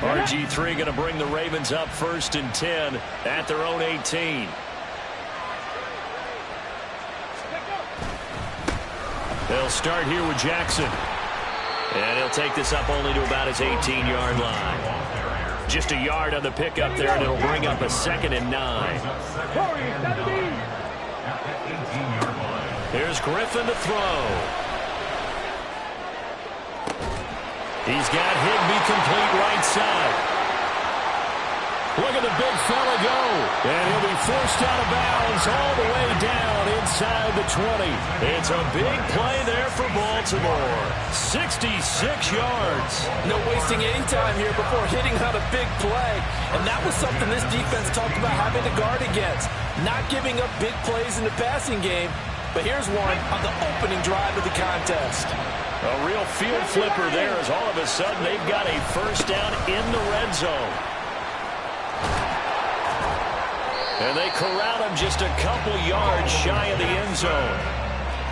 RG3 going to bring the Ravens up 1st and 10 at their own 18. They'll start here with Jackson. And he'll take this up only to about his 18-yard line. Just a yard on the pickup there, and it'll bring up a 2nd and 9. Here's Griffin to throw. He's got Higbee complete right side. Look at the big fella go. And he'll be forced out of bounds all the way down inside the 20. It's a big play there for Baltimore. 66 yards. No wasting any time here before hitting on a big play. And that was something this defense talked about having to guard against. Not giving up big plays in the passing game. But here's one on the opening drive of the contest. A real field flipper there as all of a sudden they've got a 1st down in the red zone. And they corral him just a couple yards shy of the end zone.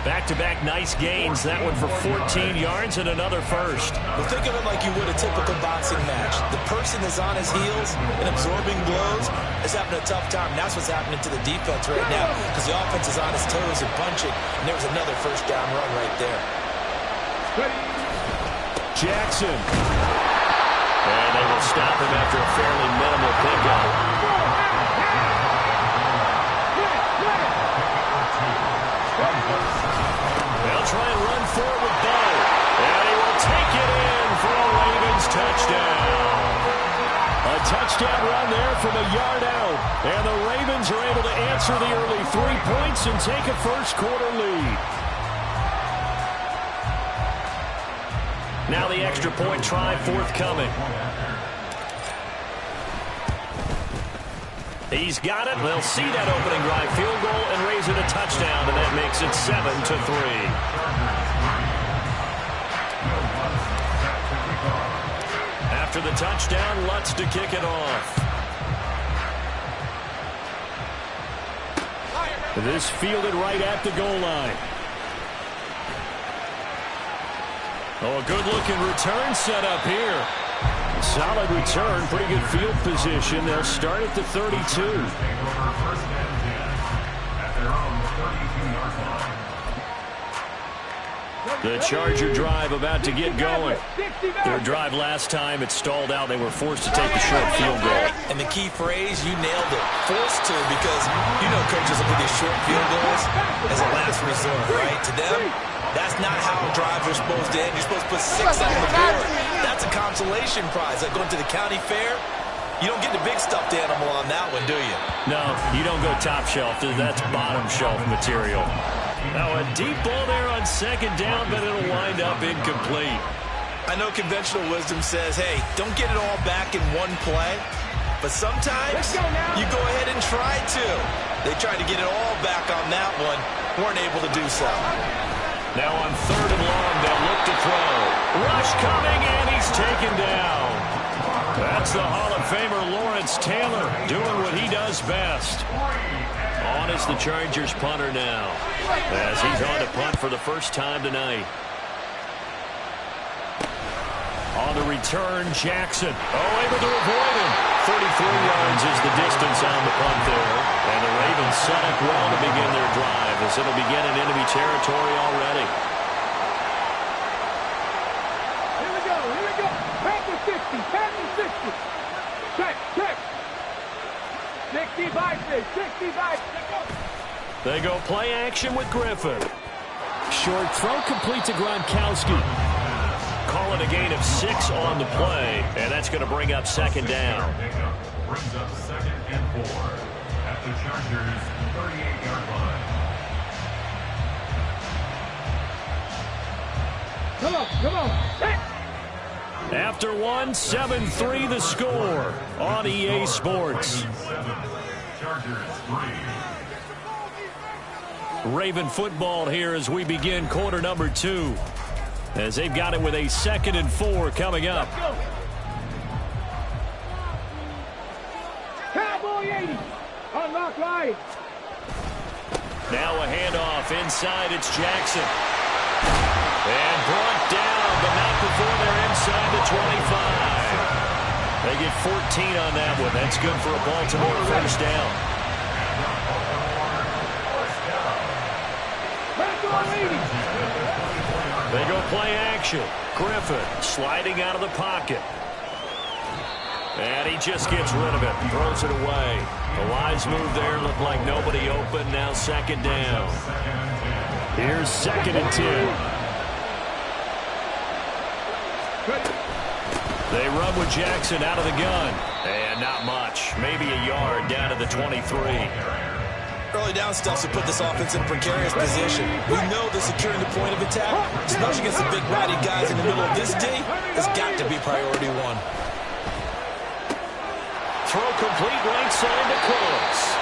Back-to-back nice gains. That one for 14 yards and another first. Well, think of it like you would a typical boxing match. The person is on his heels and absorbing blows is having a tough time. And that's what's happening to the defense right now because the offense is on his toes and punching. And there was another first down run right there. Jackson. And they will stop him after a fairly minimal pickup. They'll try and run forward with Bo. And he will take it in for a Ravens touchdown. A touchdown run there from a yard out. And the Ravens are able to answer the early 3 points and take a first-quarter lead. Now the extra point try forthcoming. He's got it. They'll see that opening drive field goal and raise it a touchdown, and that makes it 7-3. After the touchdown, Lutz to kick it off. This fielded right at the goal line. Oh, a good-looking return set up here. Solid return, pretty good field position. They'll start at the 32. The Charger drive about to get going. Their drive last time, it stalled out. They were forced to take the short field goal. And the key phrase, you nailed it. Forced to, because you know coaches look at these short field goals as a last resort, right? To them, that's not how drives are supposed to end. You're supposed to put 6 on the board. That's a consolation prize. Like going to the county fair, you don't get the big stuffed animal on that one, do you? No, you don't go top shelf. That's bottom shelf material. Now a deep ball there on second down, but it'll wind up incomplete. I know conventional wisdom says, hey, don't get it all back in one play. But sometimes you go ahead and try to. They tried to get it all back on that one. Weren't able to do so. Now on third and long, they'll look to throw. Rush coming, and he's taken down. That's the Hall of Famer Lawrence Taylor doing what he does best. On is the Chargers punter now, as he's on to punt for the first time tonight. On the return, Jackson. Oh, able to avoid him. 33 yards is the distance on the punt there. And the Ravens set up well to begin their drive, as it'll begin in enemy territory already. Here we go. Pass the 60. Check. 65. They go play action with Griffin. Short throw complete to Gronkowski. Call it a gain of 6 on the play, and that's going to bring up second down. Brings up 2nd and 4 at the Chargers' 38-yard line. Come on. After 1, 7-3 the score on EA Sports. Chargers 3. Raven football here as we begin quarter number 2. As they've got it with a 2nd and 4 coming up. Cowboy 80. Unlock right. Now a handoff inside. It's Jackson. And brought down, but not before they're inside the 25. They get 14 on that one. That's good for a Baltimore first down. They go play action. Griffin sliding out of the pocket. And he just gets rid of it. Throws it away. A wise move there. Looked like nobody open. Now second down. Here's 2nd and 10. They run with Jackson out of the gun. And not much. Maybe a yard down to the 23. Early down stuff to put this offense in a precarious position. We know that securing the point of attack, especially against the big body guys in the middle of this D, has got to be priority 1. Throw complete right side to Cooks.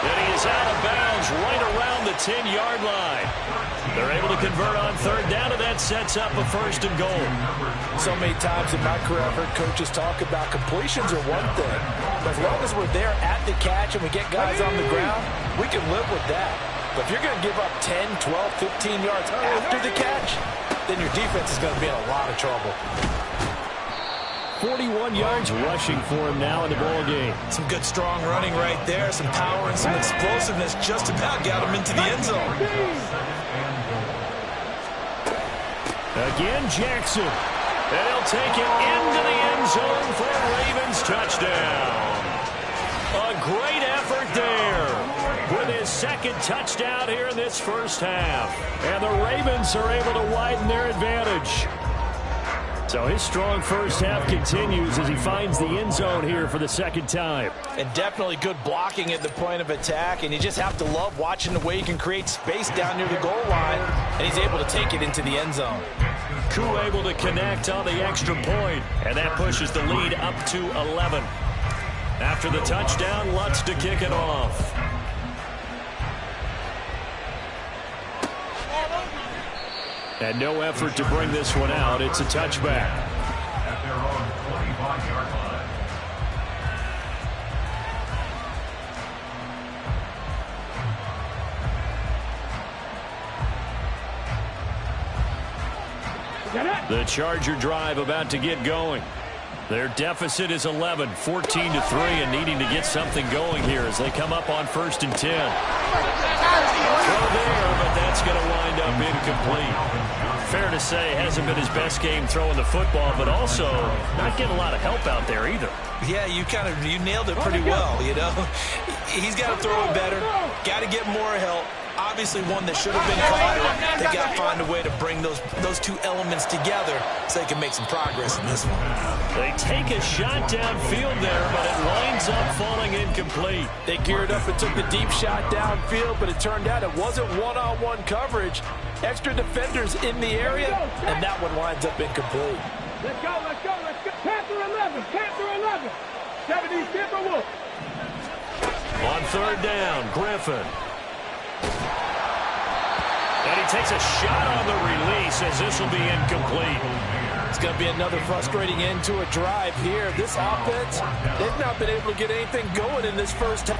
And he is out of bounds right around the 10-yard line. They're able to convert on third down, and that sets up a 1st and goal. So many times in my career, I've heard coaches talk about completions are one thing. But as long as we're there at the catch and we get guys on the ground, we can live with that. But if you're going to give up 10, 12, 15 yards after the catch, then your defense is going to be in a lot of trouble. 41 yards rushing for him now in the ball game. Some good, strong running right there. Some power and some explosiveness just about got him into the end zone. Again, Jackson. And he'll take it into the end zone for a Ravens touchdown. A great effort there with his second touchdown here in this first half. And the Ravens are able to widen their advantage. So his strong first half continues as he finds the end zone here for the second time. And definitely good blocking at the point of attack. And you just have to love watching the way he can create space down near the goal line. And he's able to take it into the end zone. Koo able to connect on the extra point. And that pushes the lead up to 11. After the touchdown, Lutz to kick it off. And no effort to bring this one out. It's a touchback. At their own 25-yard line. The Charger drive about to get going. Their deficit is 11, 14-3, and needing to get something going here as they come up on 1st and 10. Throw there, but that's going to wind up incomplete. Fair to say, hasn't been his best game throwing the football, but also not getting a lot of help out there either. Yeah, you nailed it pretty well, you know. He's got to throw it better, got to get more help. Obviously one that should have been caught. They got to find a way to bring those two elements together so they can make some progress in this one. They take a shot downfield there, but it winds up falling incomplete. They geared up and took the deep shot downfield, but it turned out it wasn't one-on-one coverage. Extra defenders in the area, and that one winds up incomplete. Let's go, let's go, let's go. Panther 11, Panther 11. 70 Timberwolves. On 3rd down, Griffin. And he takes a shot on the release as this will be incomplete. It's going to be another frustrating end to a drive here. This offense, they've not been able to get anything going in this first half.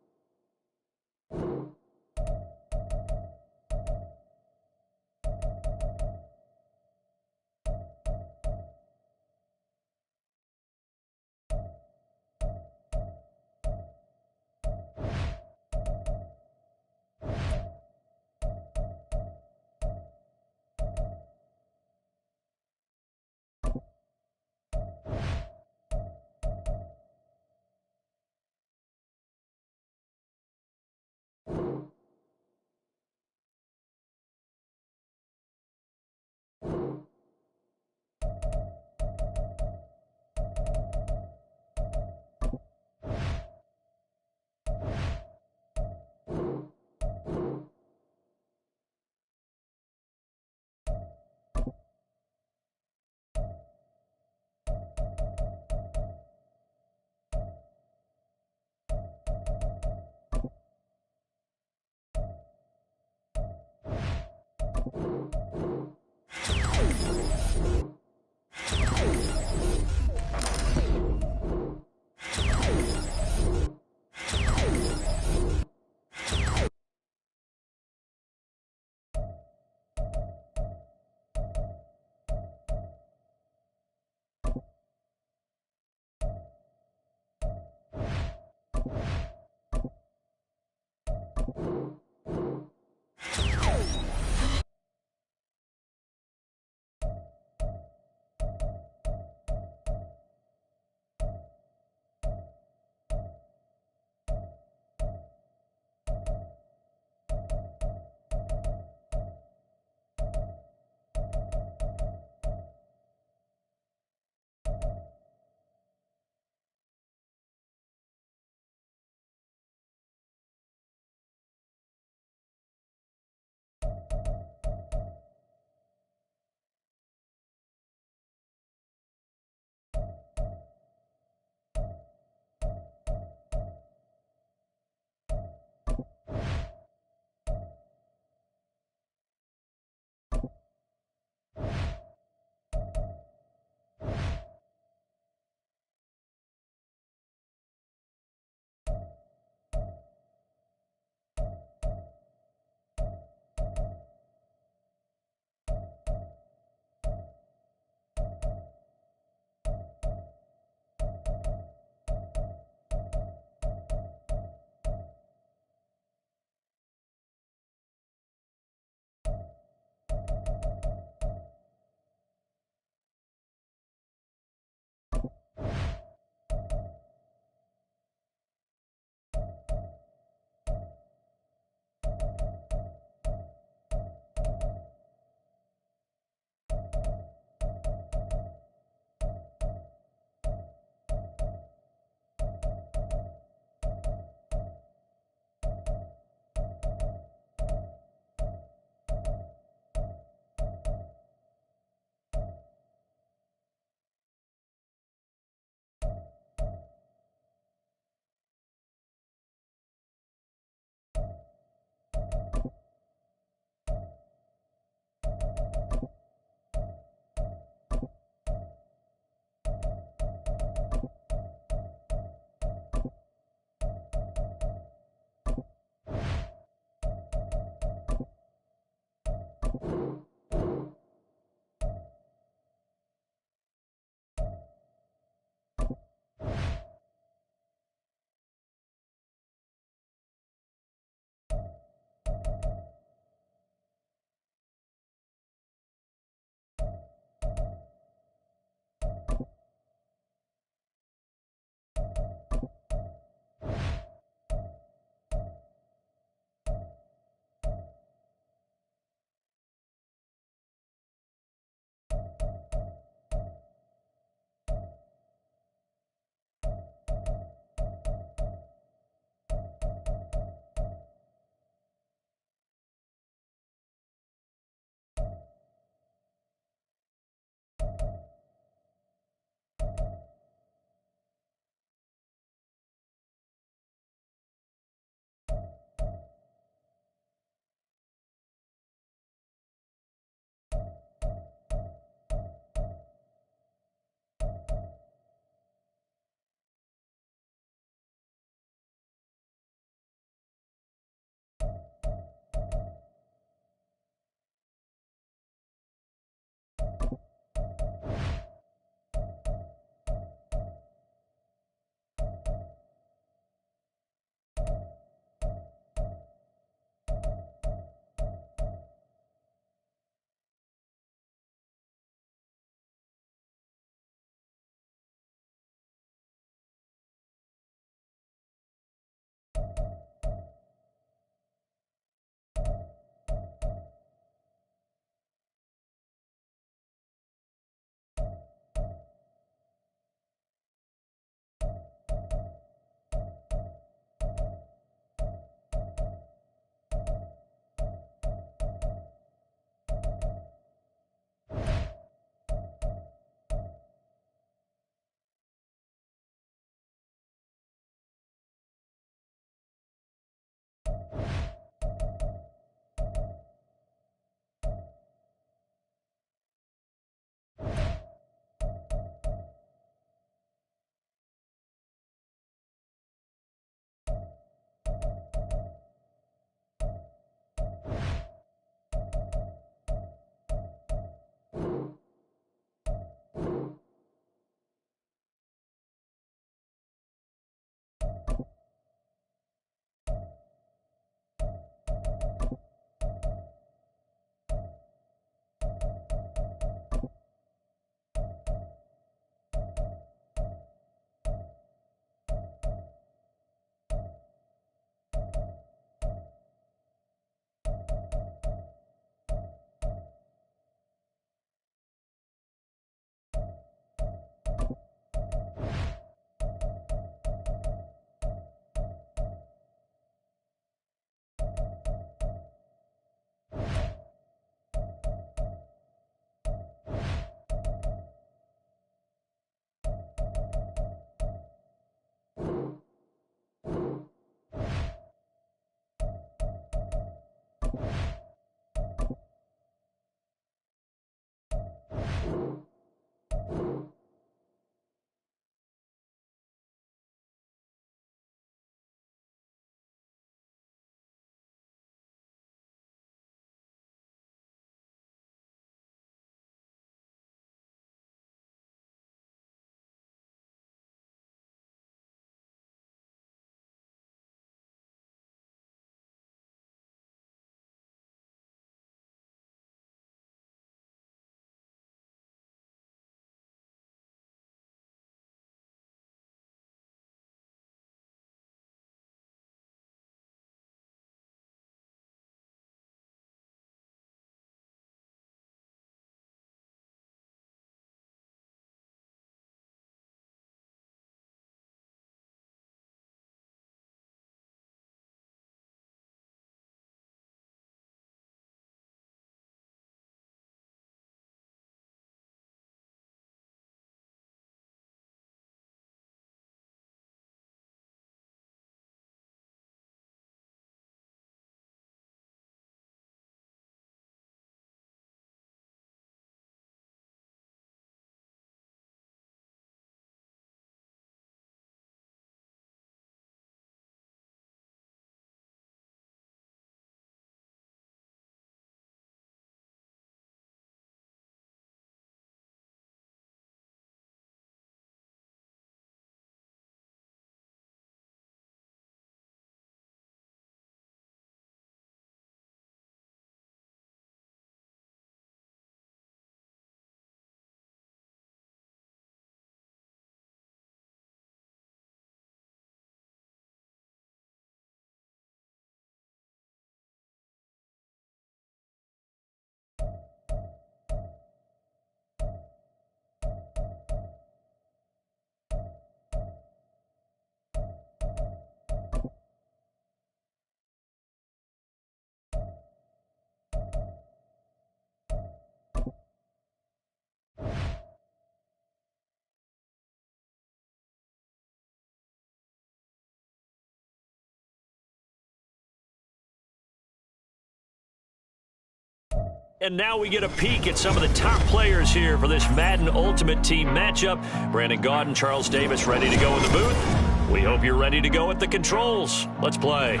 And now we get a peek at some of the top players here for this Madden Ultimate Team matchup. Brandon Gaudin, Charles Davis ready to go in the booth. We hope you're ready to go at the controls. Let's play.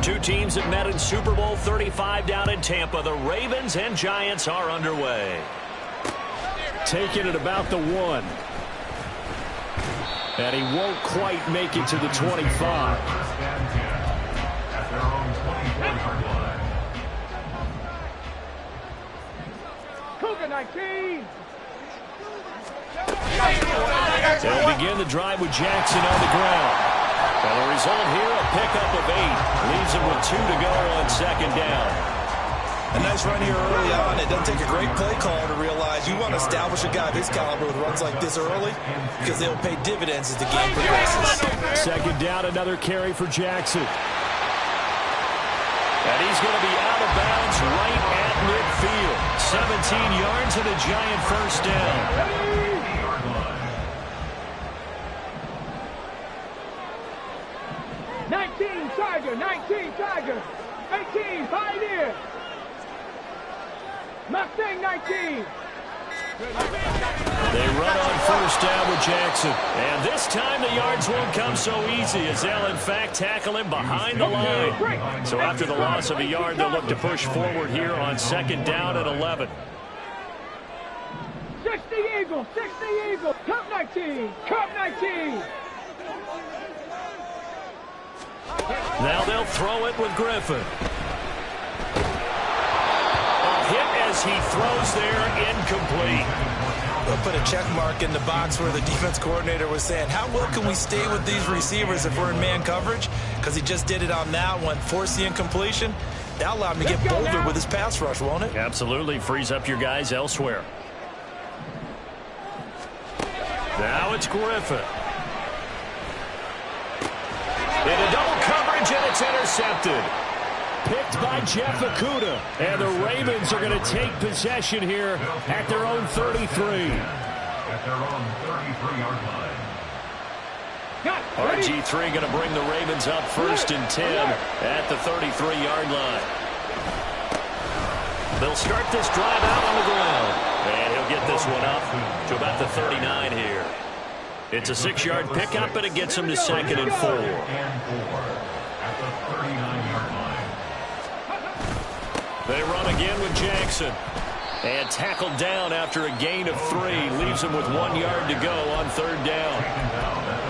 Two teams that met in Super Bowl 35 down in Tampa. The Ravens and Giants are underway. Taking it about the 1. And he won't quite make it to the 25. At their own 24-yard line. Cougar 19. They'll begin the drive with Jackson on the ground. Well, the result here, a pickup of 8. Leaves him with 2 to go on second down. A nice run here early on. It doesn't take a great play caller to realize you want to establish a guy of his caliber with runs like this early because they'll pay dividends as the game progresses. Second down, another carry for Jackson. And he's going to be out of bounds right at midfield. 17 yards and a Giant first down. 19 Tiger, 19 Tiger, 18 Pioneer, Mustang 19. They run on first down with Jackson. And this time the yards won't come so easy as they'll in fact tackle him behind the line. So after the loss of a yard, they'll look to push forward here on second down at 11. 60 Eagles, 60 Eagles, Cup 19, Cup 19. Now they'll throw it with Griffin. A hit as he throws there, incomplete. They'll put a check mark in the box where the defense coordinator was saying, how well can we stay with these receivers if we're in man coverage? Because he just did it on that one, forced the incompletion. That'll allow him to get bolder with his pass rush, won't it? Absolutely, frees up your guys elsewhere. Now it's Griffin. In a double coverage, and it's intercepted. picked by Jeff Okudah. And the Ravens are going to take possession here at their own 33. At their own 33-yard line. RG3 going to bring the Ravens up 1st and 10 at the 33-yard line. They'll start this drive out on the ground. And he'll get this one up to about the 39 here. It's a 6-yard pickup, but it gets him to 2nd and 4. At the 39-yard line. They run again with Jackson. And tackled down after a gain of 3. Leaves him with 1 yard to go on 3rd down.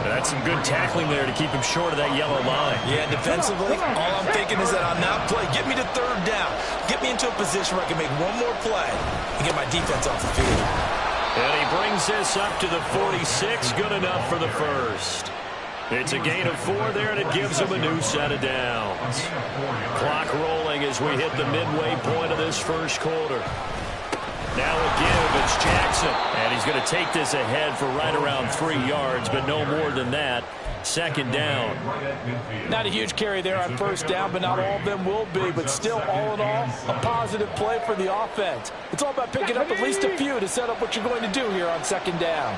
That's some good tackling there to keep him short of that yellow line. Yeah, defensively, all I'm thinking is that on that play, get me to 3rd down. Get me into a position where I can make one more play and get my defense off the field. And he brings this up to the 46. Good enough for the first. It's a gain of 4 there, and it gives him a new set of downs. Clock rolling as we hit the midway point of this first quarter. Now a give, it's Jackson. And he's going to take this ahead for right around 3 yards, but no more than that. 2nd down. Not a huge carry there on 1st down, but not all of them will be. But still, all in all, a positive play for the offense. It's all about picking up at least a few to set up what you're going to do here on 2nd down.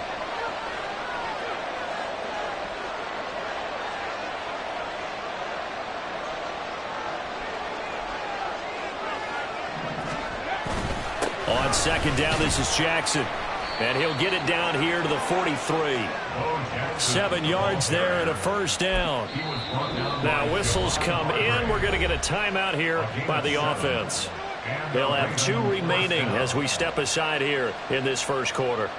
On 2nd down, this is Jackson. And he'll get it down here to the 43. 7 yards there and a 1st down. Now whistles come in. We're going to get a timeout here by the offense. They'll have 2 remaining as we step aside here in this first quarter.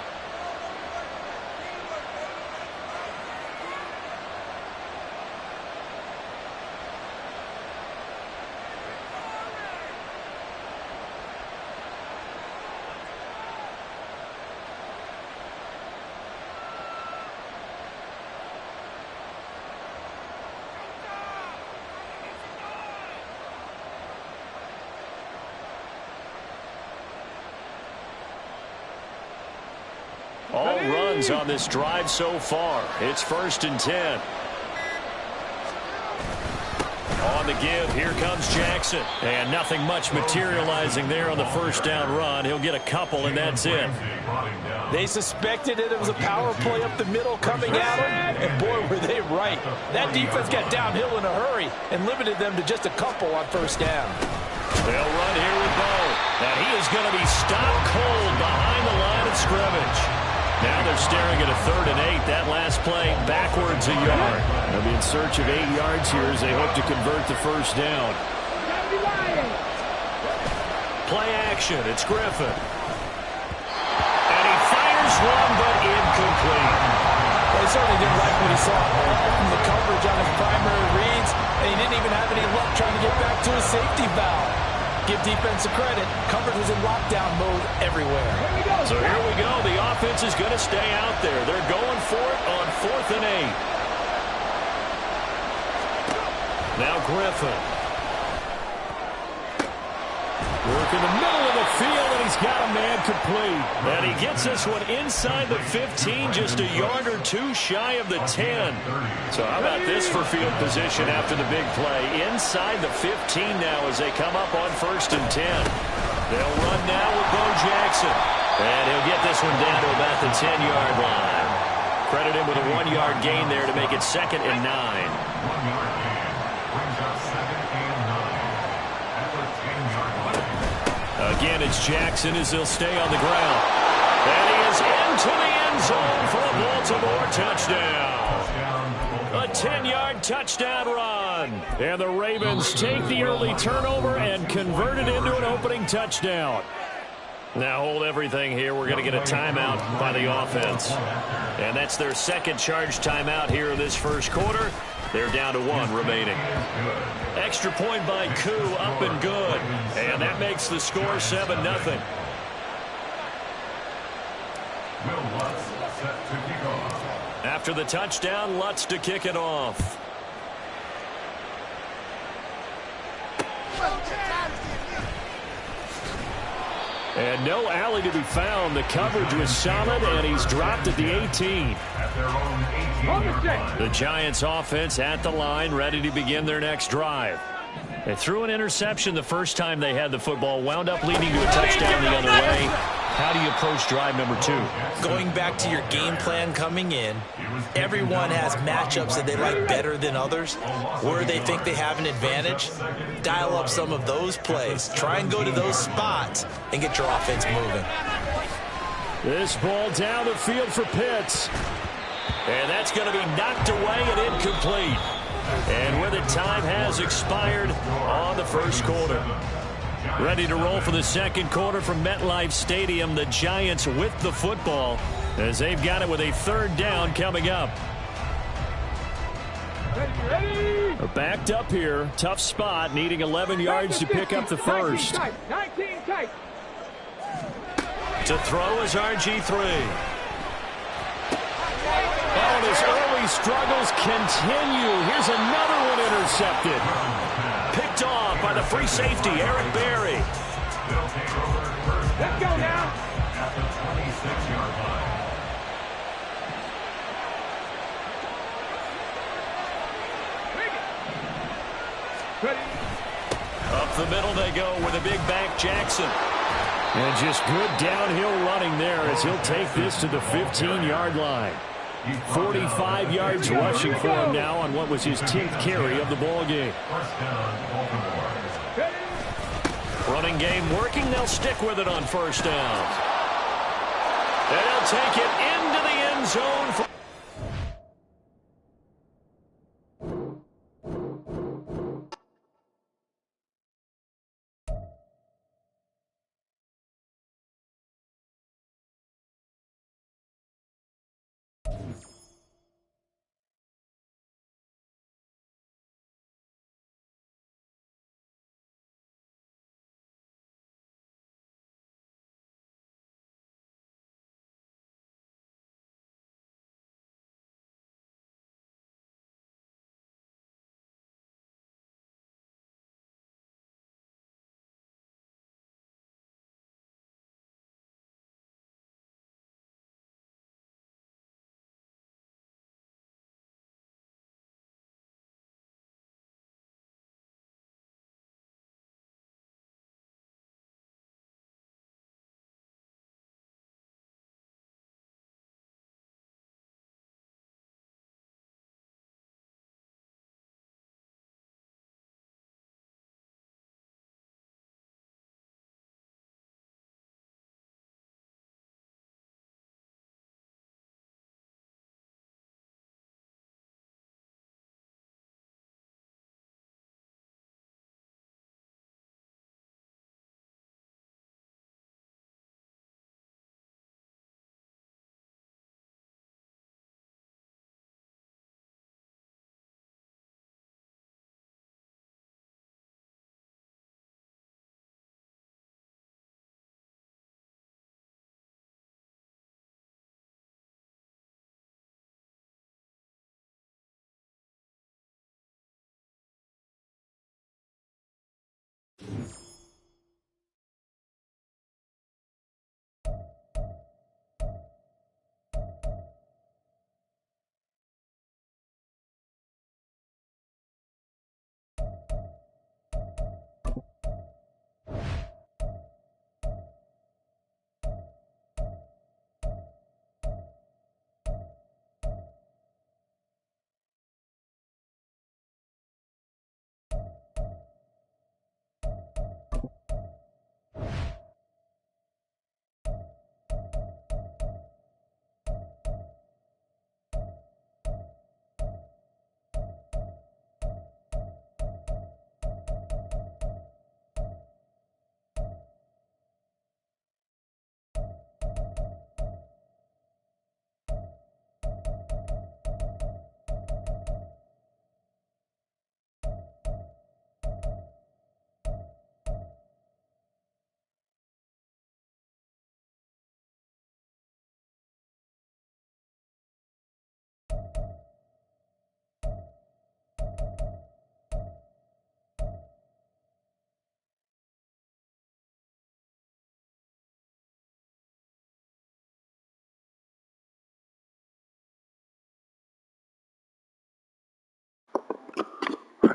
All runs on this drive so far. It's 1st and 10. On the give, here comes Jackson. And nothing much materializing there on the 1st down run. He'll get a couple, and that's it. They suspected it was a power play up the middle coming at them, and boy, were they right. That defense got downhill in a hurry and limited them to just a couple on 1st down. They'll run here with Bo. And he is going to be stopped cold behind the line of scrimmage. Now they're staring at a 3rd and 8. That last play backwards a yard. They'll be in search of 8 yards here as they hope to convert the 1st down. Play action. It's Griffin. And he fires one, but incomplete. Well, he certainly didn't like what he saw from the coverage on his primary reads, and he didn't even have any luck trying to get back to his safety valve. Give defense a credit. Coverage was in lockdown mode everywhere. So here we go. The offense is going to stay out there. They're going for it on 4th and 8. Now Griffin. Work in the middle of the field, and he's got a man complete. And he gets this one inside the 15, just a yard or 2 shy of the 10. So how about this for field position after the big play? Inside the 15 now as they come up on 1st and 10. They'll run now with Bo Jackson. And he'll get this one down to about the 10-yard line. Credit him with a 1-yard gain there to make it 2nd and 9. 1-yard gain brings up 2nd and 9 at the 10-yard line. Again, it's Jackson as he'll stay on the ground. And he is into the end zone for a Baltimore touchdown. A 10-yard touchdown run. And the Ravens take the early turnover and convert it into an opening touchdown. Now hold everything here. We're going to get a timeout by the offense. And that's their 2nd charge timeout here in this first quarter. They're down to 1 remaining. Extra point by Koo, up and good. And that makes the score 7-0. After the touchdown, Lutz to kick it off. And no alley to be found. The coverage was solid, and he's dropped at the 18. The Giants offense at the line, ready to begin their next drive. They threw an interception the first time they had the football, wound up leading to a touchdown the other way. How do you approach drive number 2? Going back to your game plan coming in, everyone has matchups that they like better than others. Where they think they have an advantage, dial up some of those plays. Try and go to those spots and get your offense moving. This ball down the field for Pitts. And that's going to be knocked away and incomplete. And with it, time has expired on the first quarter. Ready to roll for the second quarter from MetLife Stadium. The Giants with the football as they've got it with a third down coming up. They're backed up here. Tough spot, needing 11 yards to pick up the first. 19 tight. To throw is RG3. Oh, and his early struggles continue. Here's another one intercepted. Picked off by the free safety, Eric Berry. Let's go now. At the 26-yard line. Up the middle they go with a big back Jackson. And just good downhill running there as he'll take this to the 15-yard line. 45 yards rushing for him now on what was his 10th carry of the ball game. First down, Baltimore. Running game working. They'll stick with it on first down. And they'll take it into the end zone.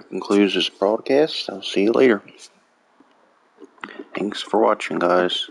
concludes this broadcast. I'll see you later. Thanks for watching, guys.